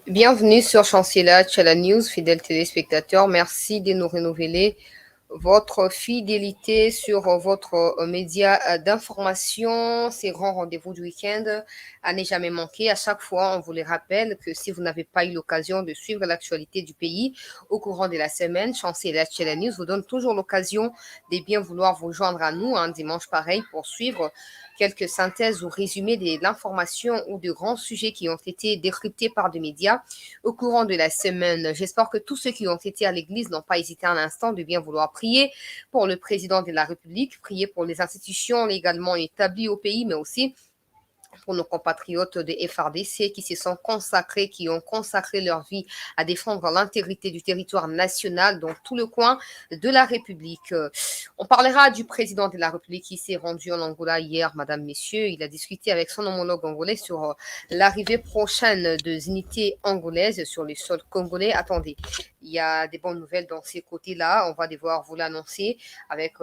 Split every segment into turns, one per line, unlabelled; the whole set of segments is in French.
Bienvenue sur Chancela Channel News, fidèles téléspectateurs. Merci de nous renouveler votre fidélité sur votre média d'information, ces grands rendez-vous du week-end à ne jamais manquer. À chaque fois, on vous les rappelle que si vous n'avez pas eu l'occasion de suivre l'actualité du pays au courant de la semaine, Chancela Channel News vous donne toujours l'occasion de bien vouloir vous joindre à nous un dimanche pareil pour suivre quelques synthèses ou résumés de l'information ou de grands sujets qui ont été décryptés par des médias au courant de la semaine. J'espère que tous ceux qui ont été à l'église n'ont pas hésité un instant de bien vouloir prier pour le président de la République, prier pour les institutions légalement établies au pays, mais aussi pour nos compatriotes de FRDC qui se sont consacrés, qui ont consacré leur vie à défendre l'intégrité du territoire national dans tout le coin de la République. On parlera du président de la République qui s'est rendu en Angola hier, madame, messieurs. Il a discuté avec son homologue angolais sur l'arrivée prochaine des unités angolaises sur le sol congolais. Attendez, il y a des bonnes nouvelles dans ces côtés-là. On va devoir vous l'annoncer avec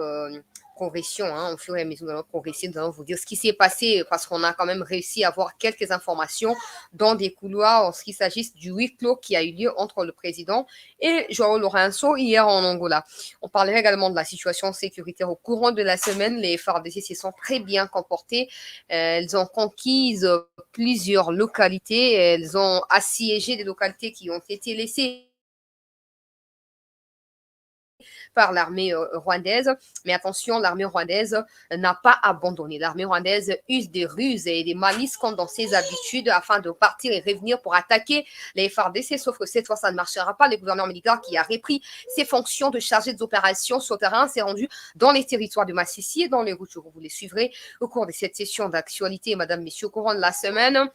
progression, au fur et à mesure de notre progression, nous allons vous dire ce qui s'est passé parce qu'on a quand même réussi à avoir quelques informations dans des couloirs en ce qui s'agit du huis clos qui a eu lieu entre le président et João Lourenço hier en Angola. On parlera également de la situation sécuritaire au courant de la semaine. Les FARDC se sont très bien comportés. Elles ont conquis plusieurs localités. Elles ont assiégé des localités qui ont été laissées par l'armée rwandaise. Mais attention, l'armée rwandaise n'a pas abandonné. L'armée rwandaise use des ruses et des malices comme dans ses habitudes afin de partir et revenir pour attaquer les FARDC. Sauf que cette fois, ça ne marchera pas. Le gouverneur militaire qui a repris ses fonctions de chargé des opérations sur terrain s'est rendu dans les territoires de Massissi et dans les routes. Vous les suivrez au cours de cette session d'actualité, madame, messieurs, au courant de la semaine.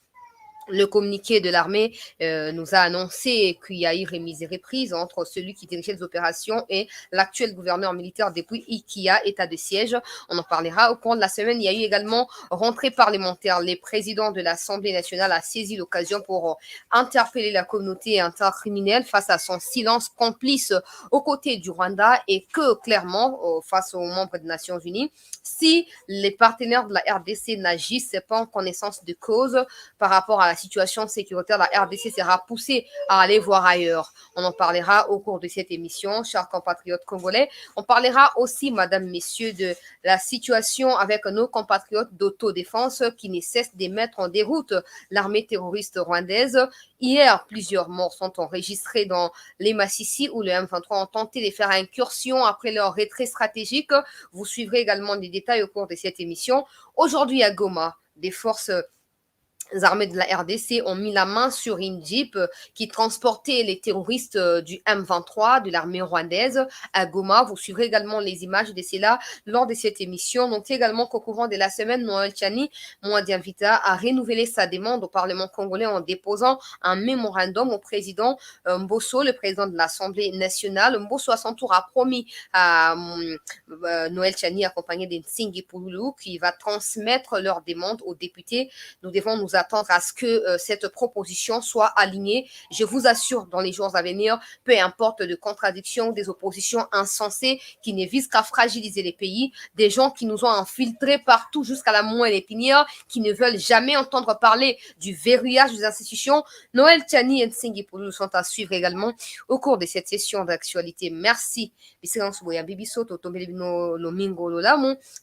Le communiqué de l'armée nous a annoncé qu'il y a eu remise et reprise entre celui qui dirigeait les opérations et l'actuel gouverneur militaire depuis Ikia, état de siège. On en parlera au cours de la semaine. Il y a eu également rentrée parlementaire. Le président de l'Assemblée nationale a saisi l'occasion pour interpeller la communauté intercriminelle face à son silence complice aux côtés du Rwanda et que clairement, face aux membres des Nations Unies, si les partenaires de la RDC n'agissent pas en connaissance de cause par rapport à la situation sécuritaire, la RDC sera poussée à aller voir ailleurs. On en parlera au cours de cette émission, chers compatriotes congolais. On parlera aussi, madame, messieurs, de la situation avec nos compatriotes d'autodéfense qui ne cessent de mettre en déroute l'armée terroriste rwandaise. Hier, plusieurs morts sont enregistrés dans les Massissi où le M23 ont tenté de faire incursion après leur retrait stratégique. Vous suivrez également des détails au cours de cette émission. Aujourd'hui à Goma, des forces armées de la RDC ont mis la main sur une Jeep qui transportait les terroristes du M23 de l'armée rwandaise à Goma. Vous suivrez également les images de cela lors de cette émission. Notez également qu'au courant de la semaine, Noël Tchani, Mwadiamvita, a renouvelé sa demande au Parlement congolais en déposant un mémorandum au président Mbosso, le président de l'Assemblée nationale. Mbosso, à son tour, a promis à Noël Tchani, accompagné d'Nsingi Pouloulou, qui va transmettre leur demande aux députés. Nous devons nous attendre à ce que cette proposition soit alignée. Je vous assure, dans les jours à venir, peu importe de contradictions, des oppositions insensées qui ne visent qu'à fragiliser les pays, des gens qui nous ont infiltrés partout jusqu'à la moelle épinière, qui ne veulent jamais entendre parler du verrouillage des institutions. Noël Tchani et Nsingi Pouloulou sont à suivre également au cours de cette session d'actualité. Merci.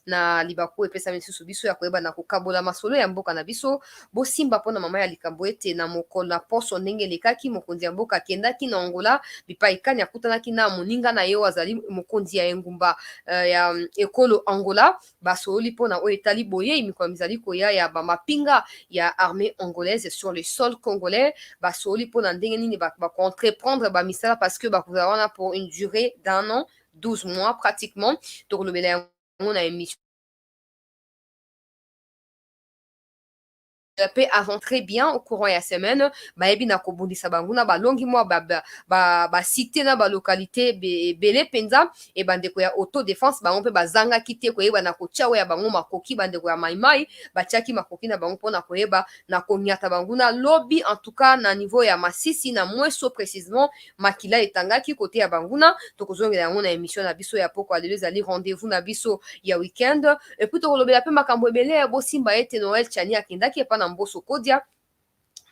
Na libaku epesa misusu biso ya koyeba na kokabola masolo ya mboka na biso bosimba mpona mama ya likambo ete na mokolo na poso ndenge elekaki mokonzi ya mboka akendaki na Angola bipai kani akutanaki na moninga na ye oyo azali mokonzi ya engumba ya ekolo Angola basololi mpona oyo etali boye mikolo mizali koya ya bamapinga ya armée angolaise sur le sol congolais basololi mpona ndenge nini bakoentreprendre bamisala parce que bakozala wana pour une durée d'un an 12 mois pratiquement tokolobela yango na émission pe avant très bien au courant ya semaine bayebi na kobundisa bango na balongi mwa basite na balokalité ebele mpenza e bandeko ya autodéfense bango mpe bazangaki te koyeba na kotia oyo ya bango makoki bandeko ya maimai batiaki makoki na bango mpona koyeba na koniata bango na lobi en tout cas na niveau ya Masisi na mweso précisement makila etangaki kote ya banguna tokozongela yango na émission na biso ya poko alelo ezali rendez-vous na biso ya week-end epuis tokolobela mpe makambo ebele ya bosimba ete Noël Tchani akendaki epa na Mbosso Kodia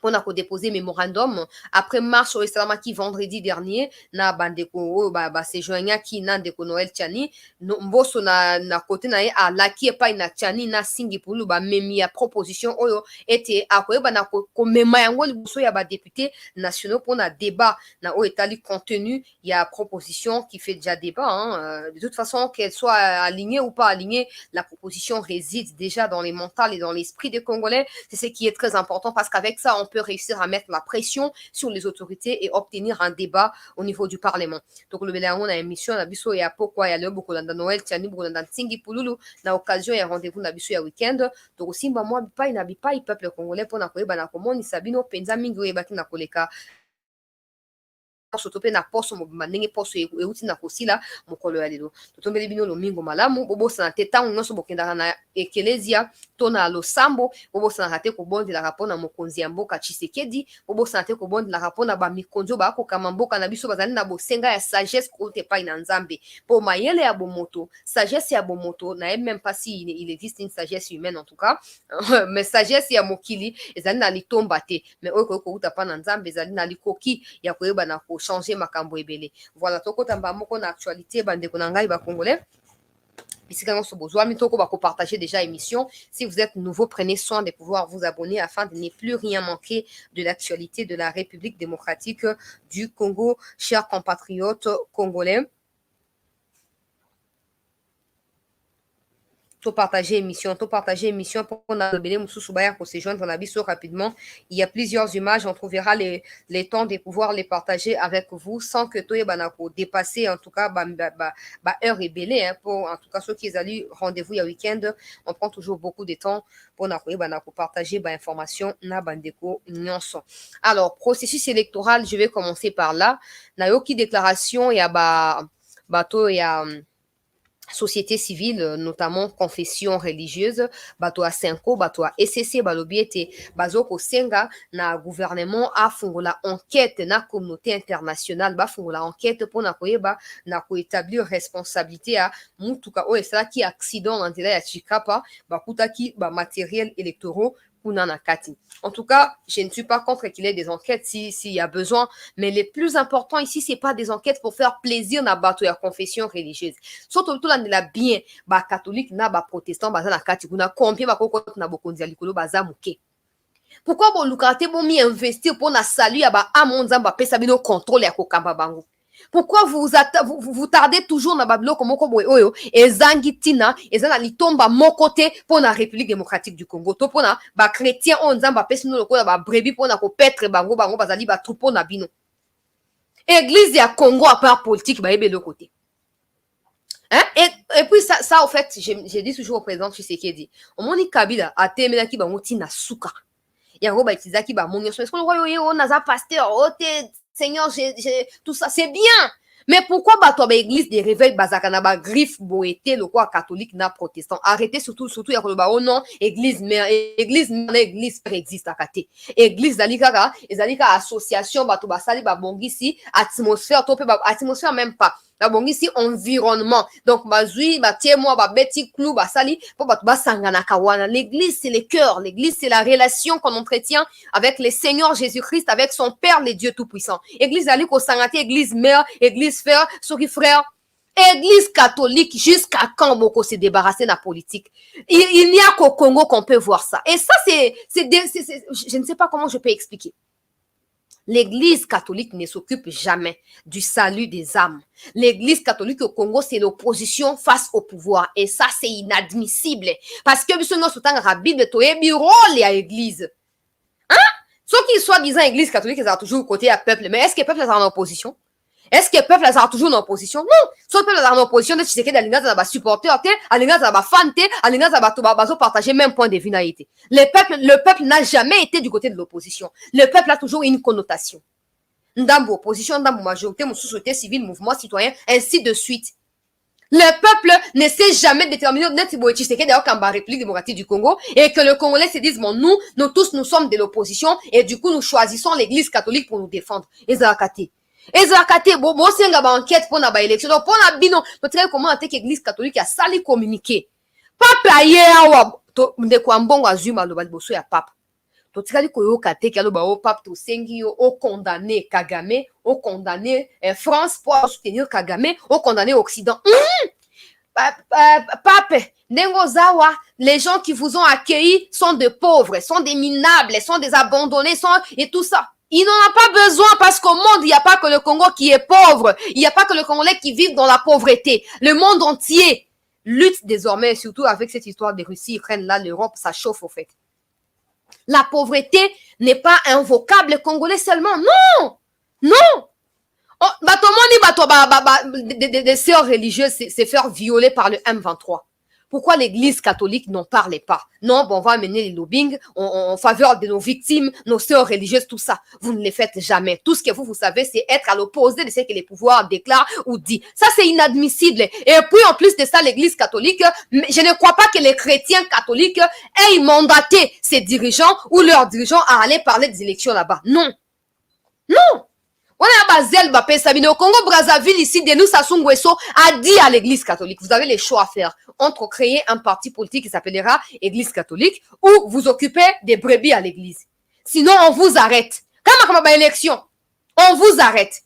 on a déposé mémorandum après marche au Islamaki vendredi dernier na bandeko c'est joignant qui na ndeko Noël Tchani mboso na côté na a laki pa na Tchani na singi pulu memi ya proposition oyo était akoyeba na ko mema yango liboso ya ba députés nationaux pour na débat na o etali contenu il y a proposition qui fait déjà débat de toute façon qu'elle soit alignée ou pas alignée la proposition réside déjà dans les mentales et dans l'esprit des Congolais. C'est ce qui est très important parce qu'avec ça on peut réussir à mettre la pression sur les autorités et obtenir un débat au niveau du Parlement. Donc, le Béléango a émission, na biso ya pourquoi ya leo boko na Noël, tiani boko na Tsingi Pululu, na occasion ya rendez-vous na biso ya week-end. Donc, aussi, moi, bipai na bipai, peuple congolais, pour na koyeba na komoni sabino, penza mingi oyebaki na koleka. Surtout na poso mobimba ndenge poso euti na kosila mokolo ya lelo totombeli bino lomingo malamu bobosana te ntango nyonso bokendaka na ekelezia to na losambo bobosanaka te kobondelaka mpo na mokonzi ya mboka Tshisekedi bobosana te kobondelaka mpo na bamikonzi oyo bakokama mboka na biso bazali na bosenga ya sagesse kote epai na nzambe mpo mayele ya bomoto sagesse ya bomoto nayebi même pas si il existe une sagesse humaine en tout cas mais sagesse ya mokili ezali na litomba te mais oyo koyoka kouta mpa na nzambe ezali na likoki ya koyeba na changer makambo ebele. Voilà, tokota mbamoko na actualité bandeko na ngai ba congolais. Bisika nyonso bozwami toko ba ko partager déjà émission. Si vous êtes nouveau, prenez soin de pouvoir vous abonner afin de ne plus rien manquer de l'actualité de la République démocratique du Congo, chers compatriotes congolais. Tout partager émission pour qu'on a se joindre la biso rapidement. Il y a plusieurs images, on trouvera les temps de pouvoir les partager avec vous sans que tout banako dépasser en tout cas heure et belé pour en tout cas ceux qui allaient rendez-vous il y a week-end, on prend toujours beaucoup de temps pour banako partager information na bandeko nyonso. Alors, processus électoral, je vais commencer par là. Nayoki déclaration il y a bato il y a société civile, notamment confession religieuse, bato a Senko, bato a SCC, balobi ete bazoko senga na gouvernement a fungola enquête na communauté internationale, ba fungola enquête pour na koyeba na ko établir responsabilité a mutuka o esala ki accident en ya Chikapa, bakutaki ba matériel électoraux. En tout cas, je ne suis pas contre qu'il y ait des enquêtes s'il y a besoin, mais le plus important ici, c'est pas des enquêtes pour faire plaisir na bato ya confession religieuse. Surtout tout là la bien, ba catholique na ba protestant baza na kati kuna combien ba kokota na bokonzi ya likolo baza muke. Pourquoi bon lukate bon mi investir pour na salut ya ba amonzamba pesa bino contrôle ya kokamba bango? Pourquoi vous tardez toujours na babilo komoko boye oyo ezangi tina ezana litomba mokote pour la République démocratique du Congo to pour na ba chrétien on nzamba pesi no lokola ba brebis pour na ko petre bango bazali ba troupeau na bino. Église ya Congo à part politique ba yebe le côté. Hein? Et puis ça au fait j'ai dit toujours au président Tshisekedi omoni Kabila atemela ki bango tina suka. Yango ba itizaki ba monyo so est-ce que on naza pasteur ote Seigneur, tout ça, c'est bien. Mais pourquoi bato ba église de réveil bazaka na ba griffe boete le quoi catholique na protestant? Arrêtez surtout ya koloba oh non, église mère existe à kate. Église zalika association bato basali ba bongisi atmosphère to pe ba atmosphère même pas. La bon ici environnement. Donc bazui batie moi ba beti clou basali pour bato basangana kawana. L'église c'est le cœur, l'église c'est la relation qu'on entretient avec le Seigneur Jésus-Christ, avec son Père le Dieu tout-puissant. Église ali ko sangate, église mère, église frère, sori frère. Église catholique, jusqu'à quand Boko se débarrasser de la politique? Il n'y a qu'au Congo qu'on peut voir ça. Et ça, je ne sais pas comment je peux expliquer. L'église catholique ne s'occupe jamais du salut des âmes. L'église catholique au Congo, c'est l'opposition face au pouvoir. Et ça, c'est inadmissible. Parce que, nous sommes dans la Bible, tu es bureau, l'église. Hein? Ceux qui soient disant église catholique, ils sont toujours côté à peuple. Mais est-ce que le peuple est en opposition? Est-ce que le peuple est toujours en opposition? Non. Si le peuple est en opposition, de Tshisekedi, il y a des supporters, il y a des fans, il y a des partager même point de vue. Le peuple n'a jamais été du côté de l'opposition. Le peuple a toujours une connotation. Ndambo opposition, ndambo majorité, mon société civile, mouvement citoyen, ainsi de suite. Le peuple ne s'est jamais déterminé d'ailleurs qu'en République démocratique du Congo et que le Congolais se disent, bon, nous tous, nous sommes de l'opposition et du coup, nous choisissons l'église catholique pour nous défendre. Ezakate bo senga ba enquête pour na ba élection donc pour na bino peut-être comment attaque église catholique a sali communiquer papa hier wa to ndeko ambongo azuma lo baliboso ya papa totikali koyoka te kalo ba o pape to sengi yo o condamner Kagame, o condamner France pour soutenir Kagame, o condamner Occident. Pape, Nengozawa, les gens qui vous ont accueillis sont des pauvres, sont des minables, sont des abandonnés, et tout ça. Il n'en a pas besoin parce qu'au monde, il n'y a pas que le Congo qui est pauvre. Il n'y a pas que le Congolais qui vit dans la pauvreté. Le monde entier lutte désormais, surtout avec cette histoire de Russie, Ukraine, là, l'Europe, ça chauffe au fait. La pauvreté n'est pas un vocable congolais seulement. Non! Non! Des sœurs religieuses se faire violer par le M23. Pourquoi l'église catholique n'en parlait pas? Non, bon, on va amener les lobbying en faveur de nos victimes, nos sœurs religieuses, tout ça. Vous ne les faites jamais. Tout ce que vous savez, c'est être à l'opposé de ce que les pouvoirs déclarent ou disent. Ça, c'est inadmissible. Et puis, en plus de ça, l'église catholique, je ne crois pas que les chrétiens catholiques aient mandaté ces dirigeants ou leurs dirigeants à aller parler des élections là-bas. Non. Non. On a Bazel Bapé Sabine au Congo Brazzaville ici, Denis Sassou Nguesso a dit à l'église catholique, vous avez les choix à faire entre créer un parti politique qui s'appellera Église catholique ou vous occuper des brebis à l'église. Sinon, on vous arrête. Comme à élection, on vous arrête.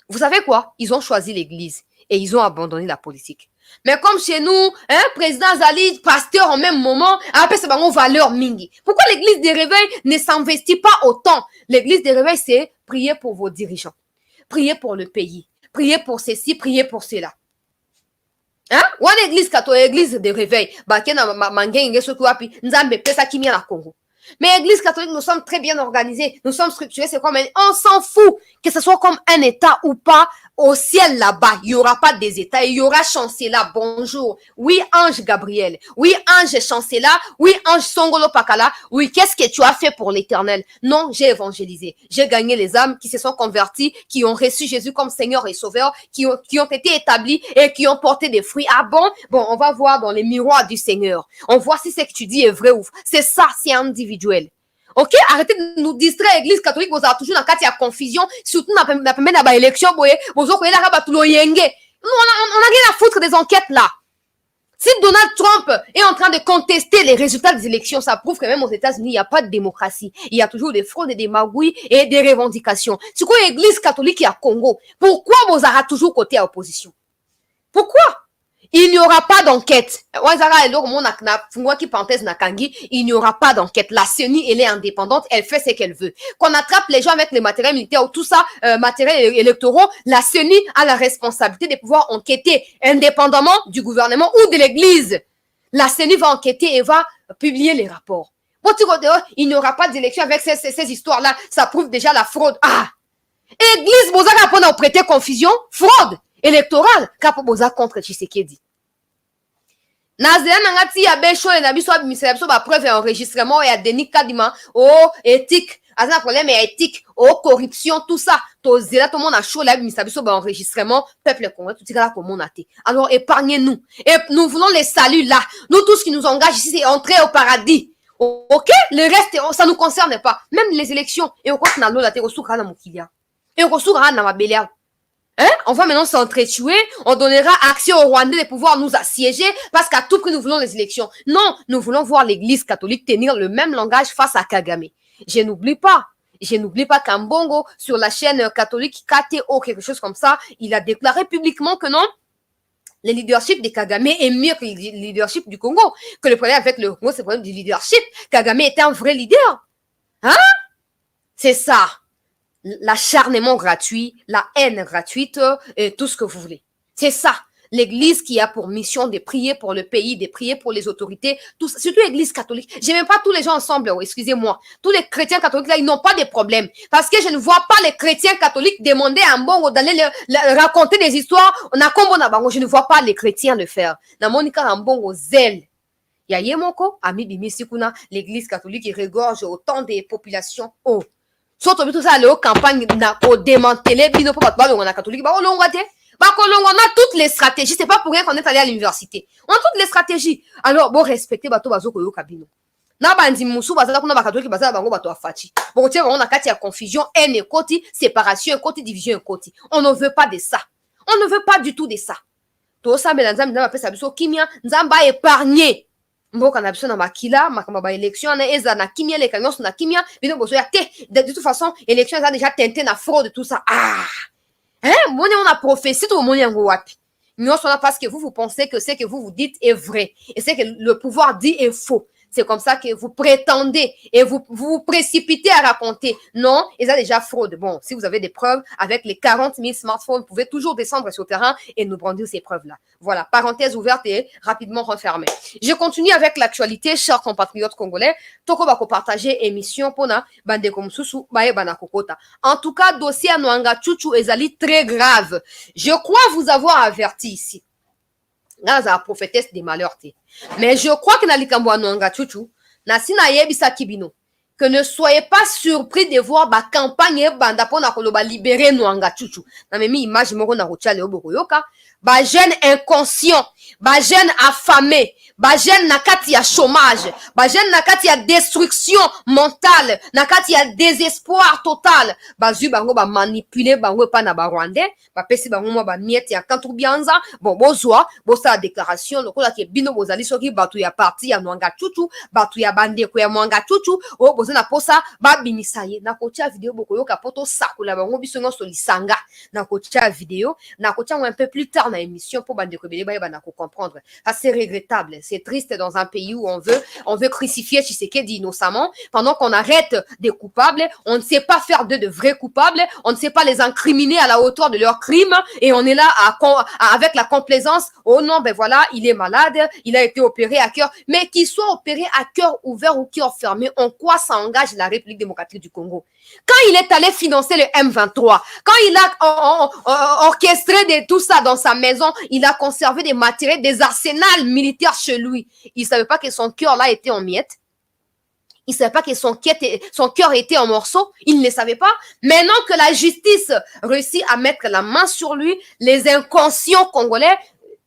Vous savez quoi? Ils ont choisi l'église et ils ont abandonné la politique. Mais comme chez nous, président Zali, pasteur en même moment, après c'est une valeur mingi. Pourquoi l'église des réveils ne s'investit pas autant? L'église des réveils, c'est prier pour vos dirigeants, prier pour le pays, prier pour ceci, prier pour cela. Hein? Ou l'église catholique, l'église des réveils, Congo. Mais l'église catholique, nous sommes très bien organisés, nous sommes structurés, c'est comme on s'en fout que ce soit comme un état ou pas. Au ciel là-bas, il n'y aura pas des états, il y aura chancelier, bonjour. Oui, ange Gabriel. Oui, ange chancelier. Oui, ange Songolo Pakala. Oui, qu'est-ce que tu as fait pour l'éternel? Non, j'ai évangélisé. J'ai gagné les âmes qui se sont converties, qui ont reçu Jésus comme Seigneur et Sauveur, qui ont été établis et qui ont porté des fruits. Ah bon? Bon, on va voir dans les miroirs du Seigneur. On voit si ce que tu dis est vrai ou faux. C'est ça, c'est individuel. Ok, arrêtez de nous distraire, l'église catholique, vous avez toujours dans le cas de confusion, surtout dans la élection, on a rien à foutre des enquêtes là. Si Donald Trump est en train de contester les résultats des élections, ça prouve que même aux États-Unis, il n'y a pas de démocratie. Il y a toujours des fraudes et des magouilles et des revendications. C'est quoi l'église catholique à Congo? Pourquoi vous avez toujours côté à opposition? Pourquoi? Il n'y aura pas d'enquête. Il n'y aura pas d'enquête. La CENI, elle est indépendante, elle fait ce qu'elle veut. Qu'on attrape les gens avec les matériels militaires ou tout ça, matériels électoraux, la CENI a la responsabilité de pouvoir enquêter indépendamment du gouvernement ou de l'église. La CENI va enquêter et va publier les rapports. Il n'y aura pas d'élection avec ces histoires-là. Ça prouve déjà la fraude. Ah! Église, vous avez appris à prêter confusion, fraude électorale, Kapoboza contre Tshisekedi. Nazéa Nangati ya Bécho et Nabiso Abimiselepso, preuve et enregistrement et à Denis Kadima, oh, éthique, à un problème éthique, oh, corruption, tout ça. Tout le monde a chaud là, Abimiselepso, enregistrement, peuple congolais, tout ça là, comme on a été. Alors, épargnez-nous. Et nous voulons les saluts là. Nous, tout ce qui nous engage ici, c'est entrer au paradis. Ok? Le reste, ça ne nous concerne pas. Même les élections. Et on compte dans l'eau, là, t'es au soukra, dans mon kilia. Et on soukra, dans ma bélia. Hein? On va maintenant s'entretuer, on donnera accès aux Rwandais de pouvoir nous assiéger parce qu'à tout prix nous voulons les élections. Non, nous voulons voir l'église catholique tenir le même langage face à Kagame. Je n'oublie pas qu'Ambongo, sur la chaîne catholique KTO, quelque chose comme ça, il a déclaré publiquement que non, le leadership de Kagame est mieux que le leadership du Congo. Que le problème avec le Congo, c'est le problème du leadership. Kagame était un vrai leader. Hein? C'est ça. L'acharnement gratuit, la haine gratuite, et tout ce que vous voulez. C'est ça. L'église qui a pour mission de prier pour le pays, de prier pour les autorités, tout ça, surtout l'église catholique. Je n'aime pas tous les gens ensemble, excusez-moi. Tous les chrétiens catholiques, là, ils n'ont pas de problème. Parce que je ne vois pas les chrétiens catholiques demander à un bon d'aller raconter des histoires. On a combo na bango. Je ne vois pas les chrétiens le faire. Na monika un bon zèle. Yaye moko, ami bimi sikuna, l'église catholique, il regorge autant des populations. Oh. Surtout tout ça, les campagnes pour démanteler, bino pour pas on a catholique, on a toutes les stratégies. C'est pas pour rien qu'on est allé à l'université. On a toutes les stratégies. Alors, bon, respectez bato bazo koyo kabino. Na bandi musu bazala kuna ba catholique bazala bango bato afachi. Bon, tiens, on a kati ya confusion, haine et koti, séparation, koti, division et koti. On ne veut pas de ça. On ne veut pas du tout de ça. Tout ça, mais nzambe nzambe pesa biso kimia, nzamba épargner. mboka na biso na makila makambo ba élection na eza na kimia les canyons na kimia bino bozo ya te de toute façon élection ça déjà teinté na fraude tout ça moni on a prophétie tout moni yango wapi non seulement parce que vous pensez que ce que vous dites est vrai et ce que le pouvoir dit est faux. C'est comme ça que vous prétendez et vous précipitez à raconter. Non, ils ont déjà fraude. Bon, si vous avez des preuves, avec les 40 000 smartphones, vous pouvez toujours descendre sur le terrain et nous brandir ces preuves-là. Voilà, parenthèse ouverte et rapidement refermée. Je continue avec l'actualité, chers compatriotes congolais. Toko bako partager émission pona bande komsusu bae banakokota. En tout cas, dossier à Nwanga Chuchu ezali très grave. Je crois vous avoir averti ici. Là, ça a prophétesse des malheurs. Mais je crois que na likambo Nwanga Chuchu, na sina yebisa kibino, que ne soyez pas surpris de voir ba campagne banda pona koloba libérer Nwanga Chuchu. Na memi image moko na rochale oboko yoka, ba jeune inconscient, ba jeune affamé, ba jeune na kati ya chômage, ba jeune na kati ya destruction mentale, na kati ya désespoir total, ba zu bango ba manipuler bango pa na ba Rwandais, ba pesi bango mo ba miette ya Kantubianza, bon bozwa, bosa déclaration lokola ke bino bozali soki batu ya parti ya Nwanga Chuchu, batu ya bandeko ya Nwanga Chuchu, o boza na posa ba bimisaye, na kotia vidéo boko yoka poto sakula bango biso ngo solisanga, na kotia vidéo, na kotia un peu plus tard na émission pour bandeko bele ba na ko comprendre. Ça c'est regrettable, c'est triste dans un pays où on veut crucifier Tshisekedi innocemment pendant qu'on arrête des coupables, on ne sait pas faire d'eux de vrais coupables, on ne sait pas les incriminer à la hauteur de leurs crimes et on est là avec la complaisance. Oh non, ben voilà, il est malade, il a été opéré à cœur, mais qu'il soit opéré à cœur ouvert ou cœur fermé, en quoi ça engage la République démocratique du Congo? Quand il est allé financer le M23, quand il a orchestré de tout ça dans sa maison, il a conservé des matériels, des arsenals militaires chez lui. Il ne savait pas que son cœur là était en miettes. Il ne savait pas que son cœur était en morceaux. Il ne le savait pas. Maintenant que la justice réussit à mettre la main sur lui, les inconscients congolais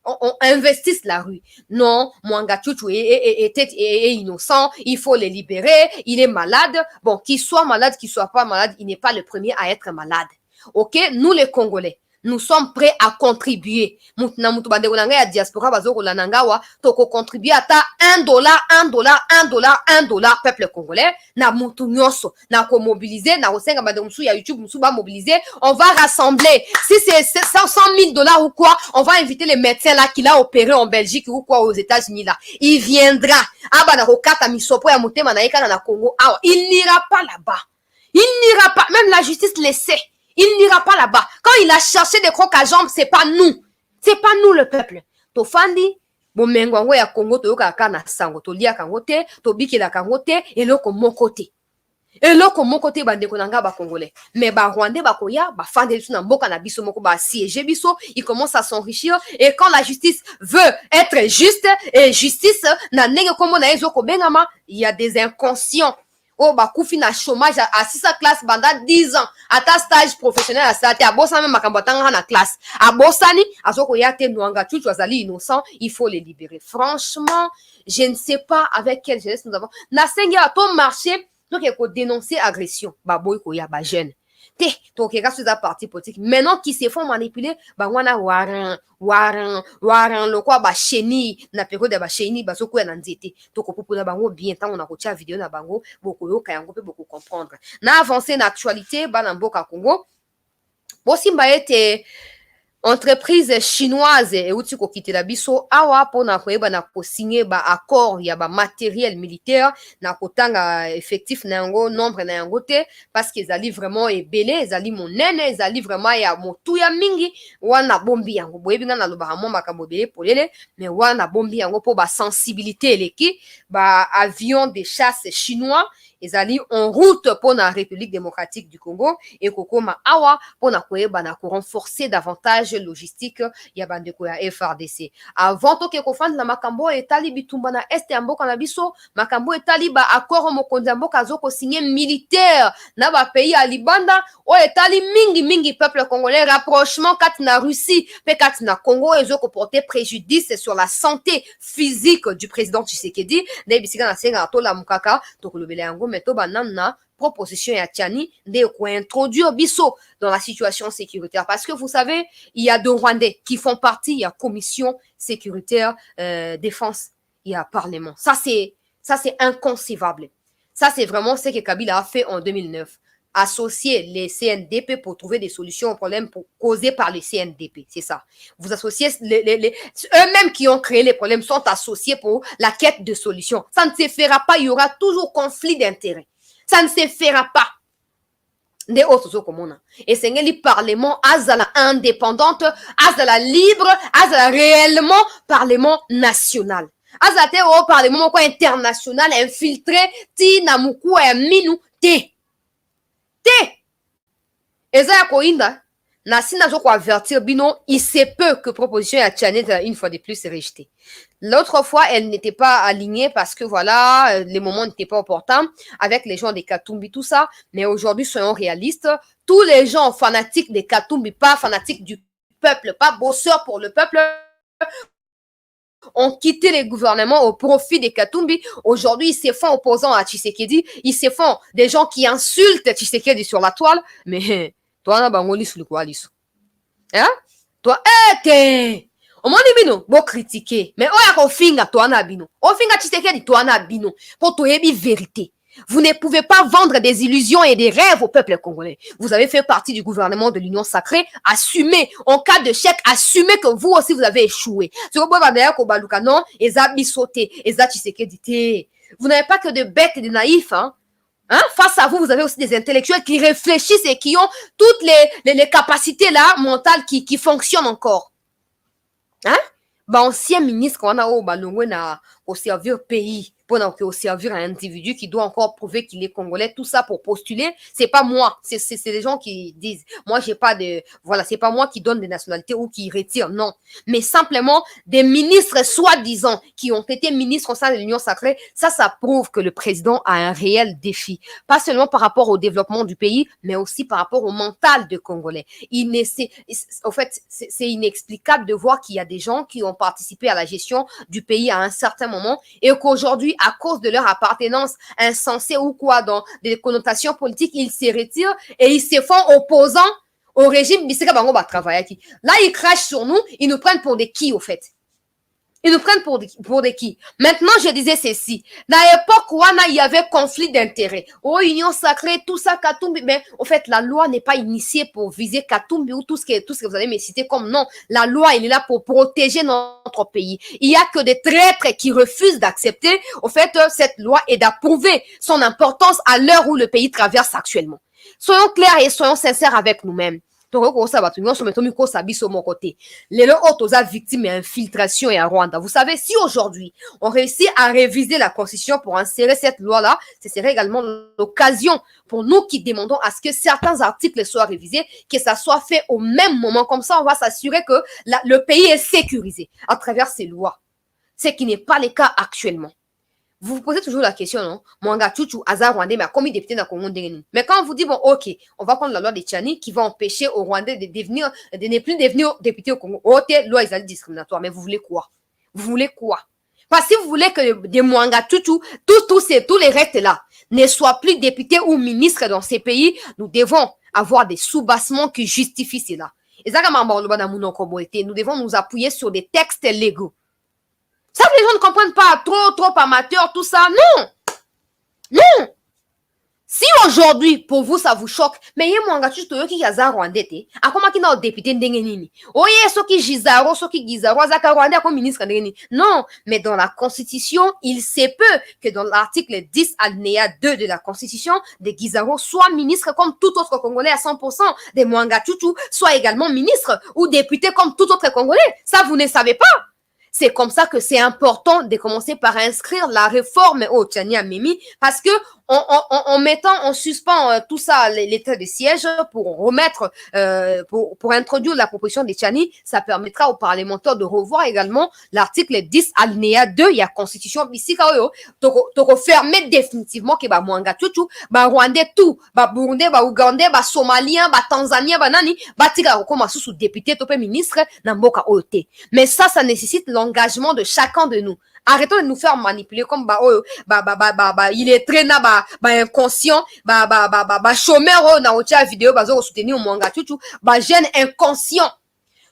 on investisse la rue. Non, Nwanga Chuchu est innocent, il faut le libérer, il est malade. Bon, qu'il soit malade, qu'il soit pas malade, il n'est pas le premier à être malade. Ok, nous les Congolais, nous sommes prêts à contribuer. Mutuna mutu bande konanga ya diaspora bazoko la nangawa, toko contribuer ata $1, $1, peuple congolais, na mutu nyonso, na ko mobiliser, na kosenga bande musu ya YouTube, musu ba mobiliser, on va rassembler. Si c'est $100,000 ou quoi, on va inviter les médecins là qui l'a opéré en Belgique ou quoi aux États-Unis là. Il viendra. Aba na kokata misopo ya mutema na yeka na Congo. Ah, il n'ira pas là-bas. Il n'ira pas. Même la justice le sait. Il n'ira pas là-bas. Quand il a cherché des crocs à jambes, c'est pas nous. C'est pas nous le peuple. Tofandi, bomengo ya Congo toyoka kana sango to lia kango te, to bikila kango te, eloko mon côté. Eloko mon côté bandeko nanga ba congolais. Mais ba Rwandais ba koya, ba fande biso na mboka na biso moko ba siéger biso, il commence à s'enrichir et quand la justice veut être juste et justice na nenge komo na ezoko bengama, il y a des inconscients. Oh, bah, koufi na chômage à 6 classe pendant 10 ans. À ta stage professionnel à ça, à bossa même makambotanga na classe. À bossani, à soko yate Nwanga Chuchu azali innocent, il faut les libérer. Franchement, je ne sais pas avec quelle jeunesse nous avons. Na sengi à ton marché, donc il faut dénoncer agression. Bah, boy, ko ya ba jeune. Donc, il y a ce parti politique. Maintenant, qui se font manipuler, bah, on a waran, le quoi, bah, chéni, na période, bah, chéni, bah, soko ya nzete. Donc, pour la bango, bien, tant, on a coaché la vidéo, na bango, beaucoup, yo, kayango, peut beaucoup comprendre. Na avancé, na actualité, bah, na mboka Congo. Bosi, bah, été, entreprise chinoise euti kokitela biso awa pona koyeba na kosigner ba accord ya ba matériel militaire na kotanga effectif na yango nombre na yango te parce que ezali vraiment ebele ezali monene ezali vraiment ya motu ya mingi wana bombi yango boyebi nga na loba mo makambo ebele polele mais wana bombi yango po ba sensibilité eleki ba avion de chasse chinois ezali en route pour la République démocratique du Congo et kokoma awa pour na koyeba na ko renforcer davantage logistique ya bandeko ya FRDC. Avant to ke kofanda na makambo etali bitumba na este ya mboka na biso, makambo etali ba accord mokonzi mboka zoko signer militaire na ba pays ya Libanda o etali mingi peuple congolais rapprochement kati na Russie pe kati na Congo ezoko porter préjudice sur la santé physique du président Tshisekedi na bisika na senga to la mukaka to kolobela yango meto banana proposition ya Tiani de introduire biso dans la situation sécuritaire parce que vous savez il y a deux Rwandais qui font partie il y a commission sécuritaire défense il y a un parlement. Ça, c'est inconcevable. Ça, c'est vraiment ce que Kabila a fait en 2009. Associer les CNDP pour trouver des solutions aux problèmes causés par les CNDP. C'est ça. Vous associez eux-mêmes qui ont créé les problèmes sont associés pour la quête de solutions. Ça ne se fera pas. Il y aura toujours conflit d'intérêts. Ça ne se fera pas. Des autres comme et c'est le parlement azala indépendante, azala libre, azala réellement parlement national. Azate au parlement international infiltré ti namuku e minu te. Eza ko inda na sina zo ko avertir bino, il se peut que proposition ya Tchani une fois de plus est rejetée. L'autre fois, elle n'était pas alignée parce que voilà, les moments n'étaient pas opportuns avec les gens des Katumbi, tout ça. Mais aujourd'hui, soyons réalistes. Tous les gens fanatiques des Katumbi, pas fanatiques du peuple, pas bosseurs pour le peuple, ont quitté les gouvernements au profit des Katumbi. Aujourd'hui, ils se font opposants à Tshisekedi. Ils se font des gens qui insultent Tshisekedi sur la toile. Mais toi, on a bangoli sur le quoi, hein? Toi, t'es... Omoni bino, bo critiquer. Mais oya ko finga to na bino. O finga Tshisekedi to na bino. Pour to yebi vérité. Vous ne pouvez pas vendre des illusions et des rêves au peuple congolais. Vous avez fait partie du gouvernement de l'Union sacrée. Assumez. En cas de chèque, assumez que vous aussi vous avez échoué. Vous n'avez pas que de bêtes et de naïfs, hein. Hein? Face à vous, vous avez aussi des intellectuels qui réfléchissent et qui ont toutes les capacités là mentales qui fonctionnent encore. Hein? Bah, ancien ministre qu'on a au servir pays, pour servir un individu qui doit encore prouver qu'il est congolais, tout ça pour postuler, c'est pas moi, c'est des gens qui disent, moi j'ai pas de, voilà, c'est pas moi qui donne des nationalités ou qui retire, non, mais simplement des ministres soi-disant qui ont été ministres au sein de l'Union sacrée, ça prouve que le président a un réel défi, pas seulement par rapport au développement du pays, mais aussi par rapport au mental de Congolais. En fait, c'est inexplicable de voir qu'il y a des gens qui ont participé à la gestion du pays à un certain moment et qu'aujourd'hui, à cause de leur appartenance insensée ou quoi dans des connotations politiques, ils se retirent et ils se font opposants au régime Biseka Bango va travailler. Là, ils crachent sur nous, ils nous prennent pour des qui au fait? Ils nous prennent pour des qui? Maintenant, je disais ceci. Dans l'époque où il y avait conflit d'intérêts, union sacrée, tout ça, Katumbi, mais en fait, la loi n'est pas initiée pour viser Katumbi ou tout ce que vous allez me citer comme non. La loi, elle est là pour protéger notre pays. Il y a que des traîtres qui refusent d'accepter, au fait, cette loi et d'approuver son importance à l'heure où le pays traverse actuellement. Soyons clairs et soyons sincères avec nous-mêmes. Donc, mon côté. Les autres victimes d'infiltration et à Rwanda. Vous savez, si aujourd'hui, on réussit à réviser la constitution pour insérer cette loi-là, ce serait également l'occasion pour nous qui demandons à ce que certains articles soient révisés, que ça soit fait au même moment. Comme ça, on va s'assurer que le pays est sécurisé à travers ces lois. Ce qui n'est pas le cas actuellement. Vous vous posez toujours la question, non? Mwanga Chuchu, Aza Rwandais, mais comme il député dans le Congo, mais quand on vous dit, bon, ok, on va prendre la loi de Tchani qui va empêcher aux Rwandais de ne plus devenir députés au Congo. Ok, loi est discriminatoire, mais vous voulez quoi? Vous voulez quoi? Parce que vous voulez que des Mwanga Chuchu, tous les restes là, ne soient plus députés ou ministres dans ces pays, nous devons avoir des soubassements qui justifient cela. Et ça, nous devons nous appuyer sur des textes légaux. Ça, les gens ne comprennent pas, trop amateur, tout ça. Non! Non! Si aujourd'hui, pour vous, ça vous choque, mais il y a moi, tu te qui a Rwandais, à comment qui n'a député n'dengenini. Oye, ceux qui Gizaro, ceux qui Gizaro, Zaka Rwandais comme ministre n'dengenini. Non, mais dans la Constitution, il se peut que dans l'article 10 alinéa 2 de la Constitution, des Gizaro soient ministres comme tout autre Congolais à 100%, des Mwanga Chuchu soient également ministres ou députés comme tout autre Congolais. Ça, vous ne savez pas. C'est comme ça que c'est important de commencer par inscrire la réforme au Tchani Mimi parce que en mettant en suspens tout ça, l'état de siège pour remettre, pour introduire la proposition de Tchani, ça permettra aux parlementaires de revoir également l'article 10 alinéa 2, il y a constitution ici, to fermer définitivement que ba Mwanga Chuchu, ba Rwandais tout, ba Burundais, ba Ougandais, ba Somalien, ba Tanzanien, ba nani, ba tika comme sous député, topé ministre, na mboka ote. Mais ça nécessite l'engagement de chacun de nous. Arrêtons de nous faire manipuler comme il est très inconscient, chômeur na ocha vidéo bazo soutenir Mwanga Chuchu, jeune inconscient.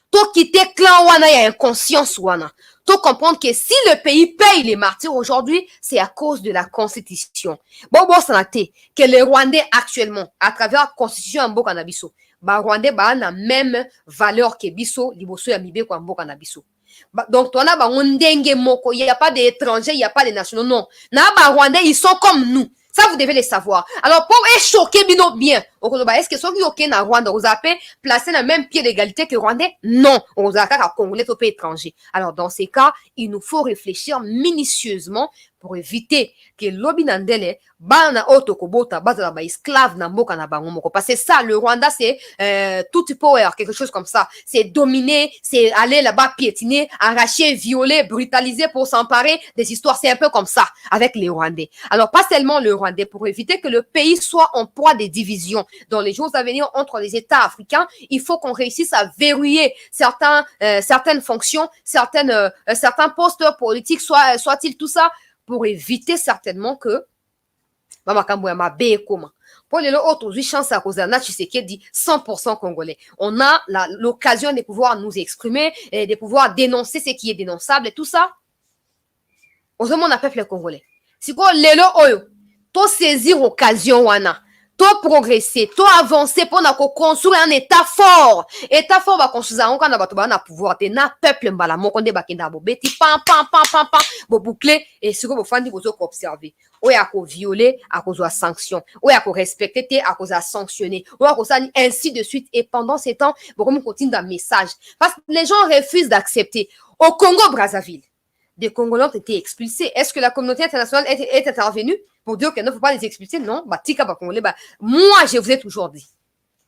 To quitter clan wana ya inconscience wana. faut comprendre que si le pays paye les martyrs aujourd'hui, c'est à cause de la constitution. Bon, ça que les Rwandais actuellement, à travers la constitution en Mboka na biso, Rwandais ba na même valeur que biso, liboso ya mibe kwa Mboka na biso. Donc, toi, il n'y a pas d'étrangers, il n'y a pas de nationaux, non. Rwandais, ils sont comme nous. Ça, vous devez le savoir. Alors, pour choquer bien, est-ce que ceux qui sont na Rwanda, vous avez placé dans le même pied d'égalité que Rwandais? Non. On a un Congolais au pays étranger. Alors, dans ces cas, il nous faut réfléchir minutieusement pour éviter que l'obinandele bana otokobota bazala ba esclave na mboka na bango moko. Parce que ça, le Rwanda, c'est tout power, quelque chose comme ça. C'est dominer, c'est aller là-bas piétiner, arracher, violer, brutaliser pour s'emparer des histoires. C'est un peu comme ça avec les Rwandais. Alors, pas seulement le Rwandais, pour éviter que le pays soit en proie des divisions dans les jours à venir entre les États africains, il faut qu'on réussisse à verrouiller certaines fonctions, certains postes politiques, soit-il tout ça, pour éviter certainement que pour les autres chance à cause de Tshisekedi 100% congolais. On a l'occasion de pouvoir nous exprimer et de pouvoir dénoncer ce qui est dénonçable et tout ça. On demande à peuple congolais. Si quoi lelo oyo, to saisir occasion wana, to progresser, to avancer pour construire un état fort. État fort va construire on na pouvoir te na peuple mbala moko nde bakenda bo beti pam bo boucler et ce que vous fandi bozo ko observer. Oya ko violer à cause de sanction. Oya ko respecter te à cause de sanctionner. Oya ko ça ainsi de suite et pendant ces temps, beaucoup continue d'un message parce que les gens refusent d'accepter. Au Congo Brazzaville, des Congolais ont été expulsés. Est-ce que la communauté internationale est intervenue pour dire qu'il ne faut pas les expulser? Non. Moi, je vous ai toujours dit.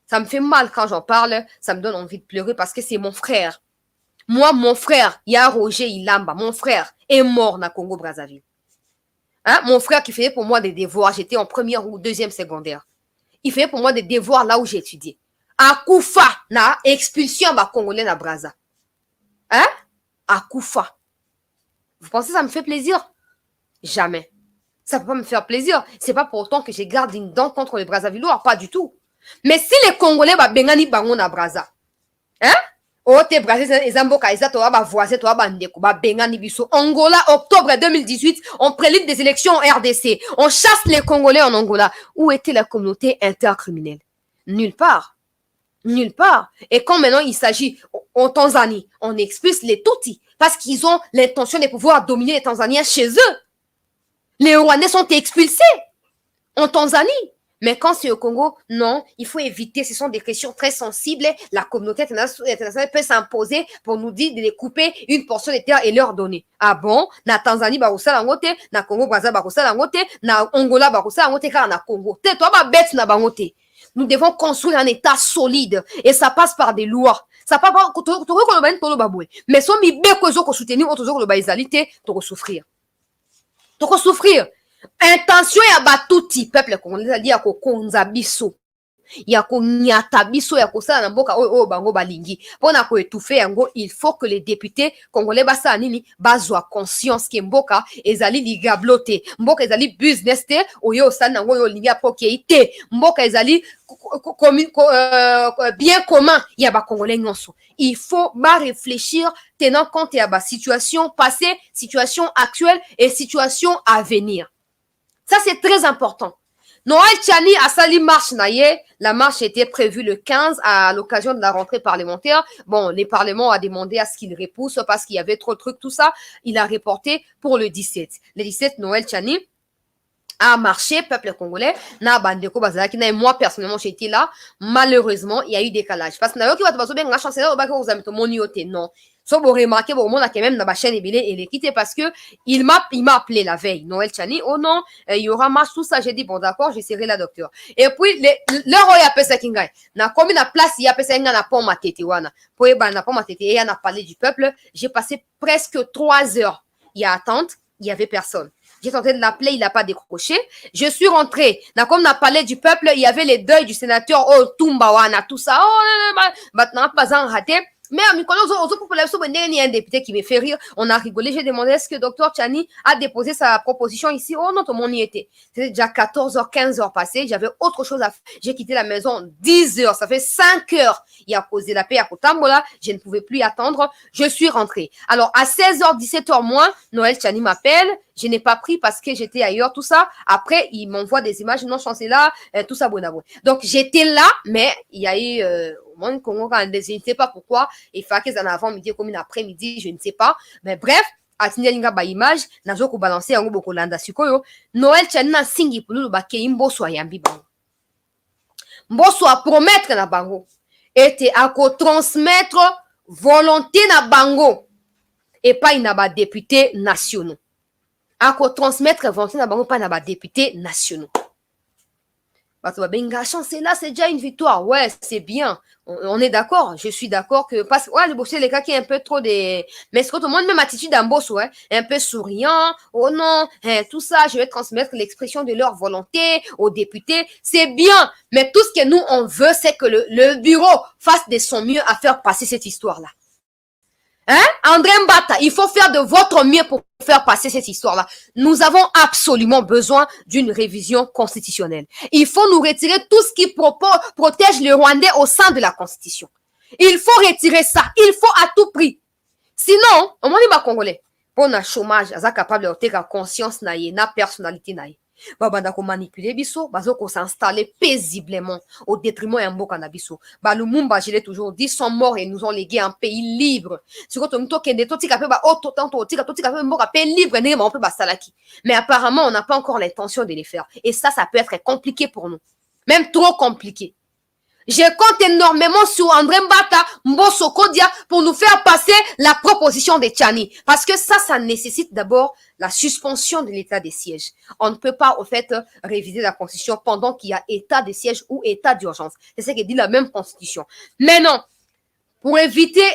Ça me fait mal quand j'en parle. Ça me donne envie de pleurer parce que c'est mon frère. Moi, mon frère, il y a Roger Ilamba, mon frère est mort dans Congo Brazzaville. Hein? Mon frère qui faisait pour moi des devoirs, j'étais en première ou deuxième secondaire. Il faisait pour moi des devoirs là où j'ai étudié. À Koufa, na expulsion ba Congolais na Brazza. Hein? À Koufa. Vous pensez que ça me fait plaisir? Jamais. Ça ne peut pas me faire plaisir. C'est pas pour autant que je garde une dent contre les Brazzavillois, pas du tout. Mais si les Congolais ba bengani bango na Brazza, hein? Ote Brazza ezamboka eza to ba voisin to ba ndeko ba bengani biso. Angola, octobre 2018, on prélite des élections en RDC. On chasse les Congolais en Angola. Où était la communauté intercriminelle? Nulle part. Nulle part. Et quand maintenant il s'agit en Tanzanie, on expulse les Tutsis parce qu'ils ont l'intention de pouvoir dominer les Tanzaniens chez eux. Les Rwandais sont expulsés en Tanzanie. Mais quand c'est au Congo, non, il faut éviter. Ce sont des questions très sensibles. La communauté internationale peut s'imposer pour nous dire de les couper une portion de terre et leur donner. Ah bon? Na Tanzanie, baroussa langote, na Congo, Brazza, baroussa langote, na Angola, baroussa langote, car na Congo. Toi, ba bête na bangote. Nous devons construire un état solide et ça passe par des lois. Ça passe par mais si on peut soutenir autre souffrir. Souffrir. Intention ya batuti peuple congolais dit ya ko konza biso. Ya ko nyata biso ya ko sala na mboka oyo bango balingi. Pona ko étouffer yango, il faut que les députés congolais basa nini bazwa conscience que mboka ezali ligabloté. Mboka ezali business te oyo sala nango yo lingi aprokéité. Mboka ezali bien commun ya ba congolais nyonso. Il faut réfléchir tenant compte ya ba situation passée, situation actuelle et situation à venir. Ça, c'est très important. Noël Tchani a sali marche naïe. La marche était prévue le 15 à l'occasion de la rentrée parlementaire. Bon, les parlements a demandé à ce qu'il repousse parce qu'il y avait trop de trucs, tout ça. Il a reporté pour le 17. Le 17, Noël Tchani a marché, peuple congolais. Na bandeko bazalaki na moi personnellement j'ai été là. Malheureusement, il y a eu décalage parce que na yo ki bato bien la chancelier ba ko zamito monioté non. So vous remarquez bon on a quand même na ba chaîne ebele et les quitter parce que il m'a appelé la veille Noël Tchani. Oh non, il y aura marche tout ça, j'ai dit bon d'accord, j'ai serré la docteur. Et puis leur oya pesa kingai. Na comme na place il y a pesa kinga na pont matete wana. Pour e ba na pont matete et on a parlé du peuple, j'ai passé presque 3 heures. Il y a attente, il y avait personne. J'ai tenté de l'appeler, il n'a pas décroché. Je suis rentrée. Comme on a parlé du peuple, il y avait les deuils du sénateur, oh, Tumbawana, tout ça. Oh, maintenant, pas en raté. Mais il y a un député qui me fait rire. On a rigolé. J'ai demandé est-ce que Dr Tchani a déposé sa proposition ici. Oh non, tout le monde y était. C'était déjà 14h, 15h passé. J'avais autre chose à faire. J'ai quitté la maison 10h. Ça fait 5h. Il a posé la paix à Kotambola. Je ne pouvais plus attendre. Je suis rentrée. Alors, à 16h, 17h moins, Noël Tchani m'appelle. Je n'ai pas pris parce que j'étais ailleurs, tout ça. Après, il m'envoie des images. Non, je suis là, tout ça, bon. Donc, j'étais là, mais il y a eu, au moins, je ne sais pas pourquoi. Il fallait qu'ils en avant midi comme une après-midi, je ne sais pas. Mais bref, atinye linga ba image, nazo ko balancer yango boko landa sikoyo. Noël Tchani na singi pulu ba ke imboso yambi bango. Mboso a promettre na bango. Ete ako transmettre volonté na bango. Et pas na ba député nationaux. Ako transmettre volonté na bango pas na ba député nationaux. Benga chance là, c'est déjà une victoire. Ouais, c'est bien. On est d'accord. Je suis d'accord que parce que ouais, le bossé les gars qui est un peu trop des mais c'est tout le monde même attitude d'un boss ouais, un peu souriant. Oh non, hein, tout ça, je vais transmettre l'expression de leur volonté aux députés. C'est bien, mais tout ce que nous on veut c'est que le bureau fasse de son mieux à faire passer cette histoire là. Hein? André Mbata, il faut faire de votre mieux pour faire passer cette histoire-là. Nous avons absolument besoin d'une révision constitutionnelle. Il faut nous retirer tout ce qui protège les Rwandais au sein de la Constitution. Il faut retirer ça. Il faut à tout prix. Sinon, on dit pas congolais. Pour un chômage, ils sont capables de faire conscience na personnalité na babanda ko manipuler biso bazo ko s'installer paisiblement au détriment ya mboka na biso ba Lumumba je l'ai toujours dit sont morts et nous ont légué un pays libre siko to mto kende to tika pe ba autant to tika pe mboka pays libre ne ma on peut ba salaki mais apparemment on n'a pas encore l'intention de les faire et ça peut être compliqué pour nous même trop compliqué. Je compte énormément sur André Mbata, Mbosso Kodia pour nous faire passer la proposition de Tchani. Parce que ça nécessite d'abord la suspension de l'état de siège. On ne peut pas, au fait, réviser la constitution pendant qu'il y a état de siège ou état d'urgence. C'est ce que dit la même constitution. Mais non, pour éviter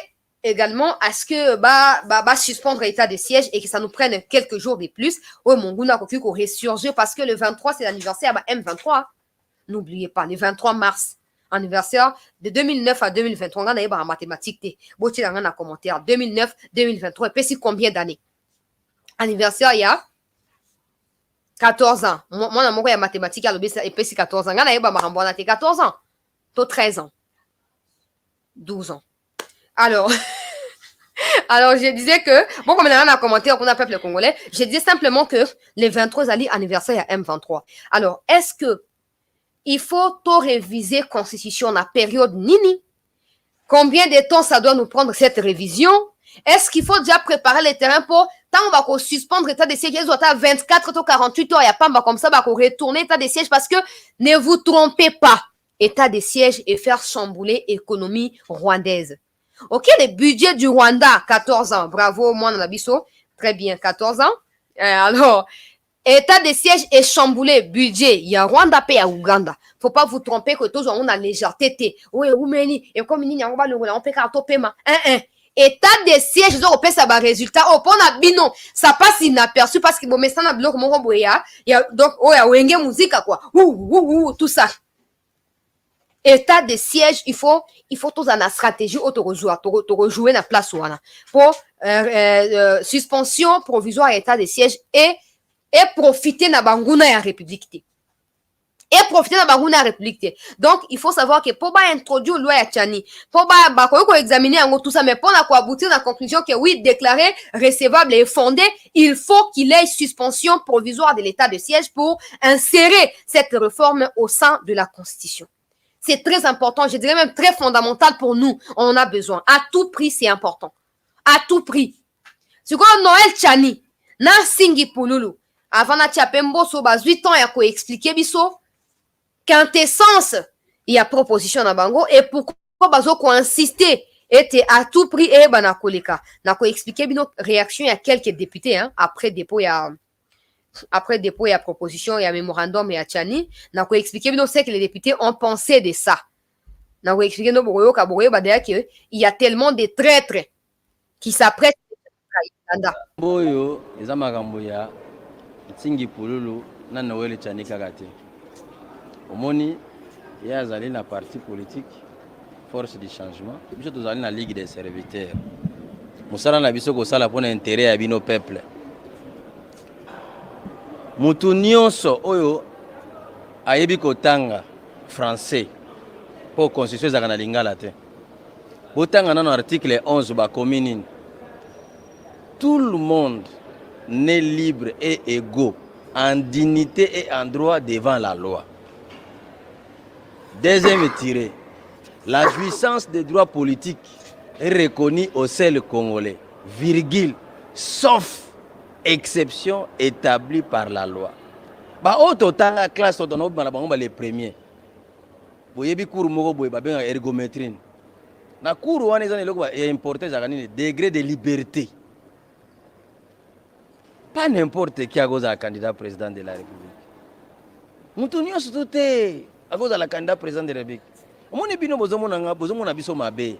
également à ce que suspendre l'état de siège et que ça nous prenne quelques jours de plus, ouais, mon goût n'a qu'au ressurgir parce que le 23, c'est l'anniversaire M23. N'oubliez pas, le 23 mars. Anniversaire de 2009 à 2023. On a eu en mathématiques. Botti dans un commentaire. 2009, 2023. Et puis, c'est combien d'années? Anniversaire, il y a 14 ans. Moi, il y a mathématiques, et puis, c'est 14 ans. On a eu 14 ans. 13 ans. 12 ans. Alors, je disais que, bon, comme on a un commentaire qu'on a peuple congolais, je disais simplement que les 23 années anniversaire, il y a M23. Alors, est-ce que il faut tout réviser constitution na période nini? Combien de temps ça doit nous prendre cette révision? Est-ce qu'il faut déjà préparer le terrain pour tant on va suspendre l'état de siège, il doit 24 ou 48 heures, il n'y a pas comme ça, on va retourner l'état de siège parce que ne vous trompez pas, état de siège et faire chambouler l'économie rwandaise. Ok, le budget du Rwanda, 14 ans, bravo, moi, on a biso, très bien, 14 ans. Alors, état de siège est chamboulé, budget, il y a Rwanda et à Ouganda. Faut pas vous tromper que tous on a légèreté. Oui, oumeni, et comme il y a on peut carton paiement. État de siège, ils ont ça va résultat. Oh, pour na bino, ça passe inaperçu parce que bon, mais ça na bloc mon boya. Il y a donc, oh, il y a wenge musique quoi. Tout ça. État de siège, il faut tous en stratégie auto rejouer na place ou pour suspension provisoire état de siège et profiter na banguna ya république. Et profiter na banguna ya république. Donc, il faut savoir que pour introduire loi ya Tchani, pour examiner tout ça, mais pour aboutir à la conclusion que oui, déclaré recevable et fondé, il faut qu'il ait suspension provisoire de l'état de siège pour insérer cette réforme au sein de la Constitution. C'est très important, je dirais même très fondamental pour nous. On en a besoin. À tout prix, c'est important. À tout prix. C'est quoi Noël Tchani? Na singi pululu. Avant na tiapembo so bas 8 ans ya ko expliquer biso quintessence il y a proposition na bango et pourquoi bazo ko insister était à tout prix et bana koleka na ko expliquer bino réaction il y a quelques députés hein après dépôt il y a proposition il y a mémorandum il y a Tchani na ko expliquer bino c'est que les députés ont pensé de ça na ko expliquer no boyo ka boyo ba derrière que il y a tellement de traîtres qui s'apprêtent
boyo eza makambo ya ntingi pululu na Noël Tchani kaka te omoni ye azali na parti politique force du changement biso tozali na ligue des serviteurs mosala na biso kosala mpona intérêt ya bino peuple mutu nyonso oyo ayebi kotanga français mpo constitution ezalaka na lingala te botanga nano article 11 bakomi nini tout le monde n'est libre et égaux en dignité et en droit devant la loi. Deuxième tiré, la jouissance des droits politiques est reconnue au seul Congolais, virgule, sauf exception établie par la loi. Bah au total la classe on a les premiers. Boyebi cours moko boye ba benga ergométrie. Na cours wana ezana eloko ba importer zakani degré de liberté. Pas n'importe qui a cause à candidat président de la République. Moutounio surtout à cause de la candidat président de la République. Mon bino bozomona biso mabe.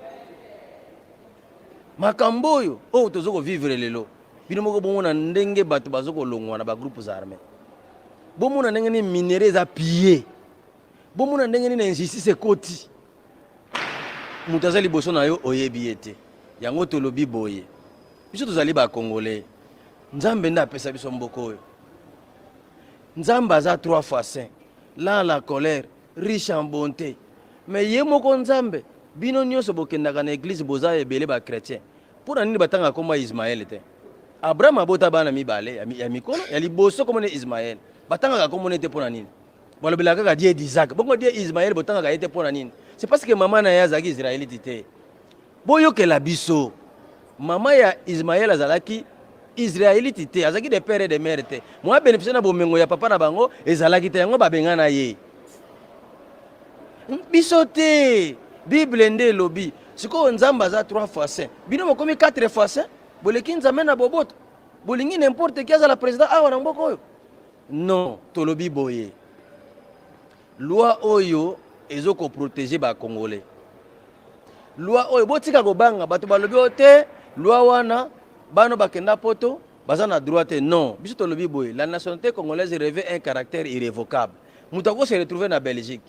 Makamboyo o tozoko vivre lelo. Bino moko bomona ndenge bato bazoko longwa na ba groupes armés. Bomona ndenge ni minéraux a piller. Bomona ndenge ni injustice koti. Mutazali boso na yo oyebi ete. Yango tolobi boye. Biso tozali ba Congolais. Nzambe nda pesa biso mboko oyo. Nzambe aza 3 fois saint. Là la colère, riche en bonté. Mais ye moko nzambe, bino nyonso bokendaka na église boza ebele ba chrétien. Pour nini batanga komba Ismaël te. Abraham abota bana mibale ya mikolo, ya liboso komone Ismaël. Batanga komone te pona nini. Balobelaka ka die d'Isaac. Bongo die Ismaël botanga ka ete pona nini. C'est parce que maman na ya zaki Israélite te. Boyo ke la biso. Maman ya Ismaël azalaki Israélite te, azaki de père et de mère te. Moi bénéficier na bomengo ya papa na bango ezalaki te yango babenga na ye. Biso te, Bible nde lobi. Siko nzamba za 3 fois saint. Bino mokomi 4 fois saint. Boleki nzambe na boboto. Bolingi n'importe qui aza la président awa na mboko oyo. Non, tolobi boye. Loi oyo ezoko protéger ba Congolais. Loi oyo botika kobanga bato balobi ote, loi wana bano bakenda poto bazana droite non biso tolobi boye la nationalité congolaise revêt un caractère irrévocable. Moutako se retrouver na Belgique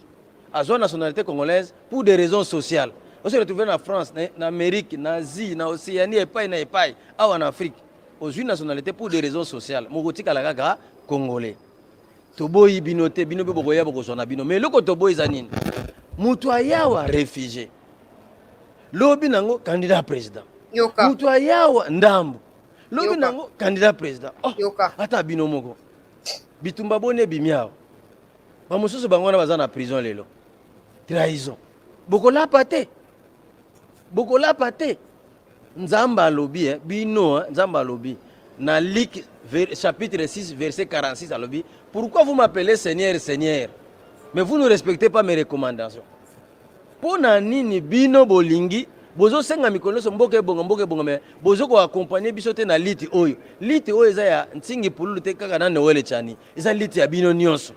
azwa nationalité congolaise pour des raisons sociales. On se retrouver na France, na Amérique, na Asie, na Océanie epai na epai awa en Afrique. Ozwi nationalité pour des raisons sociales. Mokotika la kaka congolais. Toboyi binote bino be bokoya bokosona bino mais loko toboyi zanini. Mutu ayawa réfugié. Lobi nango candidat président.
Yoka.
Mutu ayawa ndambo. Lobi nango candidat président. Oh,
Yoka.
Ata bino moko. Bitumba bone bimiao. Ba mususu bangona baza na prison lelo. Trahison. Bokola pate. Bokola pate. Nzamba lobi bino nzamba lobi na Luc chapitre 6 verset 46 à lobi. Pourquoi vous m'appelez Seigneur Seigneur mais vous ne respectez pas mes recommandations? Pona nini bino bolingi bozo senga mikolo so mboke bongo me bozo ko accompagner biso te na liti oyo eza ya ntingi pululu te kaka na Noel chani eza liti ya bino nyonso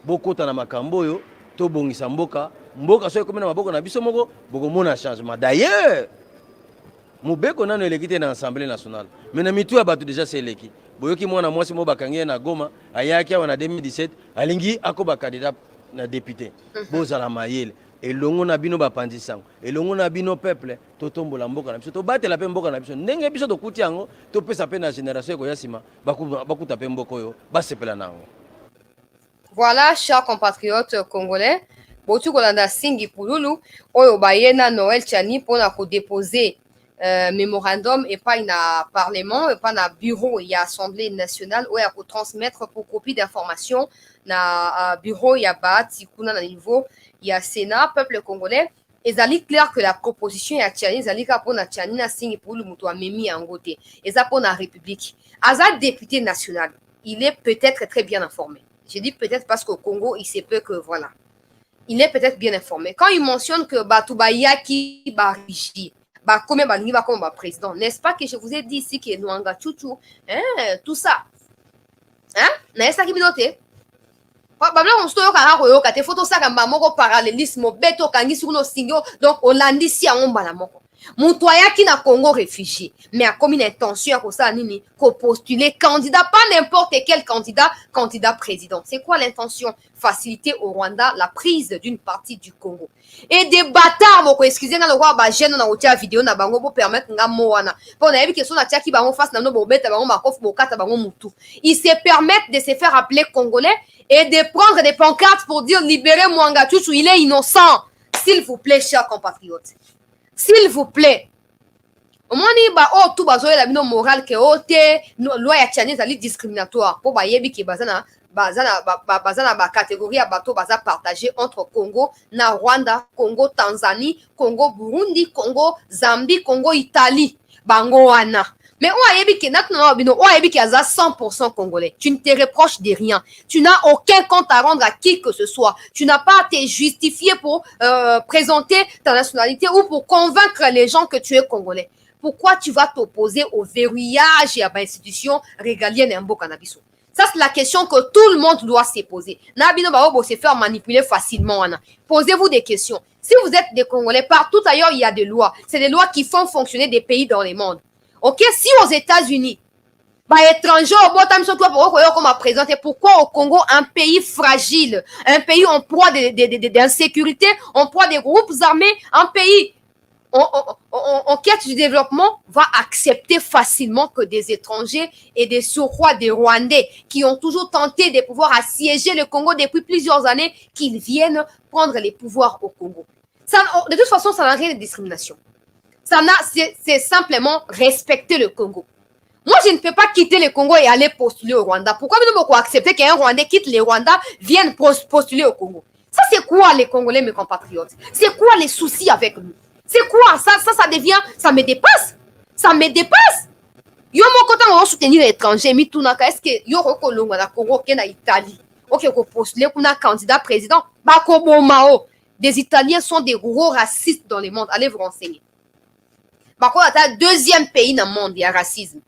bokota na makambo oyo to bongisa mboka so ekomena maboko na biso moko boko mona changement. D'ailleurs mubeko nano elekite na Assemblée nationale mais na mitu ya bato déjà c'est eleki boyoki mwana mwasi mo bakangie na Goma ayaki awa na 2017 alingi akoba candidat na député bozala mayele elongo na bino bapandisango elongo na bino peuple totombola mboka na biso to batela pe mboka na biso ndenge biso tokuti yango to pesa pe na génération ko yasima bakuta pe mboko yo basepela nango.
Voilà, chers compatriotes congolais, botu kolanda singi pululu oyo bayena Noël Tchani pour na ko déposer mémorandum et pas na parlement et pas na bureau et assemblée nationale où il faut transmettre pour copie d'information na bureau ya bati kuna na niveau ya Sénat peuple congolais. Et ça est clair que la proposition ya Tchani zali ka pour na Tchani na singi pour le mutu amemi en côté et ça pour la République aza député national il est peut-être très bien informé. Je dis peut-être parce qu'au Congo il sait peu que voilà il est peut-être bien informé quand il mentionne que Batouba Yaki Bariji bah combien balingi va comme président, n'est-ce pas que je vous ai dit ici que Nwanga Chouchou tout ça n'est-ce pas qui binote babla on sto yoka ko yoka te photo saka moko parallélisme beto kangi sur no singo donc on landisi ya ngomba la moko Montoya qui na Congo réfugié, mais a comme une intention à ça nini, qu'on postuler candidat, pas n'importe quel candidat président. C'est quoi l'intention? Faciliter au Rwanda la prise d'une partie du Congo. Et des bâtards, moko excusez na le roi ba gêne na otia vidéo na bango pour permettre nga moana. Pour na yebi question na tia ki bango face na no bobeta bango makof bokata bango mutu. Ils se permettent de se faire appeler congolais et de prendre des pancartes pour dire libérez Mwanga Tchouchou, il est innocent. S'il vous plaît, chers compatriotes. S'il vous plaît. Au moins, tout bazoé la bino moral que ote loi ya Chinese ali discriminatoire pour ba yebi ki bazana ba catégorie ya bato baza partagé entre Congo na Rwanda, Congo Tanzanie, Congo Burundi, Congo Zambie, Congo Italie. Bango wana. Mais on a yebi ki natna bino on a yebi ki aza 100% congolais. Tu ne te reproches de rien. Tu n'as aucun compte à rendre à qui que ce soit. Tu n'as pas à te justifier pour présenter ta nationalité ou pour convaincre les gens que tu es congolais. Pourquoi tu vas t'opposer au verrouillage et à l'institution régalienne en Bokanabiso? Ça, c'est la question que tout le monde doit se poser. Nabino Baobo se faire manipuler facilement. Posez-vous des questions. Si vous êtes des Congolais, partout ailleurs, il y a des lois. C'est des lois qui font fonctionner des pays dans le monde. Ok, si aux États-Unis, étrangers, pourquoi au Congo, un pays fragile, un pays en proie d'insécurité, en proie des groupes armés, un pays en quête du développement va accepter facilement que des étrangers et des surcroît des Rwandais qui ont toujours tenté de pouvoir assiéger le Congo depuis plusieurs années, qu'ils viennent prendre les pouvoirs au Congo. Ça, de toute façon, ça n'a rien de discrimination. C'est simplement respecter le Congo. Moi, je ne peux pas quitter le Congo et aller postuler au Rwanda. Pourquoi nous devons accepter qu'un Rwandais quitte le Rwanda, vienne postuler au Congo? Ça, c'est quoi les Congolais, mes compatriotes? C'est quoi les soucis avec nous? C'est quoi? Ça devient, ça me dépasse. Ça me dépasse. Yo mon côté, on va soutenir l'étranger. Mais tout est-ce que yo rekolonga na Congo, qui na Italie? Ok, qu'on postule pour un candidat président. Bakobo Mao. Des Italiens sont des gros racistes dans le monde. Allez vous renseigner. Bako est le deuxième pays dans le monde, il y a racisme.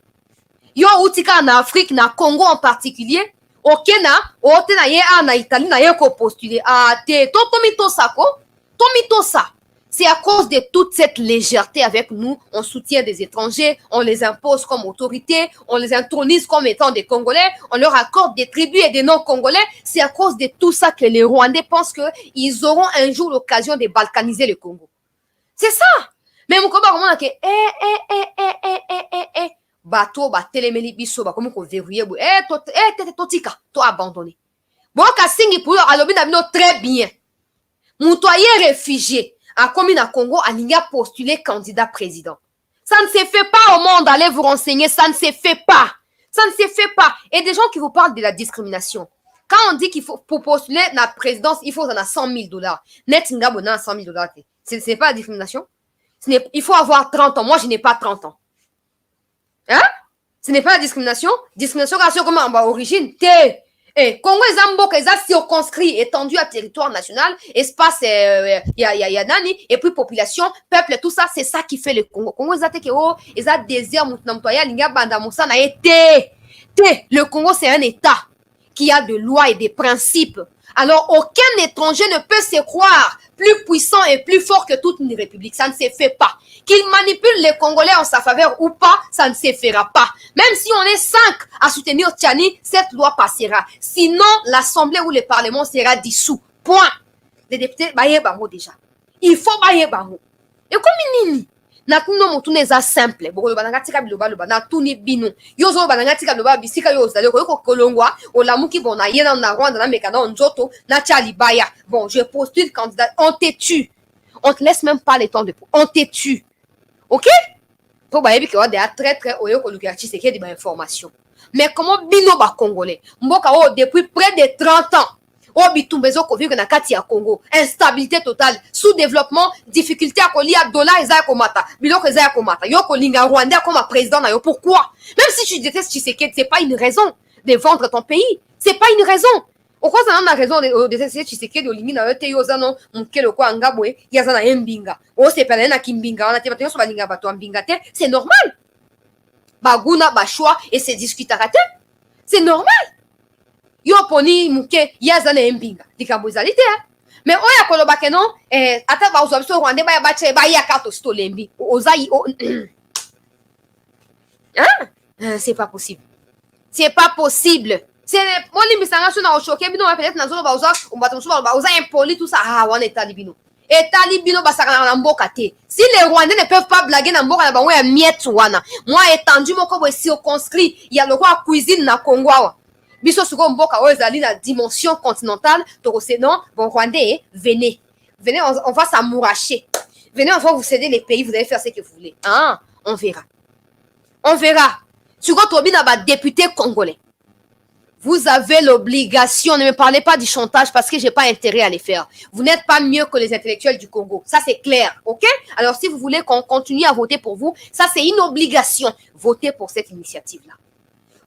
Yo outika en Afrique, na Congo en particulier. Ok na, ote na ye na Italie na ye ko postuler. Ah te, tomito sako, tomito sa. C'est à cause de toute cette légèreté avec nous, on soutient des étrangers, on les impose comme autorité, on les intronise comme étant des Congolais, on leur accorde des tribus et des non-Congolais. C'est à cause de tout ça que les Rwandais pensent qu'ils auront un jour l'occasion de balkaniser le Congo. C'est ça. Mais mon combat, on a que bateau, téléméli biso, comme on verrouillé, totika, toi abandonné. Bon, Kassingi pour alobi nabino très bien. Montoyer réfugié. A commis à Congo, a postulé candidat président. Ça ne se fait pas au monde, allez vous renseigner, ça ne se fait pas. Ça ne se fait pas. Et des gens qui vous parlent de la discrimination. Quand on dit qu'il faut, pour postuler la présidence, il faut en a $100,000. Net Ngabona $100,000. Ce n'est pas la discrimination. Il faut avoir 30 ans. Moi, je n'ai pas 30 ans. Hein? Ce n'est pas la discrimination. Discrimination, comme en origine. Congo est circonscrit, étendu à territoire national, espace, nani, et puis population, peuple, tout ça, c'est ça qui fait le Congo. Congo, ils ont désert, le Congo, c'est un État qui a de lois et des principes. Alors, aucun étranger ne peut se croire plus puissant et plus fort que toute une république. Ça ne se fait pas. Qu'il manipule les Congolais en sa faveur ou pas, ça ne se fera pas. Même si on est 5 à soutenir Tchani, cette loi passera. Sinon, l'Assemblée ou le Parlement sera dissous. Point. Les députés, baye bango déjà. Il faut baye bango. Et comme nini? Natuno motune za simple. Boko lo bananga tika biloba lo bana tuni binu. Yozo bananga tika biloba bisika yo zale ko kolongwa o lamuki bona yena na Rwanda na mekana onjoto na chali baya. Bon, je postule candidat. On te tue. On te laisse même pas le temps de on te tue. OK? Pour bayebi que des très oyo ko lukachi c'est qu'il y a des informations. Mais comment bino ba congolais? Mboka o depuis près de 30 ans. Oh, bitumbezo ko vivre na kati ya Congo, instabilité totale, sous-développement, difficulté à kolia dollar ezaya komata, biloko ezaya komata. Yo ko linga Rwanda comme président na yo. Pourquoi? Même si tu détestes Tshisekedi, c'est pas une raison de vendre ton pays. C'est pas une raison. Pourquoi ça n'a raison de détester Tshisekedi au limite na yo te yo zano mukelo ko angabwe, ya zana mbinga. Oh, c'est pas na kimbinga, on a te so balinga bato mbinga te, c'est normal. Baguna ba choix et c'est discutera te. C'est normal. Yo poni muke yazana mbinga likambo ezalite Mais oya koloba ke non ata ba uzo biso rwandais ba ba che ba ya kato stolembi ozayi hein c'est pas possible. C'est pas possible. C'est mon limbisanga so na choqué bino peut-être na zolo ba uza umbato so ba uza impoli tout ça ah wana etalibino. Etalibino basaka na mboka te. Si les Rwandais ne peuvent pas blaguer na mboka na bango ya miette wana. Moi étendu moko bo circonscrit, il y a le roi cuisine na Congo wa. Biso suko mboka o ezali na dimension continentale, to c'est non, bon Rwandais, venez. Venez, on va s'amouracher. Venez, on va vous céder les pays, vous allez faire ce que vous voulez. Ah, on verra. On verra. Suko tobi na ba député congolais. Vous avez l'obligation, ne me parlez pas du chantage parce que j'ai pas intérêt à les faire. Vous n'êtes pas mieux que les intellectuels du Congo. Ça, c'est clair, ok? Alors, si vous voulez qu'on continue à voter pour vous, ça, c'est une obligation. Votez pour cette initiative-là.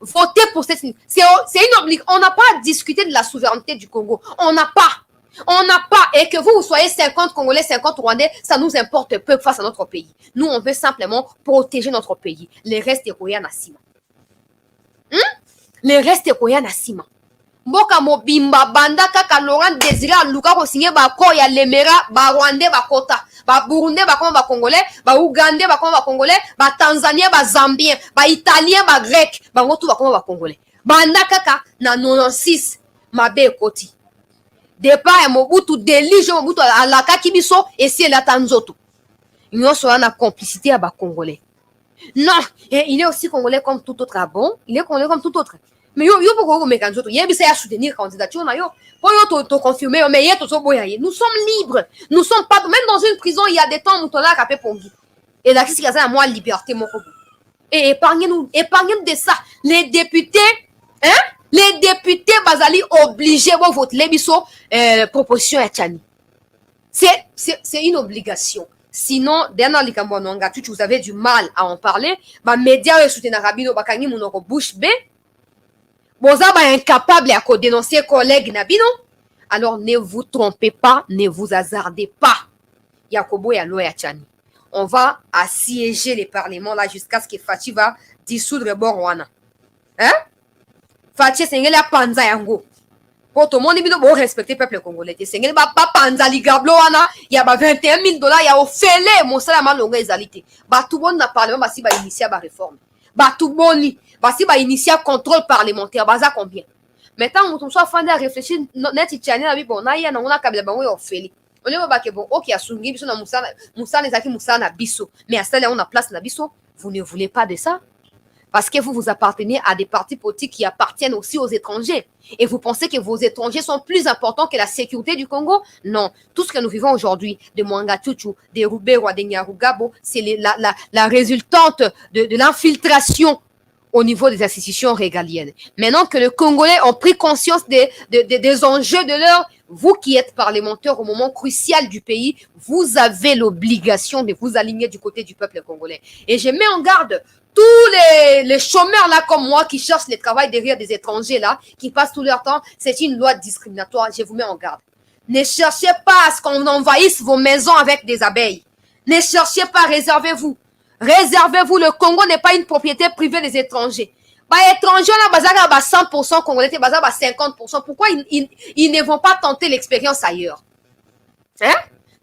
Votez pour cette initiative. C'est une obligation. On n'a pas à discuter de la souveraineté du Congo. On n'a pas. On n'a pas. Et que vous soyez 50 Congolais, 50 Rwandais, ça nous importe peu face à notre pays. Nous, on veut simplement protéger notre pays. Les restes Roya Nassima. Le reste koya na sima. Mboka mobimba banda kaka Laurent Désiré Luka ko signé ba ko ya lemera ba Rwandais ba kota, ba Burundais ba koma ba Congolais, ba Ougandais ba koma ba Congolais, ba Tanzanien ba Zambien, ba Italien ba Grec, ba ngotu ba koma ba Congolais. Banda kaka na 96 mabe koti. Départ ya Mobutu délige Mobutu alaka kibiso et c'est la Tanzoto. Nyonso na complicité ya ba Congolais. Non, il est aussi congolais comme tout autre. Ah bon? Il est congolais comme tout autre. Mais yo pourquoi vous mettez il y a bien à soutenir candidature na yo. Pour yo to confirmer mais y a to so boyaye. Nous sommes libres. Nous sommes pas même dans une prison, il y a des temps où on l'a capé pongi. Et là qu'est-ce qu'il y a à moi liberté mon coco. Et épargnez-nous de ça. Les députés bazali obligés de voter les biso proposition ya Tchani. C'est une obligation. Sinon, derrière les Cambonanga, vous avez du mal à en parler. Les médias soutiennent Rabino Bakangi Mounoko bouche B. Boza ba incapable à dénoncer collègue Nabino. Alors ne vous trompez pas, ne vous hasardez pas. Yakobo et Aloya Tchani. On va assiéger les parlements là jusqu'à ce que Fachi va dissoudre Borwana. Hein? Fachi c'est la panza yango. Pour tout le monde, il faut respecter le peuple congolais. C'est que pas panzali gablo wana, il y a 21 000 $, il y a offélé mon salaire longue ezalité. Bah tout le monde n'a parlé, bah si bah initier la réforme. Bah tout le monde, bah si bah initier contrôle parlementaire, bah ça combien. Maintenant, on soit fan à réfléchir, net italienne la vie bon, na ya na on a kabila bango ya offélé. On est ba ke bon, OK ya sungi biso na Moussa les aki Moussa na biso. Mais à celle-là on a place na biso, vous ne voulez pas de ça? Parce que vous appartenez à des partis politiques qui appartiennent aussi aux étrangers. Et vous pensez que vos étrangers sont plus importants que la sécurité du Congo? Non. Tout ce que nous vivons aujourd'hui, de Mwanga Tutu, de Rubero, de Nyarugabo, c'est la résultante de l'infiltration au niveau des institutions régaliennes. Maintenant que les Congolais ont pris conscience des enjeux de l'heure, vous qui êtes parlementaire au moment crucial du pays, vous avez l'obligation de vous aligner du côté du peuple congolais. Et je mets en garde tous les chômeurs là comme moi qui cherchent le travail derrière des étrangers là, qui passent tout leur temps, c'est une loi discriminatoire. Je vous mets en garde. Ne cherchez pas à ce qu'on envahisse vos maisons avec des abeilles. Ne cherchez pas, réservez-vous. Réservez-vous, le Congo n'est pas une propriété privée des étrangers. Bah, étrangers, là, bah, 100% congolais, bah, 50%. Pourquoi ils ne vont pas tenter l'expérience ailleurs? Hein?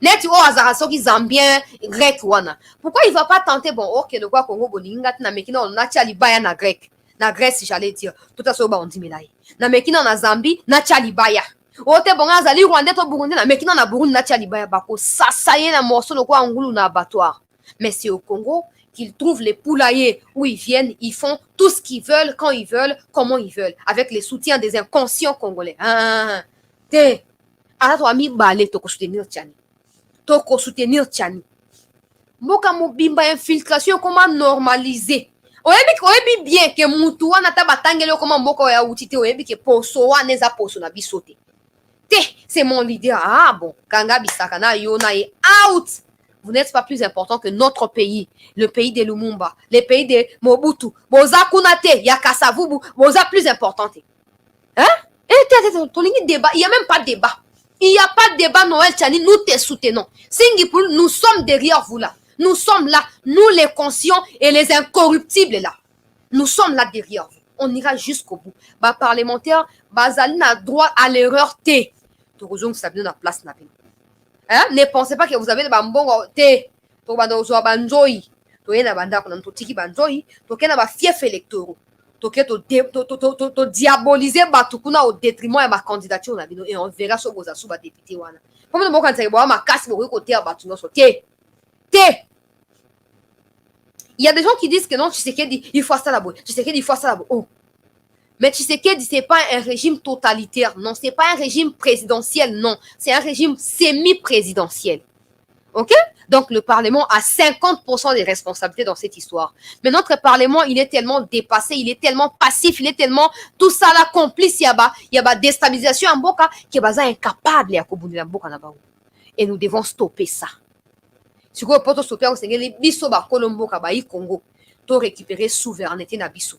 Net o azaraso qui zambien grec wana. Pourquoi il va pas tenter bon OK le quoi Congo bolinga na mekina on na Tchalibaya na grec. Na Grèce j'allais dire. Tout à soba on dit melai. Na mekina na Zambie na Tchalibaya. Ote bon azali Rwanda to Burundi na mekina na Burundi na Tchalibaya bako sasaye na morceau le quoi ngulu na abattoir. Mais c'est au Congo qu'ils trouvent les poulaillers où ils viennent, ils font tout ce qu'ils veulent, quand ils veulent, comment ils veulent, avec les soutiens des inconscients congolais. Te, ala to ami balé to ko soutenir Tchani. Toko soutenir Tchani. Mboka mobimba infiltration comment normaliser. Oyebi bien que mutu wana tabatangelo comment mboka ya utite oyebi que poso wana eza poso na bisote. Te, c'est mon leader. Ah bon, kanga bisaka na yona est out. Vous n'êtes pas plus important que notre pays, le pays de Lumumba, le pays de Mobutu. Boza kunate, Yakasavubu, boza plus important. Hein? Et débat, il n'y a même pas de débat. Il n'y a pas de débat, Noël Tchani, nous te soutenons. Singapur, nous sommes derrière vous là. Nous sommes là, nous les conscients et les incorruptibles là. Nous sommes là derrière vous. On ira jusqu'au bout. Bah, parlementaire, Bazali n'a droit à l'erreur T. tokozong sabino na place na bino. Hein? Ne pensez pas que vous avez des bambongo te to bando zo banzoi to yena banda ko to tiki banzoi to kena ba fief électoraux to ke to diaboliser batu kuna au détriment ya ba candidature na bino et on verra so boza sous ba député wana. Comme no kan tsai bo ma casse bo ko te batu no so te. Il y a des gens qui disent que non, Tshisekedi, il faut ça là-bas. Tshisekedi, il faut ça là-bas. Oh. Mais Tshisekedi, c'est pas un régime totalitaire, non. C'est pas un régime présidentiel, non. C'est un régime semi-présidentiel. OK? Donc, le Parlement a 50% des responsabilités dans cette histoire. Mais notre Parlement, il est tellement dépassé, il est tellement passif, il est tellement tout ça là complice, il y a déstabilisation en Boka, qui est incapable à Boka. Et nous devons stopper ça. Si vous pouvez stopper, vous savez, biso ba Colombo kabaï Congo, to récupérer souveraineté na biso.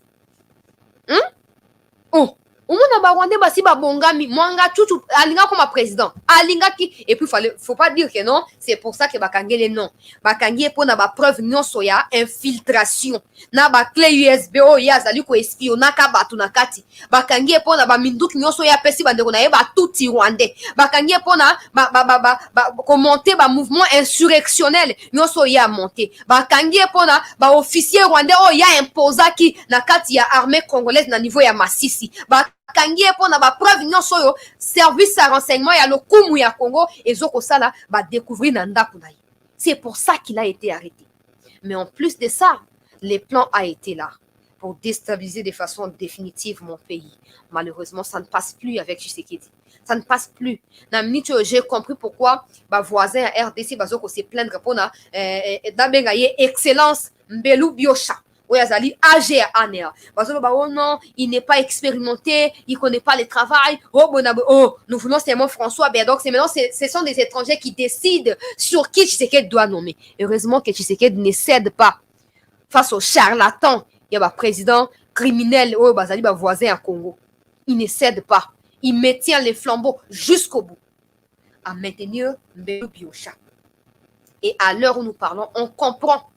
Oh, au monde ba Rwanda ba si ba bongami, mwanga chuchu alinga comme président. Alinga ki et puis faut pas dire que non, c'est pour ça que bakangele non. Bakangi pour na ba preuve non soya infiltration. Na ba clé USB o ya zali ko espiona ka batu na kati. Bakangi pour na ba minduki non soya pesi bandeko na ba tuti rwandais. Bakangi pour na ba commenter ba mouvement insurrectionnel non soya monter. Bakangi pour na ba officier rwandais o ya imposa ki na kati ya armée congolaise na niveau ya Masisi. Kangie pour na ba preuve nyonso yo service à renseignement ya lokumu ya Congo et zoko sala ba découvrir na ndaku na ye. C'est pour ça qu'il a été arrêté. Mais en plus de ça, les plans a été là pour déstabiliser de façon définitive mon pays. Malheureusement, ça ne passe plus avec Tshisekedi. Ça ne passe plus. J'ai compris pourquoi ma voisin à RDC bazoko se plaindre pour na d'abengaye excellence Mbelu Biosha. Oyazali âgé à Aner. Oh non, il n'est pas expérimenté, il connaît pas le travail. Oh, nous voulons seulement François. Ben donc, ce sont des étrangers qui décident sur qui Tshisekedi doit nommer. Heureusement que Tshisekedi ne cède pas face aux charlatans. Il y a un président criminel, bazali ba voisin à Congo. Il ne cède pas. Il maintient les flambeaux jusqu'au bout. À maintenir Mbelu Biosha. Et à l'heure où nous parlons, on comprend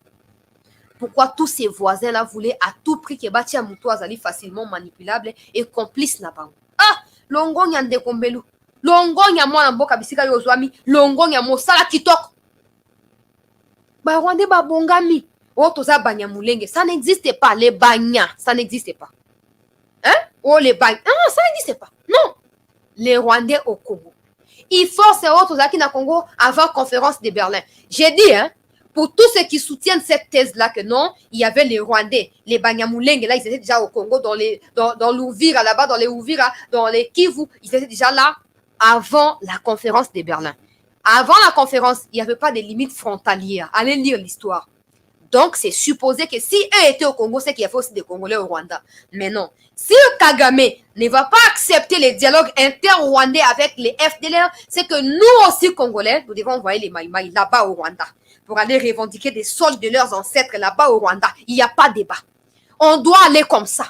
pourquoi tous ces voisins-là voulaient à tout prix que Batia Moutou Azali facilement manipulable et complice na bango. Ah! Longo nyande kombelu. Longo nyamwa mboka bisika yozwami. Longo nyamo sala kitok. Ba Rwandais ba bongami. Oh, toza banyamulenge. Ça n'existe pas. Les banya. Ça n'existe pas. Hein? Oh, les banya. Ah, ça n'existe pas. Non. Les Rwandais au Congo. Il force aux toza qui na Congo avant conférence de Berlin. J'ai dit, hein? Pour tous ceux qui soutiennent cette thèse-là, que non, il y avait les Rwandais, les Banyamulenge, là, ils étaient déjà au Congo, dans l'Ouvira, là-bas, dans les Ouvira, dans les Kivu, ils étaient déjà là avant la conférence de Berlin. Avant la conférence, il n'y avait pas de limites frontalières. Allez lire l'histoire. Donc, c'est supposé que si eux étaient au Congo, c'est qu'il y avait aussi des Congolais au Rwanda. Mais non. Si le Kagame ne va pas accepter les dialogues inter-rwandais avec les FDLR, c'est que nous aussi, Congolais, nous devons envoyer les Maïmaï là-bas au Rwanda pour aller revendiquer des soldes de leurs ancêtres là-bas au Rwanda. Il n'y a pas de débat. On doit aller comme ça.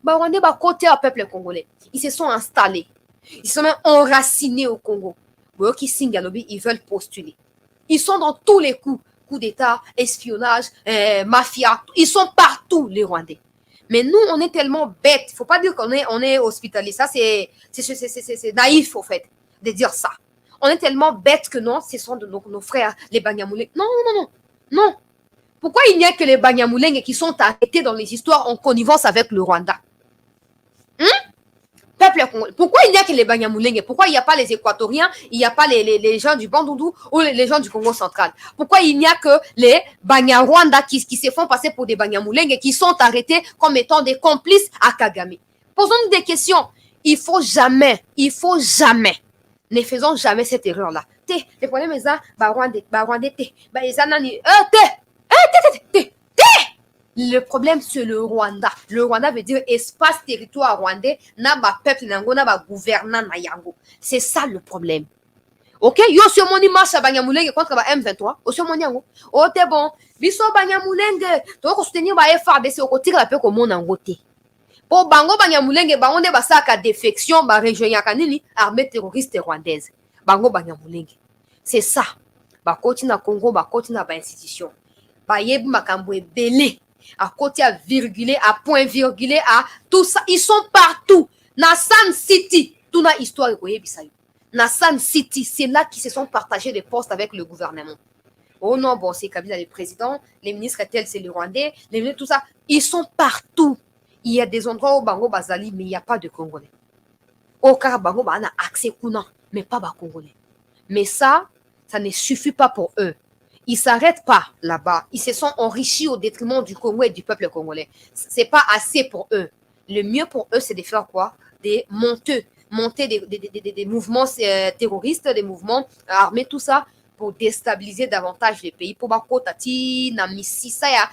Bah, Rwandais, bah, côté au peuple congolais, ils se sont installés. Ils sont même enracinés au Congo. Ils veulent postuler. Ils sont dans tous les coups d'État, espionnage, mafia. Ils sont partout, les Rwandais. Mais nous, on est tellement bêtes. Il ne faut pas dire qu'on est hospitalier. Ça, c'est naïf, au fait, de dire ça. On est tellement bêtes que non, ce sont de nos frères, les Banyamulenge. Non. Pourquoi il n'y a que les Banyamulenge qui sont arrêtés dans les histoires en connivence avec le Rwanda? Pourquoi il n'y a que les Banyamulenge? Pourquoi il n'y a pas les Équatoriens? Il n'y a pas les gens du Bandundu ou les gens du Congo central? Pourquoi il n'y a que les Banyarwanda qui se font passer pour des Banyamulenge qui sont arrêtés comme étant des complices à Kagame? Posons-nous des questions. Il faut jamais, ne faisons jamais cette erreur-là. Le problème est ça, le problème, c'est le Rwanda. Le Rwanda veut dire espace territoire rwandais, na ba peuple nango, na ba gouvernant na yango. C'est ça le problème. Ok? Yo, ce moni marche à Banyamulenge contre ba M23. O, ce moni yango. Oh, t'es bon. Biso Banyamulenge. Tu vas soutenir ba FARDC au côté la peu comme on en goté. Pour Bango Banyamulenge, ba on est ba saka défection, ba région yakanini, armée terroriste rwandaise. Bango Banyamulenge. C'est ça. Ba koti na Congo, ba koti na ba institution. Ba yeb makambo belé. À côté à virgulé, à point virgulé, à tout ça. Ils sont partout. Na San City. Tout na histoire. Nassan City, c'est là qu'ils se sont partagés des postes avec le gouvernement. Oh non, bon, c'est Kabila le président, les ministres tels, c'est les Rwandais, les ministres, tout ça. Ils sont partout. Il y a des endroits où Bango Bazali, mais il n'y a pas de Congolais. Au cas Bango a accès Kuna, mais pas de Congolais. Mais ça ne suffit pas pour eux. Ils ne s'arrêtent pas là-bas. Ils se sont enrichis au détriment du Congo et du peuple congolais. Ce n'est pas assez pour eux. Le mieux pour eux, c'est de faire quoi? Des monter des mouvements terroristes, des mouvements armés, tout ça, pour déstabiliser davantage les pays. Pour bakota ti na misisa ya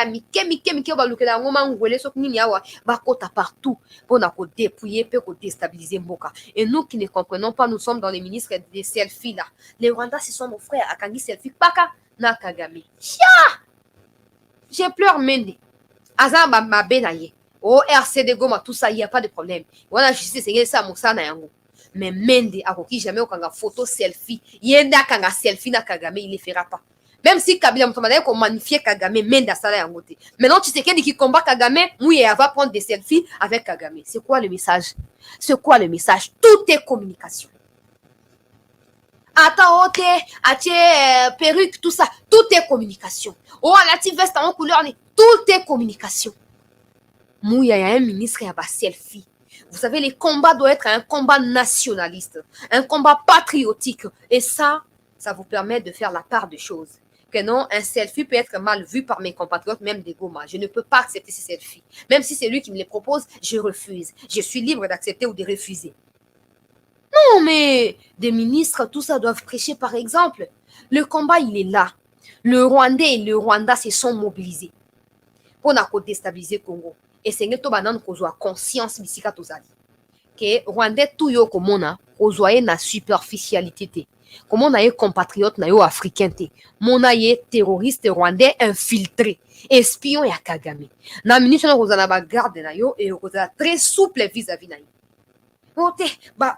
mike ba lukela ngoma ngwele sok nini yawa bakota partout pour na ko dépouiller pour déstabiliser mboka. Et nous qui ne comprenons pas, nous sommes dans les ministres des selfies là. Les Rwandais, ce sont nos frères. Akangi selfie paka na Kagame. J'ai pleure Mende. Aza ma benaye. Oh, RCD Goma, tout ça, il n'y a pas de problème. Voilà, justice, c'est ça, mon sang, mais Mende, akoki jamais okanga photo selfie. Yenda kanga selfie na Kagame, il ne le fera pas. Même si Kabila Moutoumane ko magnifier Kagame, Mende sala yangote. Maintenant, tu sais qui combat Kagame, oui, elle va prendre des selfies avec Kagame. C'est quoi le message? C'est quoi le message? Tout est communication. Ataote, atie, perruque, tout ça, tout est communication. Oh, la petite veste en couleur, tout est communication. Mouya, il y a un ministre qui a un selfie. Vous savez, les combats doivent être un combat nationaliste, un combat patriotique. Et ça vous permet de faire la part des choses. Que non, un selfie peut être mal vu par mes compatriotes, même des Goma. Je ne peux pas accepter ces selfies. Même si c'est lui qui me les propose, je refuse. Je suis libre d'accepter ou de refuser. Non, mais des ministres, tout ça, doivent prêcher par exemple. Le combat, il est là. Le Rwandais et le Rwanda se sont mobilisés pour déstabiliser le Congo. Et c'est que banan kozwa conscience bisika tozali que Rwandais tout yo komona kozwa na superficialité te komona ye compatriote na yo africain te mona ye terroriste rwandais infiltré espion ya Kagame na ministre na kozala ba garde na yo et kozala très souple vis-à-vis na yo ote ba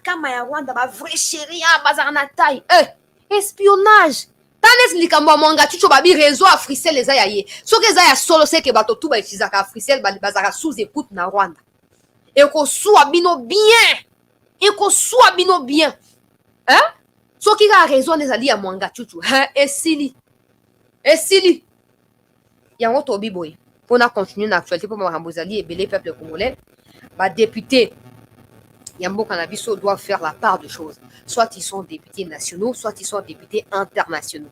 kama ya Rwanda ba vrai chéri ya bazana na taille espionnage. Tanes likambo mwanga chucho babi réseau Africell les ayaye. So que ya solo c'est que bato tout ba utiliser Africell bazara sous écoute na Rwanda. Et ko soit bino bien. Et ko soit bino bien. Hein? So qui a raison les ali ya mwanga chucho. Hein? Esili. Yango to biboy. Pour na continuer l'actualité pour Mahambozali et belé peuple congolais. Ba député Yambo Kanabiso doivent faire la part de choses. Soit ils sont députés nationaux, soit ils sont députés internationaux.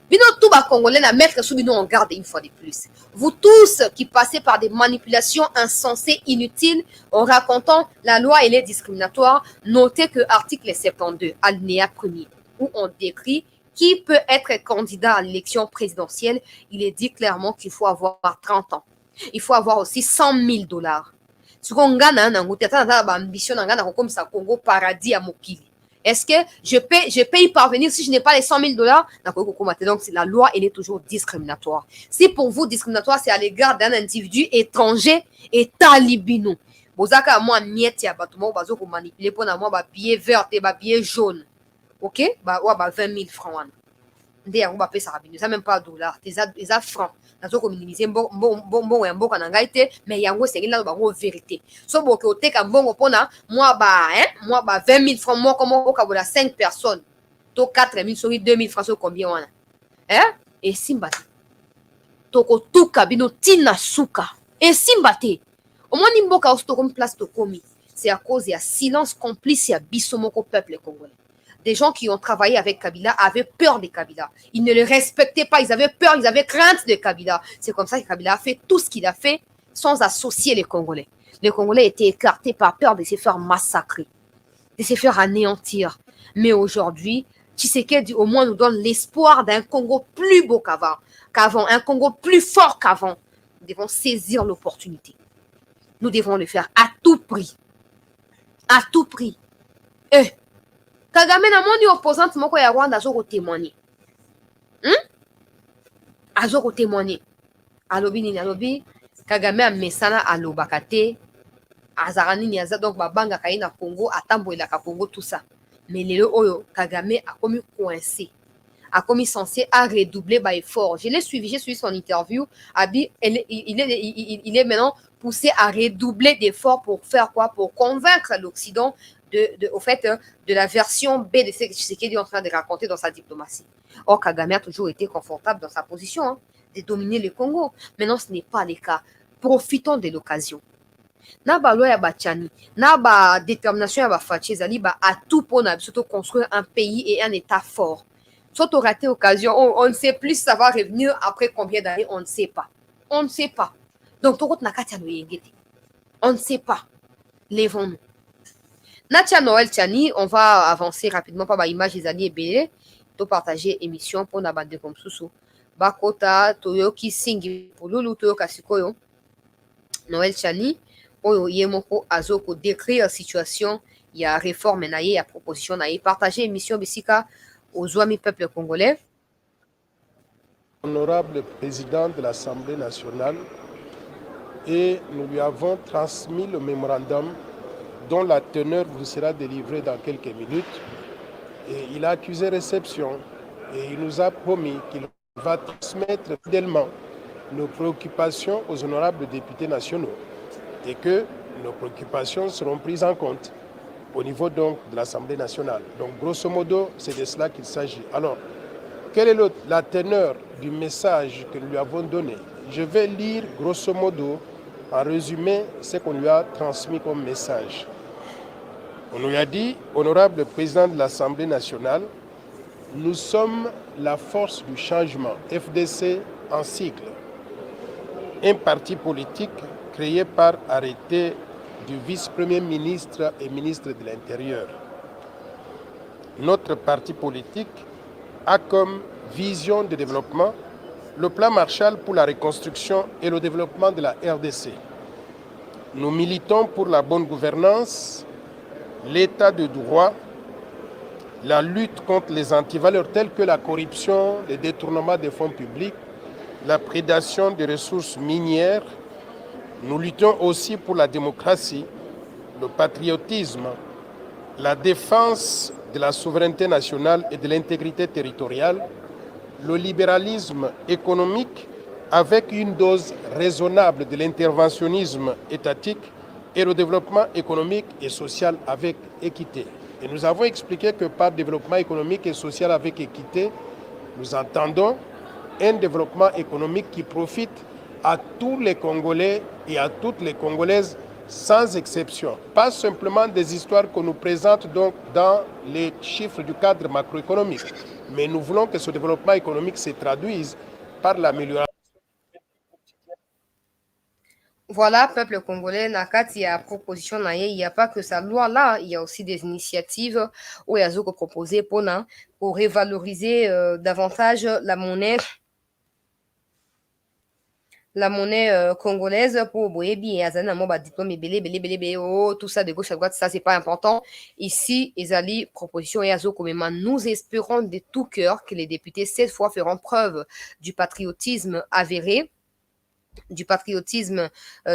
Bino Touba Congolais na mettre sous bino en garde une fois de plus. Vous tous qui passez par des manipulations insensées, inutiles, en racontant la loi et les discriminatoires, notez que article 72, alinéa 1er, où on décrit qui peut être candidat à l'élection présidentielle, il est dit clairement qu'il faut avoir 30 ans. Il faut avoir aussi $100,000. Congo paradis à Mokili. Est-ce que je peux y parvenir si je n'ai pas les $100,000? Donc la loi, elle est toujours discriminatoire. Si pour vous discriminatoire, c'est à l'égard d'un individu étranger et talibino. Bozaka moi miette ya batumo bazo ko manipuler pour na moi ba billet vert et ba billet jaune. OK? Ba 20,000 francs. Ndé yango ba pesa rabino, ça même pas dollars, des francs. Nazo ko minimiser bon ya mboka na ngai te, mais yango c'est là bango vérité. So boke oteka mbongo pona moi ba 20,000 francs moi comme au kabola 5 personnes. To 4,000 sur 2,000 francs sur combien wana? Hein? Et simbati. Toko tuka bino tina suka. Et simbati. Au moins nimboka osto comme place to komi. C'est à cause il y a silence complice ya bisomoko peuple congolais. Des gens qui ont travaillé avec Kabila avaient peur de Kabila. Ils ne le respectaient pas, ils avaient peur, ils avaient crainte de Kabila. C'est comme ça que Kabila a fait tout ce qu'il a fait sans associer les Congolais. Les Congolais étaient écartés par peur de se faire massacrer, de se faire anéantir. Mais aujourd'hui, Tshisekedi au moins nous donne l'espoir d'un Congo plus beau qu'avant, un Congo plus fort qu'avant. Nous devons saisir l'opportunité. Nous devons le faire à tout prix. À tout prix. Kagame na moni opposante moko ya Rwanda azoko témoigner. Azoko témoigner. Alobi nini alobi Kagame amesana alobaka te. Azarani ni aza donc babanga kayi na Congo atamboelaka Congo tout ça. Mais lelo oyo Kagame a commis coincé. A commis censé à redoubler ba effort. Je l'ai suivi, j'ai suivi son interview. Abi il est maintenant poussé à redoubler d'efforts pour faire quoi? Pour convaincre l'Occident au fait de la version B de ce que Tshisekedi est en train de raconter dans sa diplomatie. Or, Kagame a toujours été confortable dans sa position hein, de dominer le Congo. Maintenant, ce n'est pas le cas. Profitons de l'occasion. Na ba loi ya batiani, na ba détermination ya ba fachi ezali ba à tout pour surtout construire un pays et un état fort. Soit on raté l'occasion, on ne sait plus si ça va revenir après combien d'années, on ne sait pas. On ne sait pas. Donc, on ne sait pas. Lèvons-nous. Natia Noël Tiani, on va avancer rapidement par ma image des années belé, to partager émission pour na bande comme Soussou. Bakota, Toyoki Singi, pour Lulu Toyoka Sikoyo. Noël Tiani, oyo yemoko azoko décrire la situation, il y a réforme naïe, il y a proposition naïe, partager émission Bissika aux amis peuple congolais.
Honorable président de l'Assemblée nationale, et nous lui avons transmis le mémorandum dont la teneur vous sera délivrée dans quelques minutes. Et il a accusé réception et il nous a promis qu'il va transmettre fidèlement nos préoccupations aux honorables députés nationaux et que nos préoccupations seront prises en compte au niveau donc de l'Assemblée nationale. Donc grosso modo, c'est de cela qu'il s'agit. Alors, quelle est la teneur du message que nous lui avons donné? Je vais lire grosso modo, en résumé, ce qu'on lui a transmis comme message. On lui a dit, honorable président de l'Assemblée nationale, nous sommes la force du changement, FDC en sigle, un parti politique créé par arrêté du vice-premier ministre et ministre de l'Intérieur. Notre parti politique a comme vision de développement le plan Marshall pour la reconstruction et le développement de la RDC. Nous militons pour la bonne gouvernance, l'état de droit, la lutte contre les antivaleurs telles que la corruption, le détournement des fonds publics, la prédation des ressources minières. Nous luttons aussi pour la démocratie, le patriotisme, la défense de la souveraineté nationale et de l'intégrité territoriale, le libéralisme économique avec une dose raisonnable de l'interventionnisme étatique et le développement économique et social avec équité. Et nous avons expliqué que par développement économique et social avec équité, nous entendons un développement économique qui profite à tous les Congolais et à toutes les Congolaises sans exception. Pas simplement des histoires qu'on nous présente donc dans les chiffres du cadre macroéconomique, mais nous voulons que ce développement économique se traduise par l'amélioration.
Voilà, peuple congolais, Nakati, il y a proposition, il n'y a pas que sa loi là, il y a aussi des initiatives où il y a proposé pour revaloriser davantage la monnaie congolaise pour Boyebi et Azana Moba diplôme tout ça de gauche à droite, ça c'est pas important. Ici, Ezali, proposition et Azoko, mais nous espérons de tout cœur que les députés cette fois feront preuve du patriotisme avéré, du patriotisme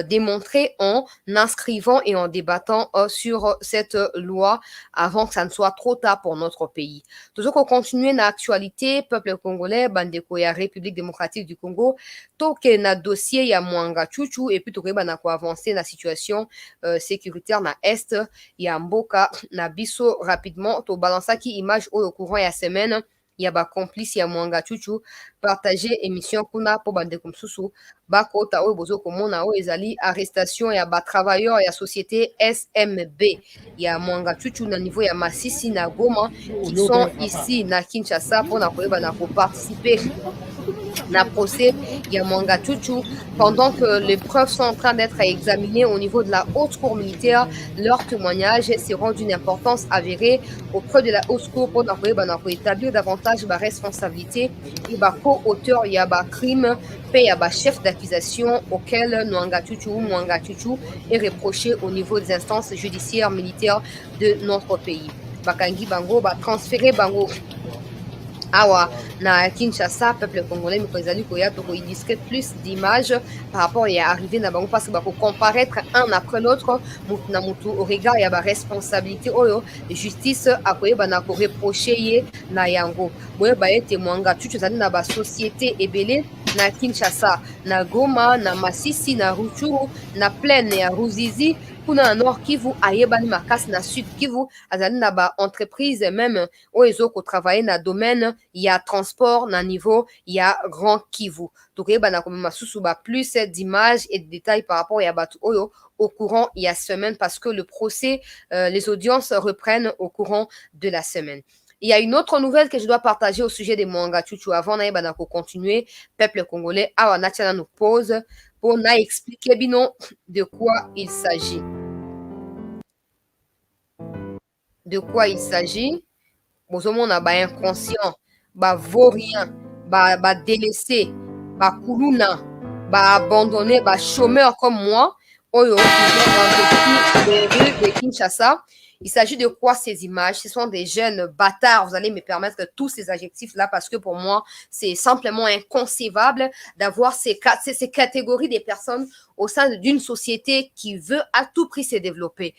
démontré en inscrivant et en débattant sur cette loi avant que ça ne soit trop tard pour notre pays. Toujours qu'on continue dans l'actualité, peuple congolais, Bandeko ya République démocratique du Congo, toke na dossier ya Mwanga Chuchu et puis toke banako avancer na situation sécuritaire na Est, ya Mboka, na biso rapidement, to balansaki image au courant ya semaine, il y a complice ya Mwanga Chuchu partager émission kuna pour bande comme Soussou bakota o bozo komona o ezali arrestation ya ba travailleurs ya société SMB ya Mwanga Chuchu na niveau ya Masisi na Goma qui sont ici na Kinshasa pour na koyeba na participer na procès ya Mwanga Chuchu pendant que les preuves sont en train d'être examinées au niveau de la haute cour militaire. Leurs témoignages seront d'une importance avérée auprès de la haute cour pour établir davantage ma responsabilité et ma co-auteur il y a un crime il y a un chef d'accusation auquel Mwanga Chuchu est reproché au niveau des instances judiciaires militaires de notre pays. Bakangi Bango va transférer Bango awa na Kinshasa, peuple congolais mais ezali koya to ko illustrer plus d'images par rapport à arrivé na bango parce que bako comparaître un après l'autre mutu na mutu au regard ya ba responsabilité oyo justice akoyeba na ko reprocher ye na yango boye ba ete Mwanga Chuchu ezali na ba société ebele na Kinshasa, na Goma, na Masisi, na Ruchuru, na Plaine ya Ruzizi, kuna na Nord Kivu ayebani makasi na Sud Kivu azali na ba entreprise même oyo ezoko travailler na domaine ya transport na niveau ya Grand Kivu. Tokoyebana komema susu ba plus d'images et de détails par rapport ya bato oyo au courant il y a semaine parce que le procès, les audiences reprennent au courant de la semaine. Il y a une autre nouvelle que je dois partager au sujet des Mwanga Chuchu avant de continuer. Peuple congolais, awa natia nous pose pour na expliquer bino de quoi il s'agit. De quoi il s'agit? Bozomona ba inconscient, ba vaurien, ba délaissé, ba kuluna, ba abandonné, ba chômeur comme moi, oyo qui vient dans les rues de Kinshasa. Il s'agit de quoi ces images? Ce sont des jeunes bâtards. Vous allez me permettre tous ces adjectifs-là parce que pour moi, c'est simplement inconcevable d'avoir ces catégories de personnes au sein d'une société qui veut à tout prix se développer.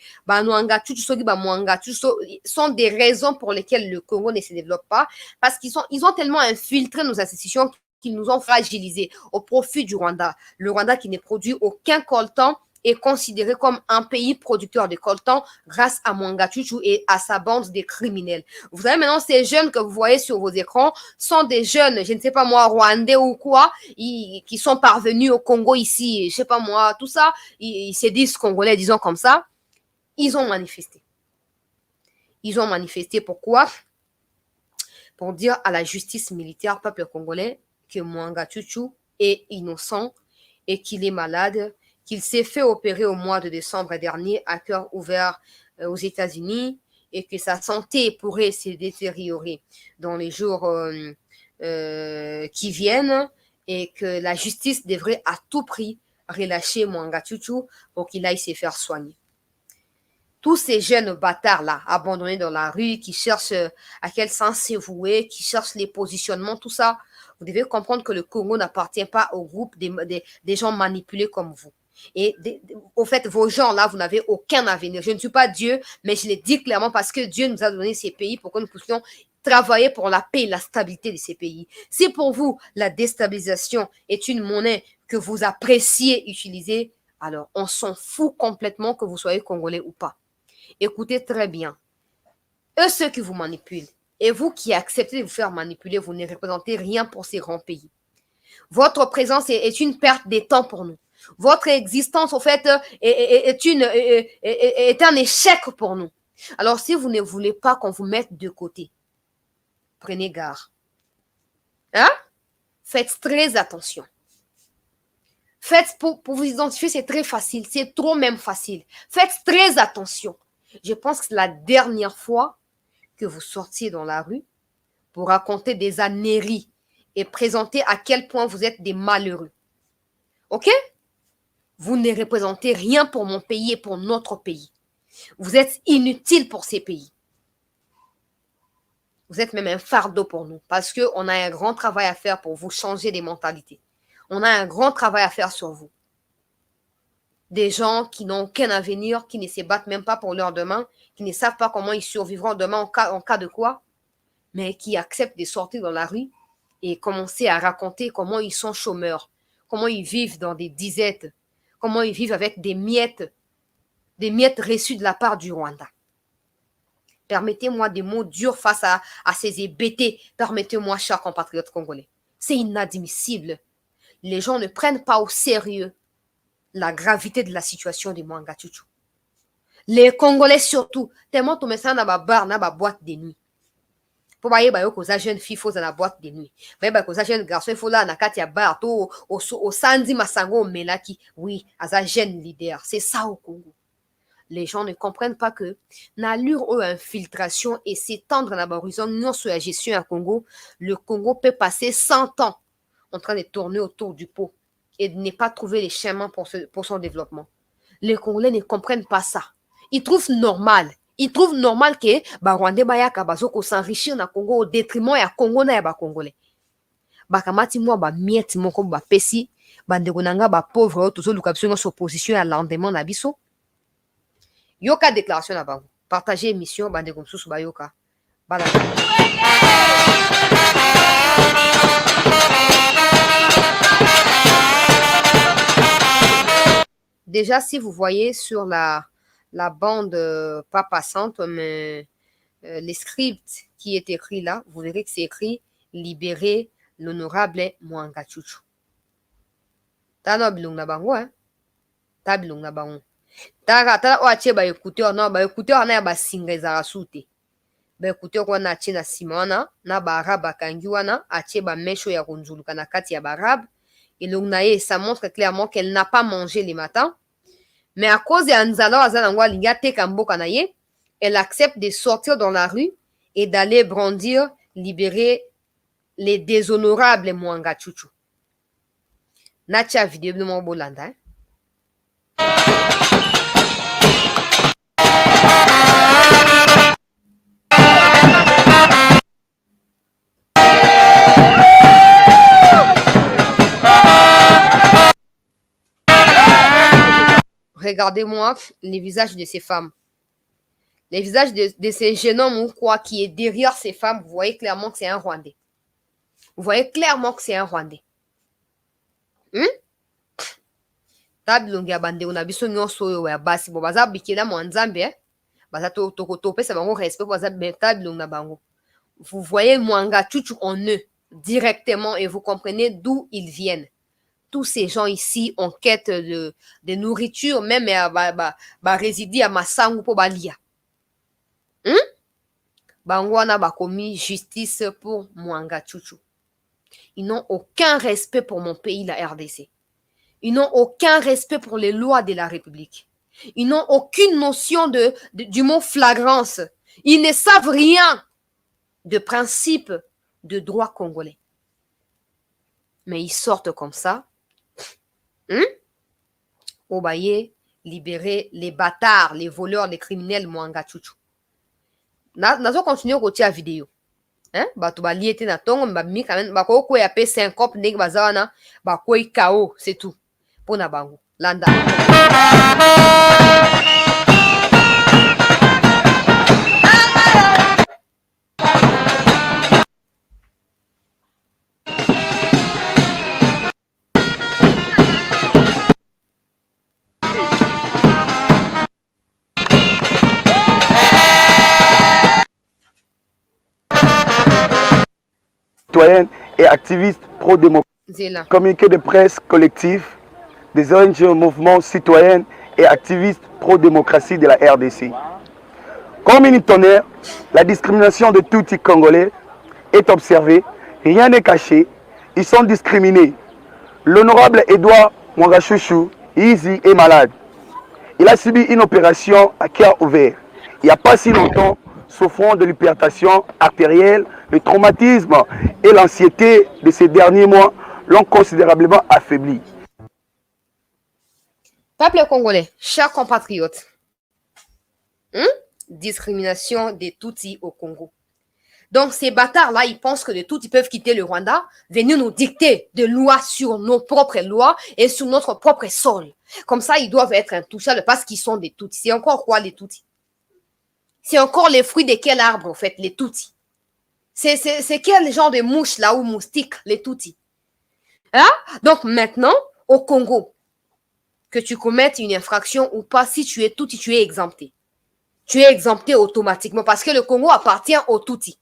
Sont des raisons pour lesquelles le Congo ne se développe pas parce ils ont tellement infiltré nos institutions qu'ils nous ont fragilisés au profit du Rwanda. Le Rwanda qui ne produit aucun coltan est considéré comme un pays producteur de coltan grâce à Mwanga Chuchu et à sa bande de criminels. Vous savez, maintenant, ces jeunes que vous voyez sur vos écrans sont des jeunes, je ne sais pas moi, rwandais ou quoi, qui sont parvenus au Congo ici, je ne sais pas moi, tout ça, ils se disent congolais, disons comme ça. Ils ont manifesté. Ils ont manifesté pourquoi? Pour dire à la justice militaire, peuple congolais, que Mwanga Chuchu est innocent et qu'il est malade, qu'il s'est fait opérer au mois de décembre dernier à cœur ouvert aux États-Unis et que sa santé pourrait se détériorer dans les jours qui viennent et que la justice devrait à tout prix relâcher Mwanga Chuchu pour qu'il aille se faire soigner. Tous ces jeunes bâtards-là, abandonnés dans la rue, qui cherchent à quel sens se vouer, qui cherchent les positionnements, tout ça, vous devez comprendre que le Congo n'appartient pas au groupe des gens manipulés comme vous. Et au fait, vos gens-là, vous n'avez aucun avenir. Je ne suis pas Dieu, mais je le dis clairement parce que Dieu nous a donné ces pays pour que nous puissions travailler pour la paix et la stabilité de ces pays. Si pour vous, la déstabilisation est une monnaie que vous appréciez utiliser, alors on s'en fout complètement que vous soyez congolais ou pas. Écoutez très bien. Eux, ceux qui vous manipulent, et vous qui acceptez de vous faire manipuler, vous ne représentez rien pour ces grands pays. Votre présence est une perte de temps pour nous. Votre existence, au fait, est un échec pour nous. Alors, si vous ne voulez pas qu'on vous mette de côté, prenez garde. Hein? Faites très attention. Faites pour vous identifier, c'est très facile. C'est trop même facile. Faites très attention. Je pense que c'est la dernière fois que vous sortiez dans la rue pour raconter des âneries et présenter à quel point vous êtes des malheureux. OK? Vous ne représentez rien pour mon pays et pour notre pays. Vous êtes inutile pour ces pays. Vous êtes même un fardeau pour nous parce qu'on a un grand travail à faire pour vous changer des mentalités. On a un grand travail à faire sur vous. Des gens qui n'ont aucun avenir, qui ne se battent même pas pour leur demain, qui ne savent pas comment ils survivront demain en cas de quoi, mais qui acceptent de sortir dans la rue et commencer à raconter comment ils sont chômeurs, comment ils vivent dans des disettes, comment ils vivent avec des miettes reçues de la part du Rwanda. Permettez-moi des mots durs face à ces hébétés. Permettez-moi, chers compatriotes congolais. C'est inadmissible. Les gens ne prennent pas au sérieux la gravité de la situation de Mwanga Chuchu. Les Congolais surtout, tellement tu me sens dans ma bar, dans ma boîte de nuit. Pour voyez, bah, que les jeunes filles font dans la boîte de nuit. Bah, que les jeunes garçons, il faut là, dans la bar, au Sandi Masango, Melaki. Oui, à jeune leader. C'est ça au Congo. Les gens ne comprennent pas que l'allure ou infiltration et s'étendre dans l'horizon, non sur la gestion à Congo, le Congo peut passer 100 ans en train de tourner autour du pot et de ne pas trouver les chemins pour son développement. Les Congolais ne comprennent pas ça. Ils trouvent normal. Ils trouvent normal que Rwandais bayaka bazoko s'enrichir na Congo au détriment ya Congo na ya ba Congolais. Bakamati mwa ba miette moko ba pesi bandeko nanga ba pauvre tozo luka biso sur position ya lendemain na biso. Yoka déclaration na bango. Partagez émission bandeko msusu ba yoka. Bala. Déjà, si vous voyez sur la la bande pas passante, mais les scripts qui est écrit là, vous verrez que c'est écrit libérer l'honorable Mwanga Chuchu. Tano bilung na bango, hein? Ta bilung na bango. Ta oache ba écouteur, non, ba écouteur na ba singa za rasute. Ba écouteur wana ache na simana, na ba arabe kangi wana, ache ba mesho ya konzuluka na kati ya ba arabe. Et l'ongnaye, ça montre clairement qu'elle n'a pas mangé les matins. Mais à cause de Anzalo Azanangwa Lingate Kambo Kanaye, elle accepte de sortir dans la rue et d'aller brandir, libérer les déshonorables Mwanga Chuchu. Nacha vidéo de mon bolanda. Regardez-moi les visages de ces femmes. Les visages de ces jeunes hommes ou quoi qui est derrière ces femmes, vous voyez clairement que c'est un Rwandais. Vous voyez clairement que c'est un Rwandais. Tabilongia bande on a biso nyonso ya basi bo baza bikela mo nzambe baza to pesa bango respect baza tabilonga bango. Vous voyez Mwanga Chuchu en eux directement et vous comprenez d'où ils viennent. Tous ces gens ici en quête de nourriture, même résider à Massangu pour Balia. Bangwana ba commis justice pour Mwanga Chuchu. Ils n'ont aucun respect pour mon pays, la RDC. Ils n'ont aucun respect pour les lois de la République. Ils n'ont aucune notion du mot flagrance. Ils ne savent rien de principe de droit congolais. Mais ils sortent comme ça. Obaye, libérer les bâtards, les voleurs, les criminels Mwanga Chuchu. Nazo continuer côté la vidéo. Bato ba liete na tongo ba mi quand même ba ko ya pe 5 cop ndenge bazana ba ko KO, c'est tout. Pona bango. Landa.
Citoyenne et activiste pro-démocratie. Communiqué de presse collectif des ONG mouvements citoyennes et activistes pro-démocratie de la RDC. Comme une tonnerre, la discrimination de tous les Congolais est observée, rien n'est caché, ils sont discriminés. L'honorable Edouard Mwanga Chuchu, Easy, est malade. Il a subi une opération à cœur ouvert. Il n'y a pas si longtemps, souffrant de l'hypertension artérielle, le traumatisme et l'anxiété de ces derniers mois l'ont considérablement affaibli.
Peuple congolais, chers compatriotes, discrimination des Tutsis au Congo. Donc ces bâtards-là, ils pensent que les Tutsis peuvent quitter le Rwanda, venir nous dicter des lois sur nos propres lois et sur notre propre sol. Comme ça, ils doivent être intouchables parce qu'ils sont des Tutsis. C'est encore quoi les Tutsis? C'est encore les fruits de quel arbre, en fait, les Tutsis? C'est quel genre de mouche là ou moustique, les Tutsis? Donc maintenant, au Congo, que tu commettes une infraction ou pas, si tu es Tutsi, tu es exempté. Tu es exempté automatiquement parce que le Congo appartient aux Tutsis.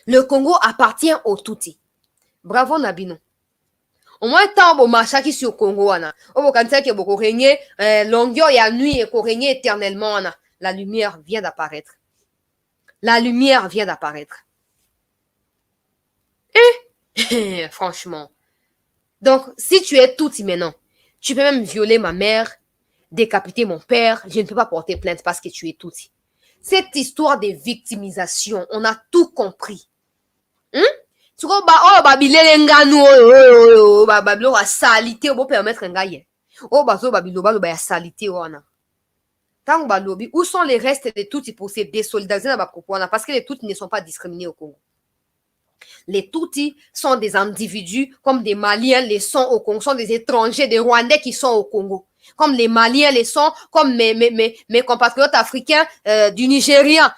Le Congo appartient aux Tutsis. Bravo Nabino. Au moins, tant bon machin qui sur Congo, au Kansa qui est beaucoup régné, longueur et nuit et qu'on régné éternellement, la lumière vient d'apparaître. La lumière vient d'apparaître. Franchement. Donc, si tu es Tutsi maintenant, tu peux même violer ma mère, décapiter mon père, je ne peux pas porter plainte parce que tu es Tutsi. Cette histoire de victimisation, on a tout compris. Tu vois, babilele ngano, babilo a salité, on peut permettre un gars. Babilo ba salité, wana. Tant balobi, où sont les restes de Tutsis pour se désolidariser dans ma propos, parce que les Tutsis ne sont pas discriminés au Congo. Les Tutsis sont des individus comme des Maliens les sont au Congo, sont des étrangers, des Rwandais qui sont au Congo. Comme les Maliens les sont, comme mes compatriotes africains du Nigeria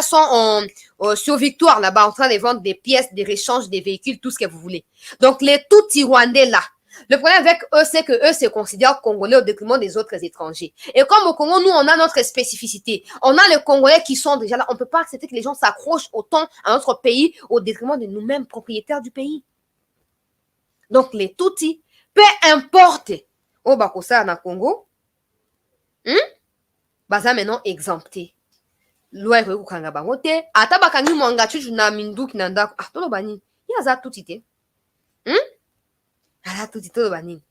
sont sur Victoire là-bas en train de vendre des pièces, des échanges, des véhicules, tout ce que vous voulez. Donc les Tutsis Rwandais là, Le problème avec eux, c'est que eux se considèrent Congolais au détriment des autres étrangers. Et comme au Congo, nous, on a notre spécificité. On a les Congolais qui sont déjà là. On ne peut pas accepter que les gens s'accrochent autant à notre pays au détriment de nous-mêmes, propriétaires du pays. Donc, les Tutsis, peu importe au Bakosa na Congo, baza maintenant exempté. Loi ko kanga bango te, ata bakangi mwanga chuchu na minduki na ndako. Ah, tolo bani. Ya za Tutsi te. Ah, Tutsi tolo bani.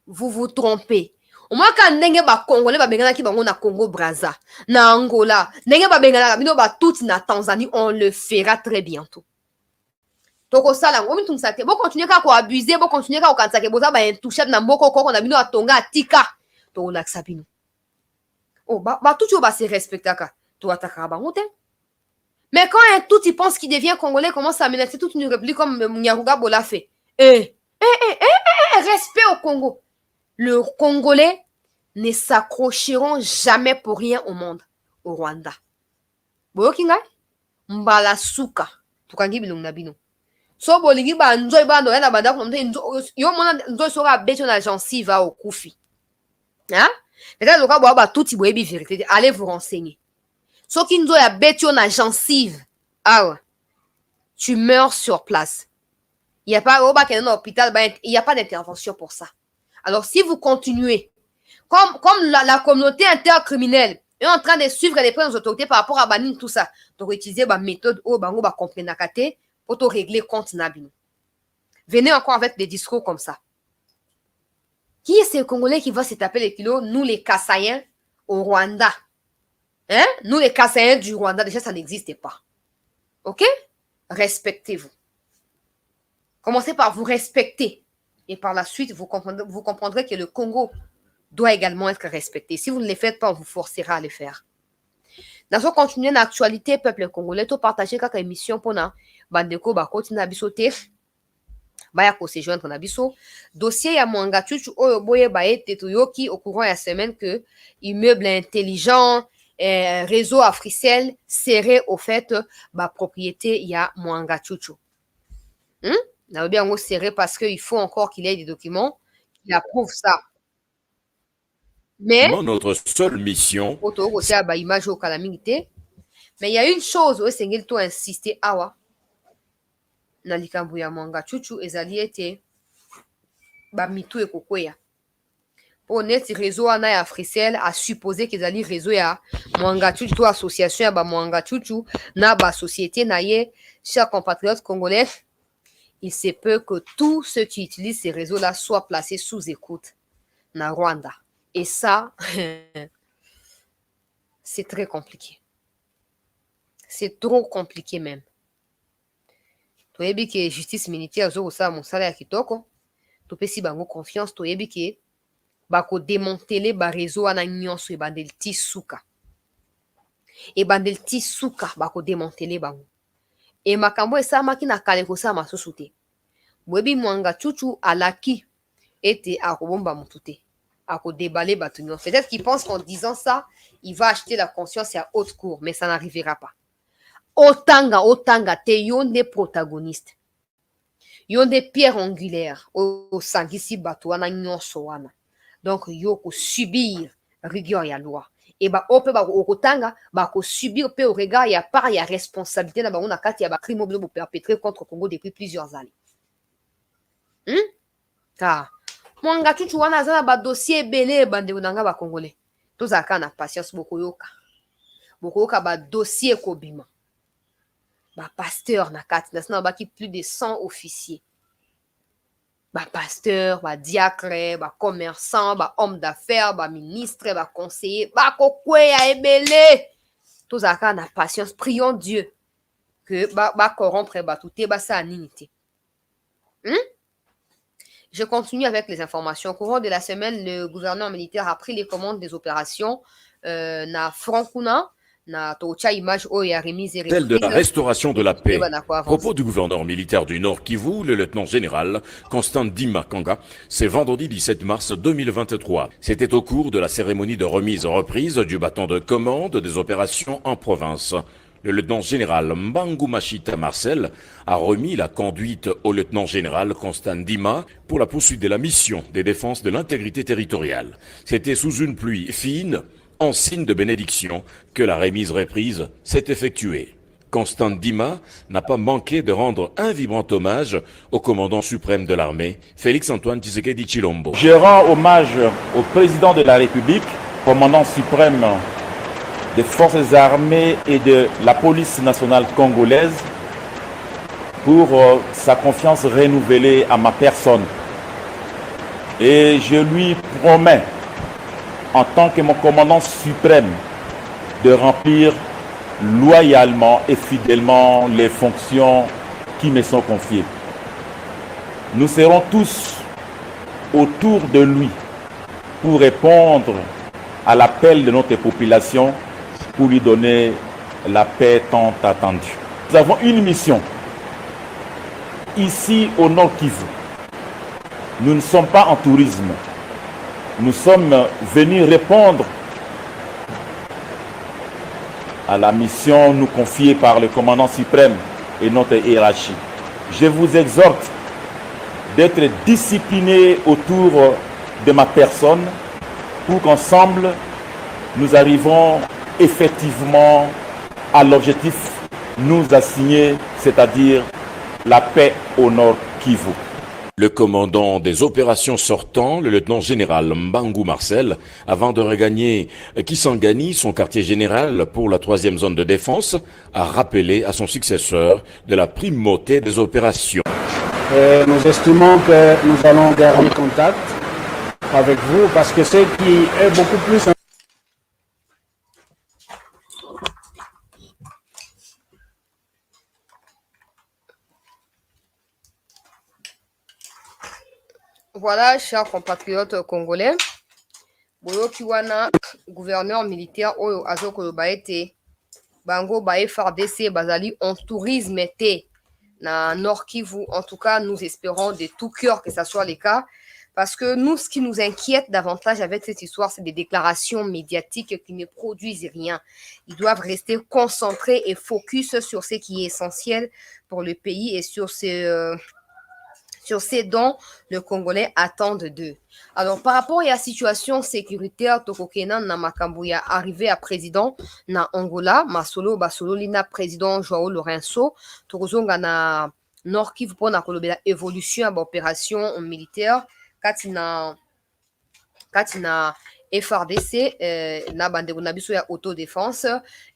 Vous vous trompez. Au moins quand ndenge ba Congolais ba bengana ki bango na Congo Brazza, na Angola, ndenge ba bengana bino ba Tutsi na Tanzanie, on le fera très bientôt. Toko sala ngomi tumsate. Bo continuer ka ko abuser, bo continuer ka ko kansake boza ba intouchable na mboko koko na bino atonga atika. To laksa bino. Oh, ba Tutsi ba se respectaka. Mais quand un Tutsi pense qu'il devient Congolais, commence à menacer toute une république comme Nyaruga Bola fait. Respect au Congo. Le Congolais ne s'accrocheront jamais pour rien au monde. Au Rwanda. Boyokinga? Mbala suka. Tukangi bilong na bino. So bolingi ba nzoy ba no yana banda ko yo mona nzoy sora beto na gencive va au kufi. Hein? Peut-être loka bo ba Tutsi boyebi vérité. Allez vous renseigner. So ki nzoy a beto na gencive. Ah ouais. Tu meurs sur place. Il n'y a pas hôpital, il n'y a pas d'intervention pour ça. Alors, si vous continuez, comme la communauté intercriminelle est en train de suivre les premières autorités par rapport à Banin, tout ça, donc utiliser la méthode où bango ba comprendre pour te régler compte nabino. Venez encore avec des discours comme ça. Qui est ce Congolais qui va se taper les kilos? Nous, les Kassaïens, au Rwanda. Hein? Nous, les Kassaïens du Rwanda, déjà, ça n'existe pas. OK? Respectez-vous. Commencez par vous respecter. Et par la suite, vous comprendrez que le Congo doit également être respecté. Si vous ne le faites pas, on vous forcera à le faire. Dans ce continuer l'actualité, peuple congolais, tout partager quelques émissions pour na bandeko ba continuer bisote. Baya ko se joindre na biso. Dossier ya Mwanga Chuchu oyo boye ba ete toyoki au courant la semaine que immeuble intelligent réseau Africell serait au fait ba propriété ya Mwanga Chuchu. Ça veut bien en serré parce qu'il faut encore qu'il ait des documents qui approuvent ça. Mais
notre seule mission.
Mais il y a une chose où c'est qu'il faut insister awa. Na likambo ya Mwanga Chuchu ezali ete ba mitu ekokwea. Pour net réseau ana ya Africell a supposé qu'ils allaient réseau ya Mwanga Chuchu to association ya ba Mwanga Chuchu na ba société na ye chers compatriotes congolais. Il se peut que tous ceux qui utilisent ces réseaux-là soient placés sous écoute dans Rwanda. Et ça, c'est très compliqué. C'est trop compliqué même. Tu as vu que la justice militaire a mon salaire qui toque. Tu peux si bango confiance. Tu as vu que bako démanteler ba réseau ana nyonso e bandel tisuka. Et bandel tisuka bako démanteler bango. Et makambo esamaki na kale kosama susu te. Bwebi Mwanga Chuchu alaki ete akobomba mutu te. Akodébale batu nyonso. Peut-être qu'il pense qu'en disant ça, il va acheter la conscience à haute cour, mais ça n'arrivera pas. Otanga te yonde protagoniste. Yonde pierre angulaire au sangisi batu wana nyonso wana. Donc yoko subir rigueur ya loi. Et ba ope ba okotanga ba ko subir pe au regard ya part ya responsabilité na ba on a kati ya ba crime oblo perpétré contre Congo depuis plusieurs années. Car Mwanga Chuchu wana azana ba dossier belé bande nanga ba congolais. Tozaka na patience bokoyoka. Bokoyoka ba dossier kobima. Ba pasteur na kati na ba ki plus de 100 officiers. Ba pasteur, ba diacre, ba commerçant, ba homme d'affaires, ba ministre, ba conseiller, ba kokweya ebele. Tozaka na patience, prions Dieu que ba corrompre ba touté ba sa ninité. Je continue avec les informations. Au courant de la semaine, le gouvernement militaire a pris les commandes des opérations na Frankuna, na Tocha image
celle de la restauration de la paix. Propos du gouverneur militaire du Nord Kivu, le lieutenant-général Constant Dima Kanga, c'est vendredi 17 mars 2023. C'était au cours de la cérémonie de remise-reprise du bâton de commande des opérations en province. Le lieutenant-général Mbangu Machita Marcel a remis la conduite au lieutenant-général Constant Ndima pour la poursuite de la mission de défense de l'intégrité territoriale. C'était sous une pluie fine, en signe de bénédiction, que la remise-reprise s'est effectuée. Constant Ndima n'a pas manqué de rendre un vibrant hommage au commandant suprême de l'armée, Félix-Antoine Tshisekedi Tshilombo.
Je rends hommage au président de la République, commandant suprême des forces armées et de la police nationale congolaise pour sa confiance renouvelée à ma personne. Et je lui promets, en tant que mon commandant suprême, de remplir loyalement et fidèlement les fonctions qui me sont confiées. Nous serons tous autour de lui pour répondre à l'appel de notre population pour lui donner la paix tant attendue. Nous avons une mission ici au Nord Kivu. Nous ne sommes pas en tourisme. Nous sommes venus répondre à la mission nous confiée par le commandant suprême et notre hiérarchie. Je vous exhorte d'être disciplinés autour de ma personne pour qu'ensemble nous arrivons effectivement à l'objectif nous assigné, c'est-à-dire la paix au Nord Kivu.
Le commandant des opérations sortant, le lieutenant-général Mbangu Marcel, avant de regagner Kisangani, son quartier général pour la 3e zone de défense, a rappelé à son successeur de la primauté des opérations.
Nous estimons que nous allons garder contact avec vous parce que ce qui est beaucoup plus...
Voilà, chers compatriotes congolais, boyoki wana gouverneur militaire oyo azokoloba ete bango ba FARDC bazali en tourisme te na Nord Kivu. En tout cas, nous espérons de tout cœur que ça soit le cas, parce que nous, ce qui nous inquiète davantage avec cette histoire, c'est des déclarations médiatiques qui ne produisent rien. Ils doivent rester concentrés et focus sur ce qui est essentiel pour le pays et sur ce dont le Congolais attendent d'eux. Alors, par rapport à la situation sécuritaire, Tokokena na Makambuya arrivé à président na Angola, Masolo Basolo Lina président Joao Lourenço, Tokozonga na Nord Kivu pour na kolobela évolution à l'opération militaire, katina FARDC, na bandeko na biso ya autodéfense.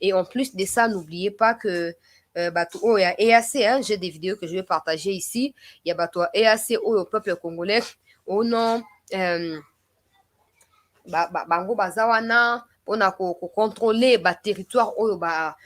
Et en plus de ça, n'oubliez pas que il y a EAC, hein, j'ai des vidéos que je vais partager ici. Il y a EAC au peuple congolais au nom bango bazawana pona ko contrôler ba territoire oyo ba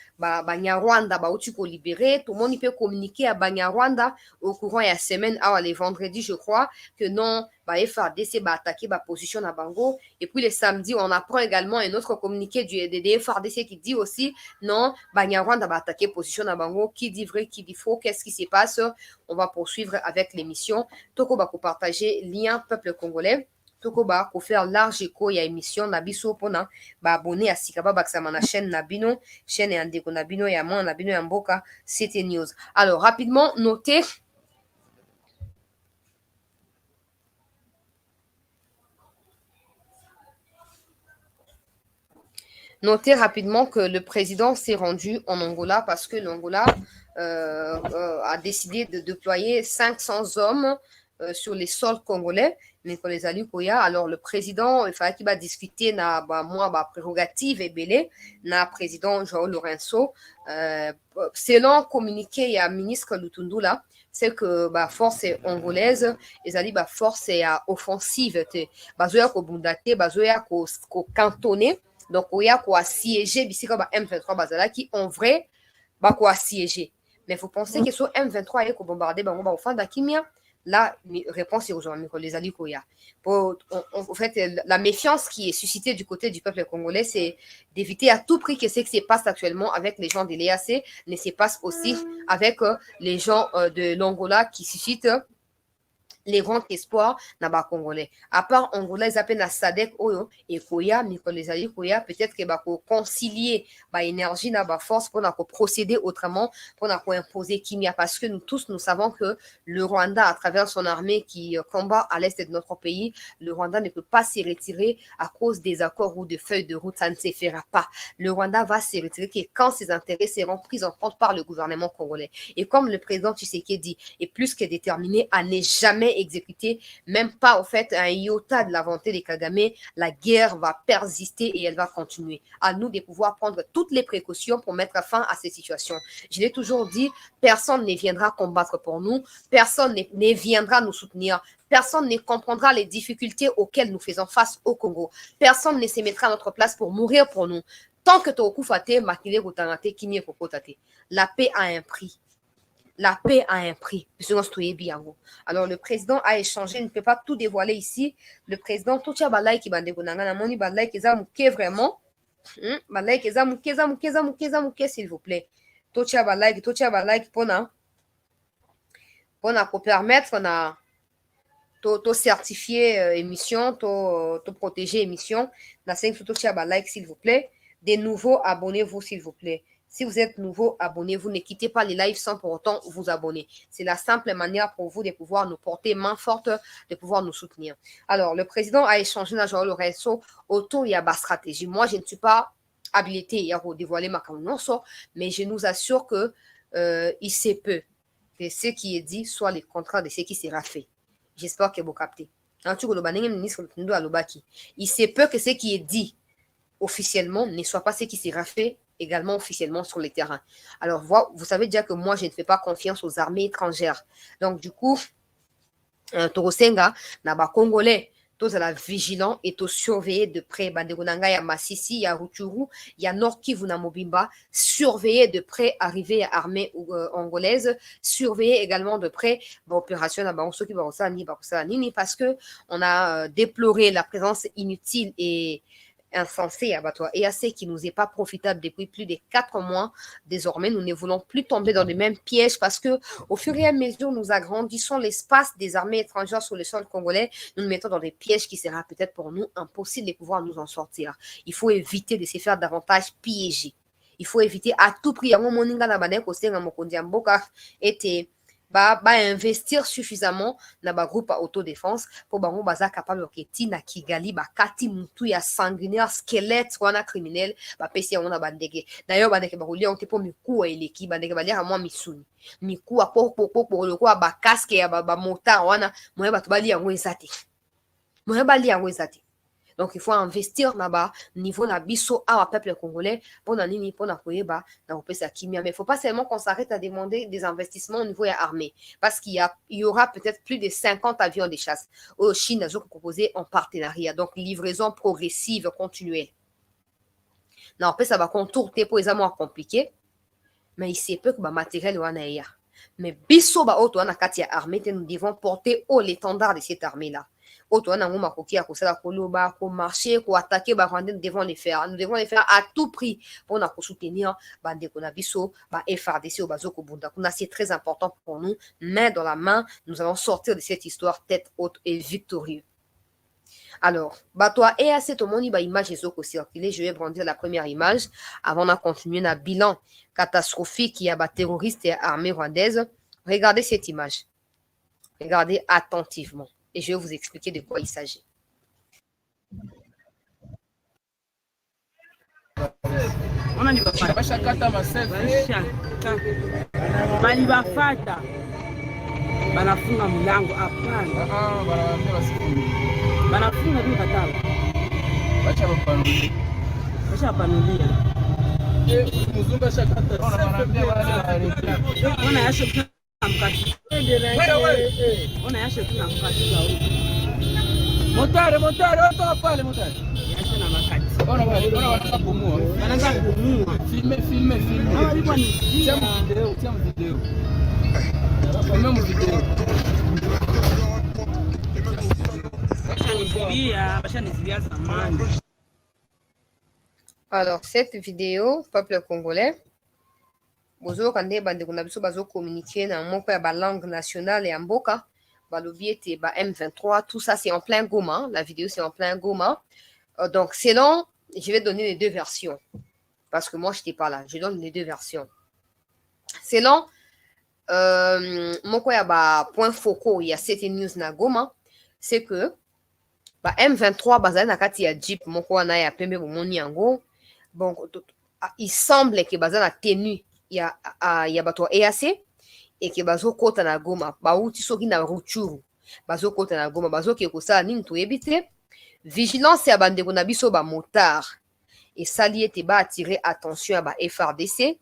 Nyarwanda ba uti ko libérer. Tout le monde peut communiquer à Banyarwanda au courant ya semaine les vendredis, je crois que non ba FARDC ba attaquer ba position à Bango. Et puis les samedis, on apprend également un autre communiqué des FARDC qui dit aussi non Banyarwanda ba attaquer position à Bango. Qui dit vrai, qui dit faux, qu'est-ce qui se passe? On va poursuivre avec l'émission. Toko ba ko partager lien peuple congolais. Toko ba ko faire large écho ya émission na biso pona ba abonné à Sikaba Baksama na chaîne Nabino, chaîne ya ndeko Nabino ya moi Nabino ya mboka CT News. Alors rapidement notez rapidement que le président s'est rendu en Angola parce que l'Angola a décidé de déployer 500 hommes sur les sols congolais. Alors le président, il fallait qu'il va discuter na prérogative et belé na président Joao Lourenço. Selon communiqué il y a ministre Lutundula, c'est que force angolaise ezali force offensive te bazoya ko bundate bazoya ko cantonner, donc oya ko assiéger bisika M23 bazalaki en vrai ko assiéger. Mais faut penser que sur M23 et ko bombarder bango ba ofanda kimia. La réponse est aujourd'hui, les Alikoya. En fait, la méfiance qui est suscitée du côté du peuple congolais, c'est d'éviter à tout prix que ce qui se passe actuellement avec les gens de l'EAC ne se passe aussi avec les gens de l'Angola qui suscitent les grands espoirs na ba congolais à part angolais appellent na sadek oyo et koya les alliés koya peut-être que ba ko concilier ba énergie na ba force pour na ko procéder autrement pour na ko imposer kimia parce que nous tous nous savons que le Rwanda à travers son armée qui combat à l'est de notre pays, le Rwanda ne peut pas s'y retirer à cause des accords ou de feuilles de route, ça ne se fera pas. Le Rwanda va s'y retirer que quand ses intérêts seront pris en compte par le gouvernement congolais. Et comme le président Tshisekedi est plus que déterminé à ne jamais exécuter, même pas au fait un iota de la volonté des Kagame, la guerre va persister et elle va continuer. À nous de pouvoir prendre toutes les précautions pour mettre fin à ces situations. Je l'ai toujours dit, personne ne viendra combattre pour nous, personne ne viendra nous soutenir, personne ne comprendra les difficultés auxquelles nous faisons face au Congo, personne ne se mettra à notre place pour mourir pour nous. Tant que la paix a un prix. La paix a un prix. Alors, le président a échangé, il ne peut pas tout dévoiler ici. Le président, tout ça, qui vraiment. S'il vous plaît. Tout ça, pour permettre de certifier émission, de protéger émission. S'il vous plaît. Des nouveaux, abonnez-vous, s'il vous plaît. Si vous êtes nouveau, abonnez-vous. Ne quittez pas les lives sans pour autant vous abonner. C'est la simple manière pour vous de pouvoir nous porter main forte, de pouvoir nous soutenir. Alors, le président a échangé dans Jean Lorenzo autour de la stratégie. Moi, je ne suis pas habilité à dévoiler ma canonce, mais je nous assure que il se peut que ce qui est dit soit le contraire de ce qui sera fait. J'espère que vous captez. Il se peut que ce qui est dit officiellement ne soit pas ce qui sera fait également officiellement sur le terrain. Alors, vous savez déjà que moi, je ne fais pas confiance aux armées étrangères. Donc, du coup, Torosenga, Naba Congolais, tous à la vigilance et tous surveiller de près. Bandegonanga, il y a Massissi, il y a Rutshuru, il y a Nord Kivu, Mobimba. Surveiller de près, arriver à armée angolaise. Surveiller également de près l'opération parce que on a déploré la présence inutile et insensé abattoir et assez qui nous est pas profitable depuis plus de 4 mois. Désormais, nous ne voulons plus tomber dans les mêmes pièges parce que au fur et à mesure, nous agrandissons l'espace des armées étrangères sur le sol congolais. Nous nous mettons dans des pièges qui sera peut-être pour nous impossible de pouvoir nous en sortir. Il faut éviter de se faire davantage piéger. Il faut éviter à tout prix investir suffisamment dans le groupe autodéfense pour être capable de na Kigali bakati mutu ya sanguinaire squelette wana criminel pesi ya wana bandeke d'ailleurs bandeke bakolia on te po miku eleki bandeke balia moi misuni miku apoko le quoi ba casque ya ba motard wana moye bato bali yango ezate. Donc, il faut investir là-bas, niveau na biso à peuple congolais, pour nini, pour koyeba, na sa kimia. Mais il ne faut pas seulement qu'on s'arrête à demander des investissements au niveau de l'armée. Parce qu'il y aura peut-être plus de 50 avions de chasse au Chine, qui proposé en partenariat. Donc, livraison progressive, continuelle. Non, ça va contourner pour les moins compliqué. Mais il se peut que le matériel est mais biso ba auto na kati ya armée, nous devons porter haut l'étendard de cette armée-là. Auto na ngoma kokia ko sala koloba ko marcher ko attaquer ba Rwandais, nous devons les faire à tout prix pour na ko soutenir bande ko na biso ba FARDC au bazoko bunda. C'est très important pour nous, main dans la main, nous allons sortir de cette histoire tête haute et victorieux. Alors, toi et assez tout le monde ba image ezoko circuler, je vais brandir la première image avant de continuer na bilan catastrophique qui y a ba terroristes et armée rwandaise. Regardez cette image. Regardez attentivement et je vais vous expliquer de quoi il s'agit.
On a banafunga mlango hapana. Banafunga tu katala. Bacha panulia. Mzunga shakata. Ona yasho mkati. Ona yasho tuna mkati za huko. Motare oto pale motare. Yasho na makati. Ona wanataka kumua. Wanaanza kumua. Filme. Ah, ilikuwa ni video.
Alors, cette vidéo, peuple congolais, vous avez communiqué dans la langue nationale et en boka, Balobi était M23, tout ça c'est en plein Goma. La vidéo c'est en plein Goma. Donc selon, je vais donner les deux versions. Parce que moi je n'étais pas là. Je donne les deux versions. Selon moko ya point focaux, il y a cette news na Goma, c'est que M23 bazali na kati ya Jeep moko wana ya pembe bomoni yango. Bon, il semble que bazali na tenue ya bato EAC et que bazo kota na Goma bauti soki na Rutshuru bazo kota na Goma bazo ke kosala nini toyebi te. Vigilance ya bandeko na biso ba motard et sali ete ba attirer attention à ba FRDC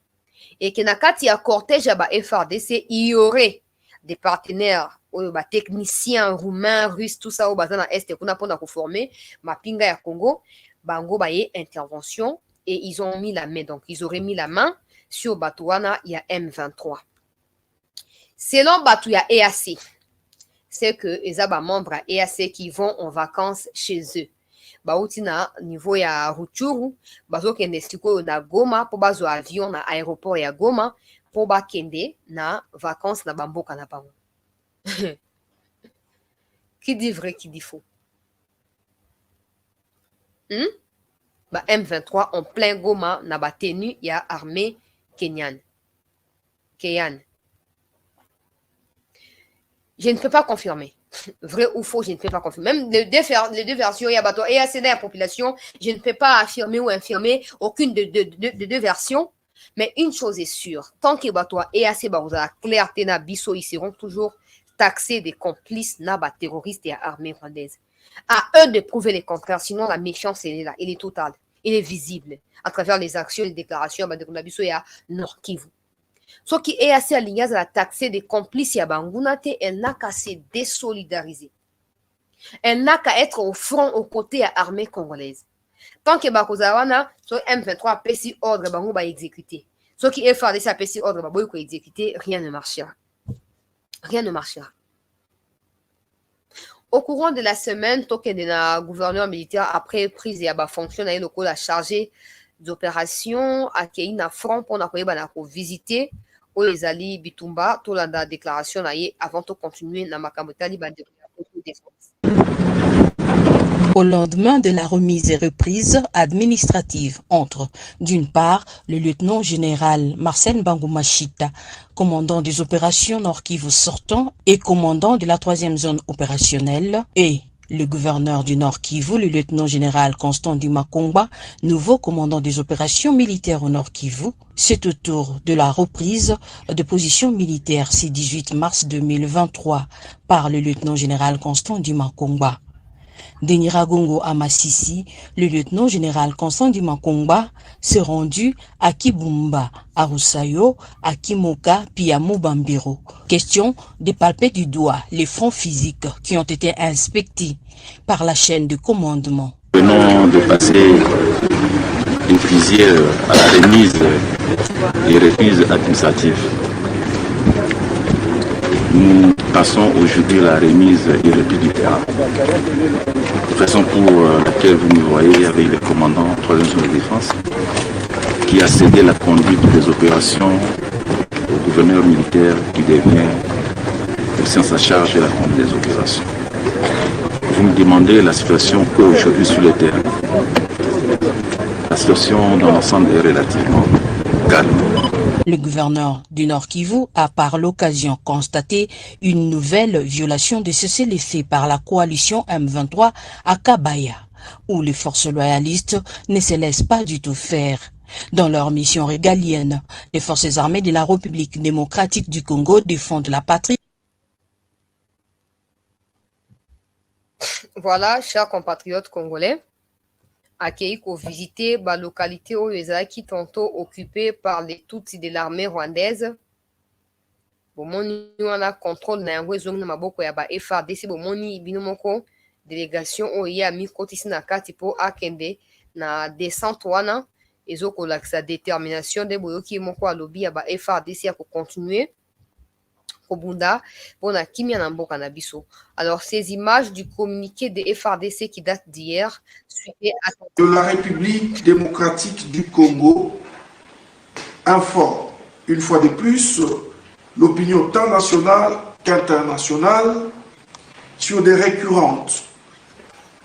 et que na kati ya cortège ya ba FRDC il y aurait des partenaires oyo ba techniciens roumains, russes, tout ça au bazana na est kuna pona ko former mapinga ya Congo bango ba ye intervention et ils ont mis la main, donc ils auraient mis la main sur Batouana, il y a M23. Selon Batou, il y a EAC. C'est que les membres à EAC qui vont en vacances chez eux. Baoutina, niveau ya Rutshuru, bazo kende siko na Goma, pour bazo avion na aéroport ya Goma, pour ba kende na vacances na bamboka na bango. Qui dit vrai, qui dit faux? M23 en plein Goma na ba tenu ya armée kenyane. Je ne peux pas confirmer. Vrai ou faux, je ne peux pas confirmer. Même les deux versions, il y a bateau et assez la population, je ne peux pas affirmer ou infirmer aucune de deux versions. Mais une chose est sûre, tant que bateau et assez la clarté na biso, ils seront toujours taxés des complices na ba terroristes et armée rwandaise. À eux de prouver le contraire, sinon la méfiance elle est là, elle est totale, elle est visible à travers les actions et les déclarations de biso ya Nord Kivu. Ce qui est assez aligné à la taxer des complices ya Bangunate, elle n'a qu'à se désolidariser. Elle n'a qu'à être au front aux côtés de l'armée congolaise. Tant que Bakozawana, sur M23 PC ordre Bango va exécuter. Ce qui est FARDC PC ordre Bango va exécuter, rien ne marchera. Rien ne marchera. Au courant de la semaine, le gouverneur militaire après prise et à fonction a chargé d'opération à Keina Front pour visiter les alliés Bitumba, tout la déclaration avant de continuer dans Makamotali de défense.
Au lendemain de la remise et reprise administrative entre, d'une part, le lieutenant-général Marcel Mbangu Mashita, commandant des opérations Nord Kivu sortant et commandant de la 3e zone opérationnelle, et le gouverneur du Nord Kivu, le lieutenant-général Constant Ndima Kongba, nouveau commandant des opérations militaires au Nord Kivu, c'est au tour de la reprise de position militaire ce 18 mars 2023 par le lieutenant-général Constant Ndima Kongba. Deniragongo à Massissi, le lieutenant-général Constant Ndima Kongba s'est rendu à Kibumba, à Roussayo, à Kimoka, puis à Mubambiro. Question de palper du doigt les fronts physiques qui ont été inspectés par la chaîne de commandement.
Nous venons de passer du fusil à la remise et reprise administrative. Nous passons aujourd'hui la remise et reprise du terrain. De façon pour laquelle vous me voyez avec le commandant 3e zone de défense qui a cédé la conduite des opérations au gouverneur militaire qui devient aussi en sa charge de la conduite des opérations. Vous me demandez la situation aujourd'hui sur le terrain. La situation dans l'ensemble est relativement calme.
Le gouverneur du Nord Kivu a par l'occasion constaté une nouvelle violation de cessez-le-feu par la coalition M23 à Kabaya, où les forces loyalistes ne se laissent pas du tout faire. Dans leur mission régalienne, les forces armées de la République démocratique du Congo défendent la patrie.
Voilà, chers compatriotes congolais, accueillis pour visiter la localité où les acquis tantôt occupés par les Tutsis de l'armée rwandaise. Bomoni wana contrôle na yango ezongi na maboko ya ba FARDC bomoni binomoko délégation oyo ya mikotisi na kati po akende na descente wana ezokolakisa détermination de boyoki moko alobi ya ba FARDC ya continuer Kobunda pour na kimia na mboka na biso. Alors ces images du communiqué de FARDC qui date d'hier
de la République démocratique du Congo informe une fois de plus l'opinion tant nationale qu'internationale sur des récurrentes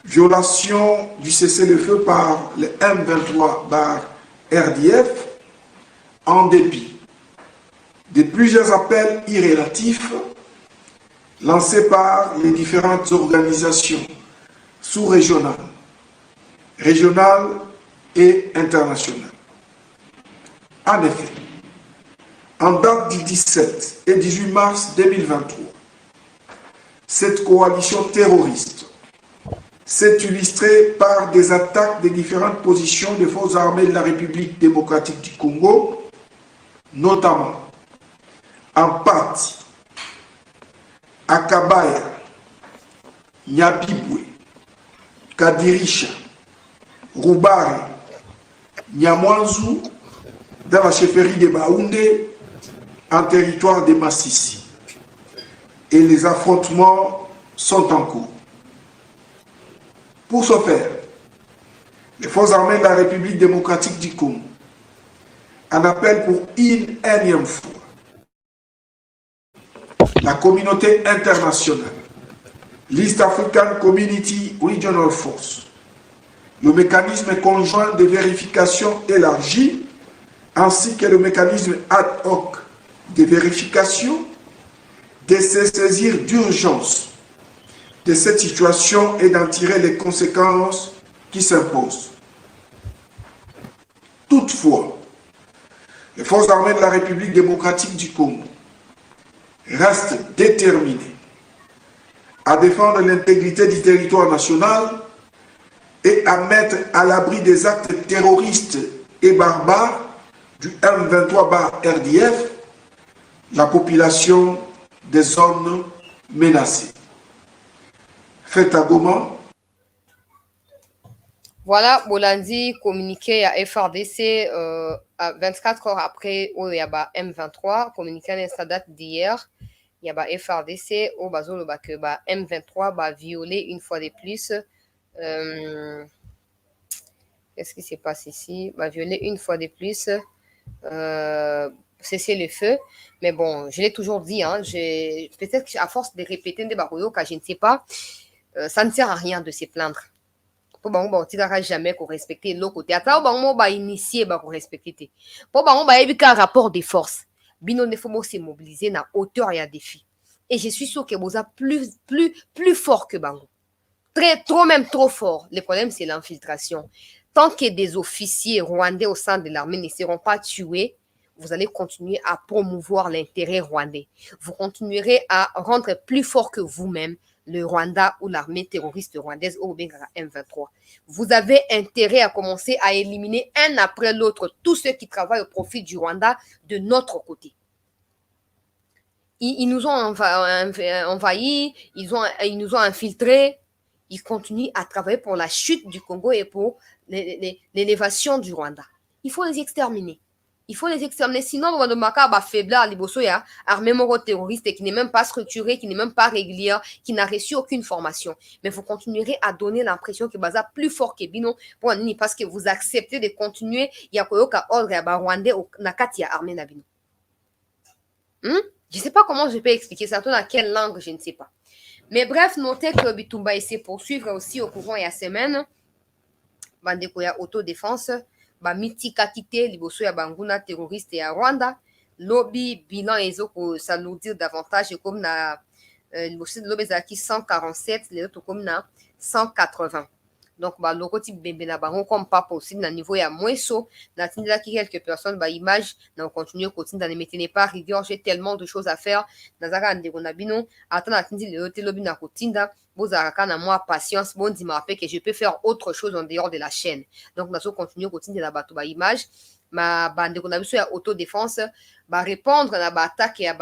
violations du cessez-le-feu par le M23/RDF, en dépit de plusieurs appels irrélatifs lancés par les différentes organisations sous-régionales, régionales et internationales. En effet, en date du 17 et 18 mars 2023, cette coalition terroriste s'est illustrée par des attaques des différentes positions des forces armées de la République démocratique du Congo, notamment en Pati, à Kabaya, Nyabibwe, Kadirisha, Roubari, Nyamwanzu, dans la chefferie de Baoundé, en territoire de Massissi. Et les affrontements sont en cours. Pour ce faire, les forces armées de la République démocratique du Congo en appellent pour une énième fois la communauté internationale, l'East African Community Regional Force, le mécanisme conjoint de vérification élargi, ainsi que le mécanisme ad hoc de vérification, de se saisir d'urgence de cette situation et d'en tirer les conséquences qui s'imposent. Toutefois, les forces armées de la République démocratique du Congo restent déterminées à défendre l'intégrité du territoire national et à mettre à l'abri des actes terroristes et barbares du M23/RDF la population des zones menacées. Faites à Goma.
Voilà, Bolandi communiqué à FRDC à 24 heures après où il y a M23, communiqué à la date d'hier, il y a FRDC au bazolo que M23 va violer une fois de plus. Qu'est-ce qui s'est passé ici? Va violer une fois de plus. Cesser le feu. Mais bon, je l'ai toujours dit, hein, peut-être qu'à force de répéter des barouillots, car je ne sais pas, ça ne sert à rien de se plaindre. Pour on ne jamais qu'on respecte l'autre côté. Attends, on va initier qu'on respecte. Pour on va éviter un rapport de force. Bino ne faut se mobiliser na hauteur et à défi. Et je suis sûr que vous êtes plus fort que Bango. Trop même trop fort. Le problème, c'est l'infiltration. Tant que des officiers rwandais au sein de l'armée ne seront pas tués, vous allez continuer à promouvoir l'intérêt rwandais. Vous continuerez à rendre plus fort que vous-même le Rwanda ou l'armée terroriste rwandaise au M23. Vous avez intérêt à commencer à éliminer un après l'autre tous ceux qui travaillent au profit du Rwanda de notre côté. Ils nous ont envahis, ils nous ont infiltrés. Ils continuent à travailler pour la chute du Congo et pour l'élévation du Rwanda. Il faut les exterminer. Il faut les exterminer. Sinon, on va faiblir à armée terroriste qui n'est même pas structurée, qui n'est même pas régulière, qui n'a reçu aucune formation. Mais vous continuerez à donner l'impression que Baza plus fort que Bino parce que vous acceptez de continuer. Il y a quoi ordre à Rwandais ou Nakati à armée Nabino. Je ne sais pas comment je peux expliquer ça. Dans quelle langue, je ne sais pas. Mais bref, notez que Bitumba essaie de poursuivre aussi au courant il y a semaine. Bandeko ya autodéfense. Mitika quitté liboso ya banguna terroriste ya Rwanda. Lobby bilan ezoko ça nous dire davantage comme na liboso de lobby zaki 147, les autres comme na 180. Donc loko ti bembe na bango comme pas possible na niveau ya mweso na tindela ki quelques personnes image na continuer continue ne mettez pas rigueur, j'ai tellement de choses à faire nazaka ndeko na bino attends na tindi le hotel lobby na kotinda bozaraka na moi patience bon dit m'appelle que je peux faire autre chose en dehors de la chaîne. Donc nazo continuer continue na bato image ma bande ko na biso ya autodéfense répondre na attaque ya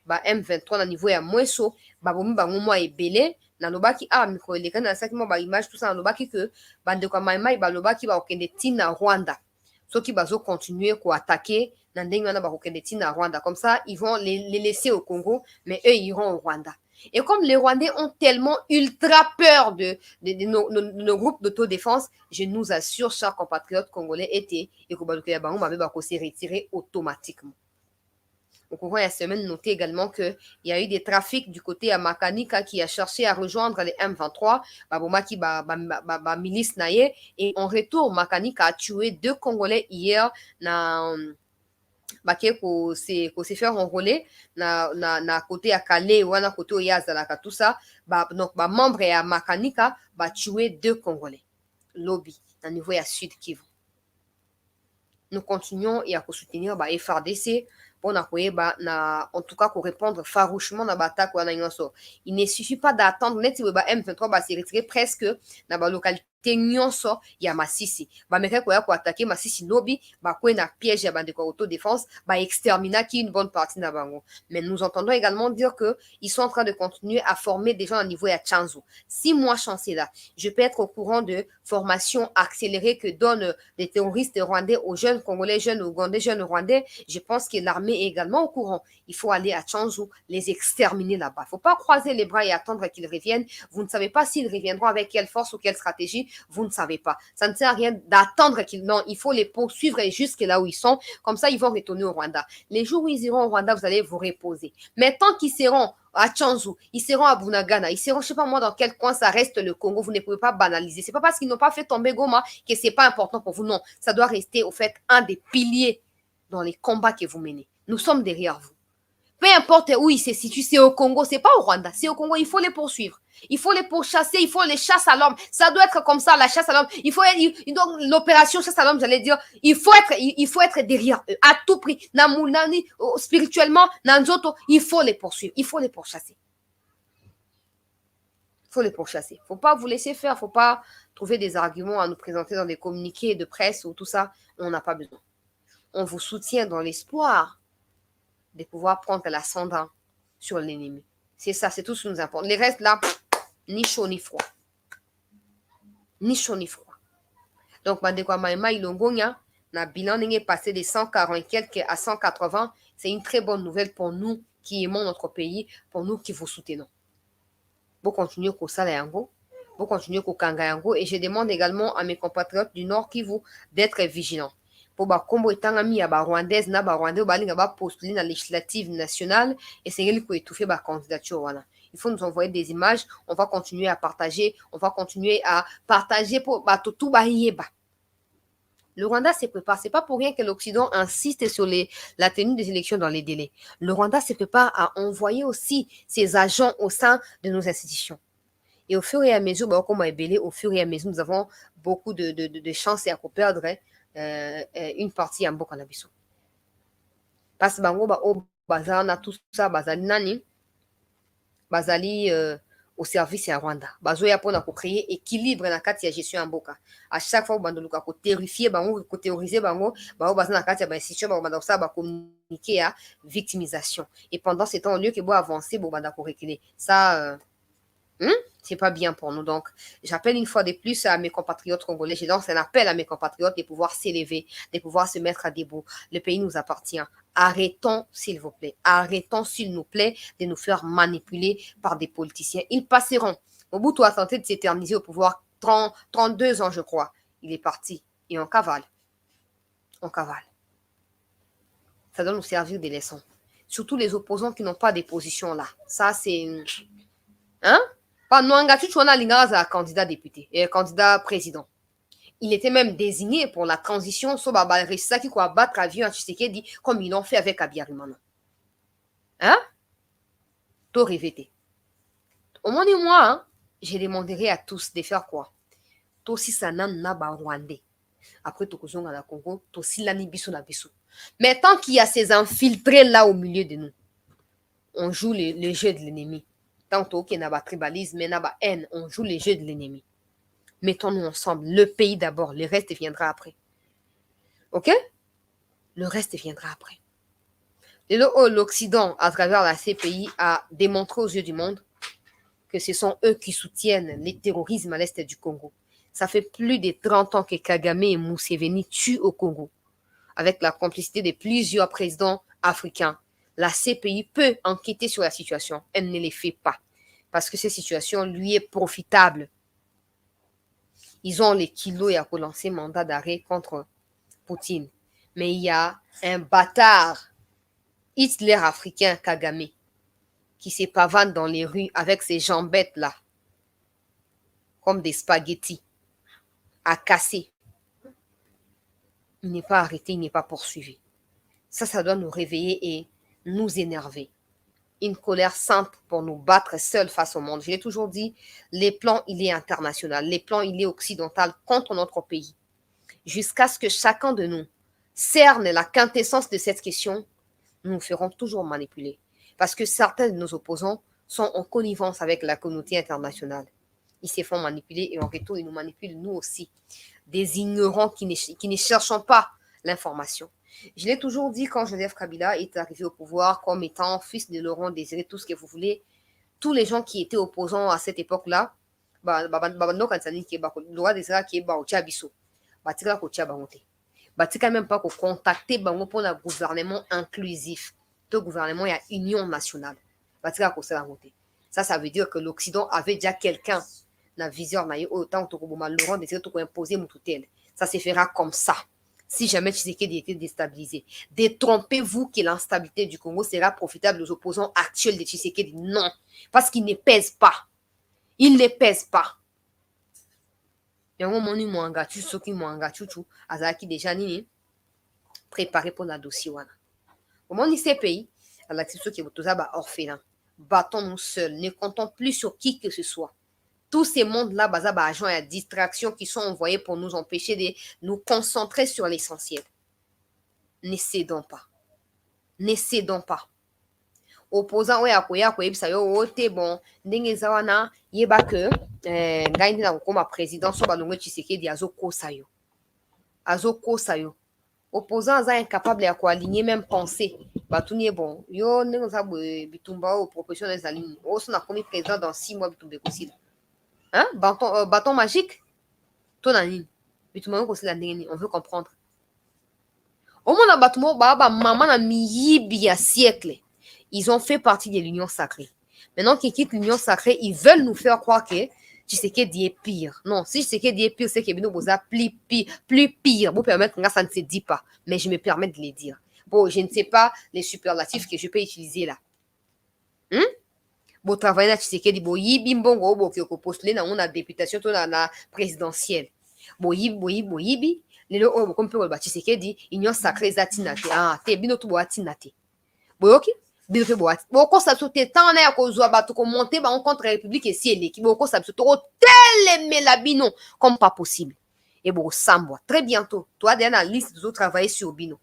M23 na niveau ya mweso bomi bango moi ebele nalobaki micro eleka na saki mo image tout ça nalobaki que bande ko maimai balobaki okende tina Rwanda soki bazo continuer ko attaquer na ndenge wana okende tina Rwanda comme ça ils vont les laisser au Congo mais eux ils iront au Rwanda. Et comme les Rwandais ont tellement ultra peur de nos groupes d'autodéfense, je nous assure, chers compatriotes congolais, et que se retirer automatiquement. Au courant de la semaine, notez également qu'il y a eu des trafics du côté à Makanika qui a cherché à rejoindre les M23, milice naye, et en retour, Makanika a tué 2 Congolais hier ko s'est fait enrôler na côté à Calais ou na côté oya zalaka tout ça donc membre ya Makanika tué 2 Congolais lobby na niveau ya Sud Kivu. Nous continuons et à soutenir FRDC pour en tout cas pour répondre farouchement à l'attaque. Il ne suffit pas d'attendre net M23 va se retirer presque dans la localité nyonso ya Masisi bameka koya ko attaquer Masisi lobby na piège ya bande autodéfense extermina qui une bonne partie na bango. Mais nous entendons également dire que ils sont en train de continuer à former des gens à niveau ya Chanzu. Si moi chancé là, je peux être au courant de formation accélérée que donnent les terroristes rwandais aux jeunes Congolais, jeunes Ougandais, jeunes Rwandais, je pense que l'armée est également au courant. Il faut aller à Chanzu, les exterminer là-bas. Il ne faut pas croiser les bras et attendre qu'ils reviennent. Vous ne savez pas s'ils reviendront avec quelle force ou quelle stratégie. Vous ne savez pas. Ça ne sert à rien d'attendre qu'ils... Non, il faut les poursuivre jusque là où ils sont. Comme ça, ils vont retourner au Rwanda. Les jours où ils iront au Rwanda, vous allez vous reposer. Mais tant qu'ils seront à Chanzu, ils seront à Bunagana, ils seront, je ne sais pas moi, dans quel coin ça reste le Congo, vous ne pouvez pas banaliser. Ce n'est pas parce qu'ils n'ont pas fait tomber Goma que ce n'est pas important pour vous. Non, ça doit rester, au fait, un des piliers dans les combats que vous menez. Nous sommes derrière vous. Peu importe où ils se situent, c'est au Congo, c'est pas au Rwanda, c'est au Congo, il faut les poursuivre. Il faut les pourchasser, il faut les chasses à l'homme. Ça doit être comme ça, la chasse à l'homme. Donc, l'opération chasse à l'homme, j'allais dire, il faut être derrière eux, à tout prix. Spirituellement, Nanzoto, il faut les poursuivre, il faut les pourchasser. Il faut les pourchasser. Il ne faut pas vous laisser faire, il ne faut pas trouver des arguments à nous présenter dans des communiqués de presse ou tout ça. On n'a pas besoin. On vous soutient dans l'espoir de pouvoir prendre l'ascendant sur l'ennemi. C'est ça, c'est tout ce qui nous importe. Les restes là, ni chaud ni froid. Ni chaud ni froid. Donc, na bilan n'est passé de 140 et quelques à 180. C'est une très bonne nouvelle pour nous qui aimons notre pays, pour nous qui vous soutenons. Vous continuez au Salayango, vous continuez au Kangayango, et je demande également à mes compatriotes du Nord Kivu d'être vigilants. Pour Combo etangami ya ba rwandaise na ba rwandais balinga ba postuler na législative nationale et c'est elle qui étouffer ba candidature voilà. Il faut nous envoyer des images, on va continuer à partager pour tout ba yeba. Le Rwanda se prépare, c'est pas pour rien que l'Occident insiste sur la tenue des élections dans les délais. Le Rwanda se prépare à envoyer aussi ses agents au sein de nos institutions. Et au fur et à mesure, au fur et à mesure, nous avons beaucoup de chances à perdre une partie en Boko Nabiso. Parce que bango au bazar na tout ça bazali nani bazali au service à Rwanda. Bazo ya pona ko créer équilibre na kati ya gestion en Boka. À chaque fois bando luka ko terrifier bango, ko terroriser bango, bazali na kati ya institution bando ça ba communiquer à victimisation. Et pendant ce temps au lieu que bo avancer bo banda ko reculer. Ça c'est pas bien pour nous. Donc, j'appelle une fois de plus à mes compatriotes congolais. Je lance un appel à mes compatriotes de pouvoir s'élever, de pouvoir se mettre à debout. Le pays nous appartient. Arrêtons, s'il vous plaît. Arrêtons, s'il nous plaît, de nous faire manipuler par des politiciens. Ils passeront. Mobutu a tenté de s'éterniser au pouvoir 32 ans, je crois. Il est parti. Et on cavale. On cavale. Ça doit nous servir des leçons. Surtout les opposants qui n'ont pas des positions là. Ça, c'est... Hein? Pas Nwanga Chuchwana Lingaza, candidat député et candidat président. Il était même désigné pour la transition sur Babalrissa qui va battre avion à Tshisekedi comme ils l'ont fait avec Abiyarimana. Hein? Tout répété. Au moins de moi, hein, je demanderai à tous de faire quoi? Tout si ça n'a pas rwandais. Après, tout le monde à la Congo, tout si l'ani biso na biso. Mais tant qu'il y a ces infiltrés là au milieu de nous, on joue le jeu de l'ennemi. Tantôt qu'il y a un tribalisme, mais il y a une haine, on joue les jeux de l'ennemi. Mettons-nous ensemble. Le pays d'abord, le reste viendra après. Ok? Le reste viendra après. L'Occident, à travers la CPI, a démontré aux yeux du monde que ce sont eux qui soutiennent les terrorismes à l'est du Congo. Ça fait plus de 30 ans que Kagame et Museveni tuent au Congo, avec la complicité de plusieurs présidents africains. La CPI peut enquêter sur la situation. Elle ne les fait pas. Parce que cette situation lui est profitable. Ils ont les kilos et à relancer mandat d'arrêt contre Poutine. Mais il y a un bâtard Hitler africain Kagame, qui se pavane dans les rues avec ses jambettes là, comme des spaghettis, à casser. Il n'est pas arrêté, il n'est pas poursuivi. Ça doit nous réveiller et nous énerver. Une colère sainte pour nous battre seuls face au monde. Je l'ai toujours dit, les plans, il est international. Les plans, il est occidental contre notre pays. Jusqu'à ce que chacun de nous cerne la quintessence de cette question, nous nous ferons toujours manipuler. Parce que certains de nos opposants sont en connivence avec la communauté internationale. Ils se font manipuler et en retour, ils nous manipulent nous aussi. Des ignorants qui ne cherchent pas l'information. Je l'ai toujours dit quand Joseph Kabila est arrivé au pouvoir comme étant fils de Laurent Désiré, tout ce que vous voulez. Tous les gens qui étaient opposants à cette époque-là, même pas contacter pour le gouvernement inclusif, le gouvernement et union nationale. Ça veut dire que l'Occident avait déjà quelqu'un dans la vision autant que Laurent Désiré tout imposer mon tutelle. Ça se fera comme ça. Si jamais Tshisekedi était déstabilisé. Détrompez-vous que l'instabilité du Congo sera profitable aux opposants actuels de Tshisekedi. Non, parce qu'il ne pèse pas. Il ne pèse pas. Préparé pour la dossier. Au moment de ces pays, battons-nous seuls. Ne comptons plus sur qui que ce soit. Tous ces mondes-là, agents et distractions qui sont envoyés pour nous empêcher de nous concentrer sur l'essentiel. Ne cédons pas. Ne cédons pas. Opposant, oui, bon, n'engezawana, yeba que, gagne na comme président, so balongo Tshisekedi azoko sayo. Azoko sayo. Opposant aza incapable à quoi aligner même penser. Batuni bon, yo n'engoza bitumba au professionnel des alignes. On a commis président dans 6 mois bitumbe possible. Hein? Bâton magique? On veut comprendre. Au moins, siècle, ils ont fait partie de l'union sacrée. Maintenant qu'ils quittent l'union sacrée, ils veulent nous faire croire que Tshisekedi est pire. Non, si Tshisekedi est pire, c'est que Bino Boza plus pire. Vous permettre que ça ne se dit pas, mais je me permets de les dire. Bon, je ne sais pas les superlatifs que je peux utiliser là. Bo travailler na Tshisekedi bo yibi mbongo bo ki postuler na una députation to na présidentielle bo yibi lelo o ko mpe ba Tshisekedi union sacrée zatinate te bino to bo atinate boyoki bino to bo ko sa sote tant na ko zo ba to ko monter ba en contre république et si elle qui bo ko sa to tellement la bino comme pas possible et bo sambo très bientôt toi dans la liste de travailler sur bino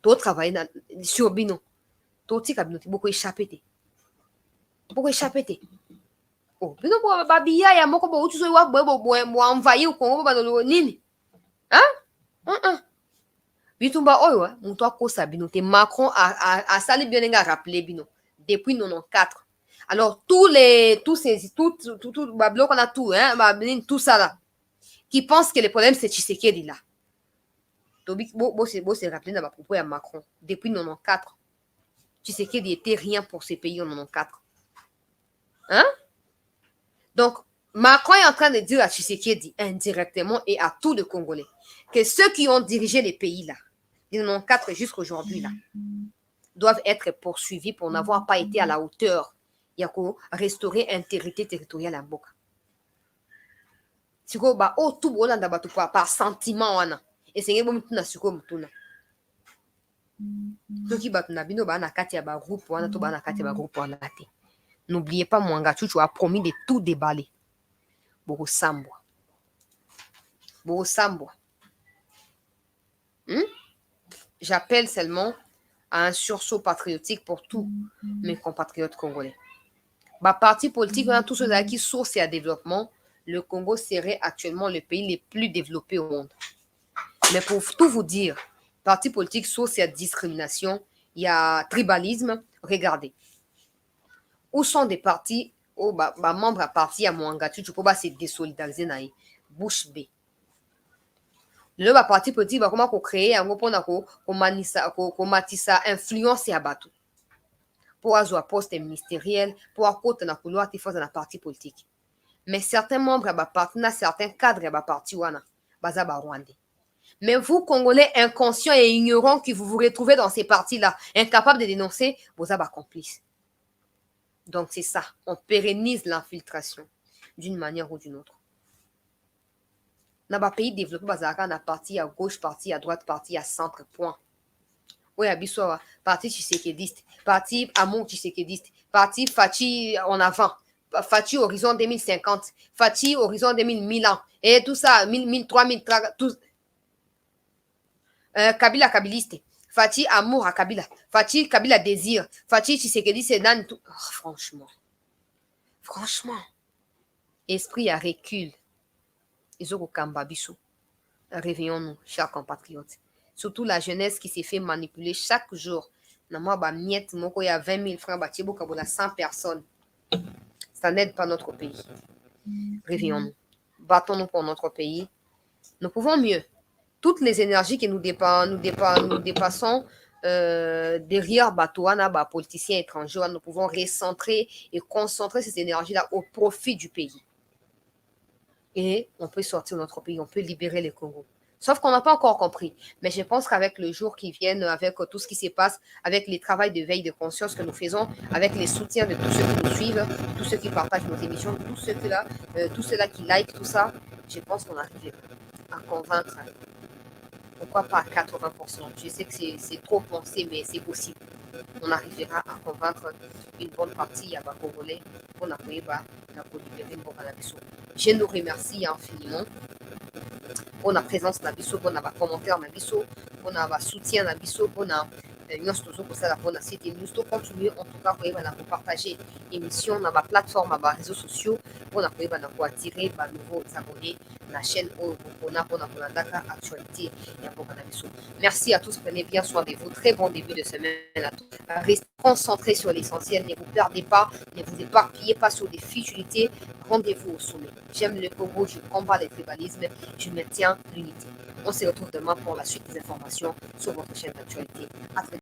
to travailler sur bino. Toti kabinoti beaucoup échappé. Beaucoup échappé. Oh, bino bo babia ya moko bo utuzo wa bo envahir o Congo ba no nini? Hein? Bitumba oyo muto akosa bino te Macron a sali bien nga rappeler bino depuis 94. Alors tout bablo qu'on a tout tout ça là qui pense que le problème c'est Tshisekedi là. Tobi bo c'est rappeler dans ma propos à Macron depuis 94. Tshisekedi était rien pour ces pays en 94. Hein? Donc, Macron est en train de dire à Tshisekedi indirectement et à tous les Congolais que ceux qui ont dirigé les pays là, de 94 jusqu'à aujourd'hui là, doivent être poursuivis pour n'avoir pas été à la hauteur. Il y a qu'à restaurer intégrité territoriale à Mboka. Si vous avez tout par sentiment, et c'est un peu de n'oubliez pas, Mwanga Chuchu a promis de tout déballer. Borosambwa. J'appelle seulement à un sursaut patriotique pour tous mes compatriotes congolais. Parti politique, on a tous ceux qui sourcent à développement. Le Congo serait actuellement le pays le plus développé au monde. Mais pour tout vous dire, parti politique, source, il y a discrimination, il y a tribalisme. Regardez. Où sont des partis, membres à parti à Mwanga Chuchu pour se désolidariser naï. Bouche B. Le parti politique va comment créer un groupe pour matissa influence à Batou. Pour avoir poste ministériel, pour avoir na couloir qui dans la parti politique. Mais certains membres à parti, certains cadres à parti wana, baza ba Rwandais. Mais vous, Congolais inconscients et ignorants qui vous retrouvez dans ces partis-là, incapables de dénoncer, vous avez complices. Donc c'est ça, on pérennise l'infiltration d'une manière ou d'une autre. Dans les pays développés, on a parti à gauche, parti à droite, parti à centre, point. Oui, Abissoa, parti tshisekidiste, parti Amour tshisekidiste, parti Fachi en avant, Fachi horizon 2050, Fachi horizon 2000 ans, et tout ça, 1000, 3000, tout. Kabila kabiliste, Fachi Amour à Kabila, Fachi Kabila désir, Fachi tshisekidiste, c'est nan tout. Oh, franchement, esprit à recul. Izoko Kamba Bissou. Réveillons-nous, chers compatriotes. Surtout la jeunesse qui s'est fait manipuler chaque jour. Nama ba miette moko ya 20 000 francs, ba tiebo kabola 100 personnes. Ça n'aide pas notre pays. Réveillons-nous. Battons-nous pour notre pays. Nous pouvons mieux. Toutes les énergies que nous dépassons derrière Batouana, politiciens étrangers, nous pouvons recentrer et concentrer ces énergies-là au profit du pays. Et on peut sortir notre pays, on peut libérer le Congo. Sauf qu'on n'a pas encore compris. Mais je pense qu'avec le jour qui vient, avec tout ce qui se passe, avec les travaux de veille de conscience que nous faisons, avec les soutiens de tous ceux qui nous suivent, tous ceux qui partagent nos émissions, tous ceux-là qui like tout ça, je pense qu'on arrive à convaincre, pourquoi pas à 80%. Je sais que c'est trop pensé, mais c'est possible. On arrivera à convaincre une bonne partie à Congolais pour libérer Mbokanabiso. Je nous remercie infiniment pour la présence Nabiso, pour la commentaire Nabiso, pour la soutien Nabiso, pour la continuer en tout cas pour partager l'émission dans la plateforme, dans les réseaux sociaux, pour attirer de nouveaux abonnés la chaîne pour actualité. Merci à tous, prenez bien soin de vous. Très bon début de semaine à tous. Restez concentrés sur l'essentiel, ne vous perdez pas, ne vous éparpillez pas sur des futilités. Rendez-vous au sommet. J'aime le Congo, je combats le tribalisme, je maintiens l'unité. On se retrouve demain pour la suite des informations sur votre chaîne d'actualité. À très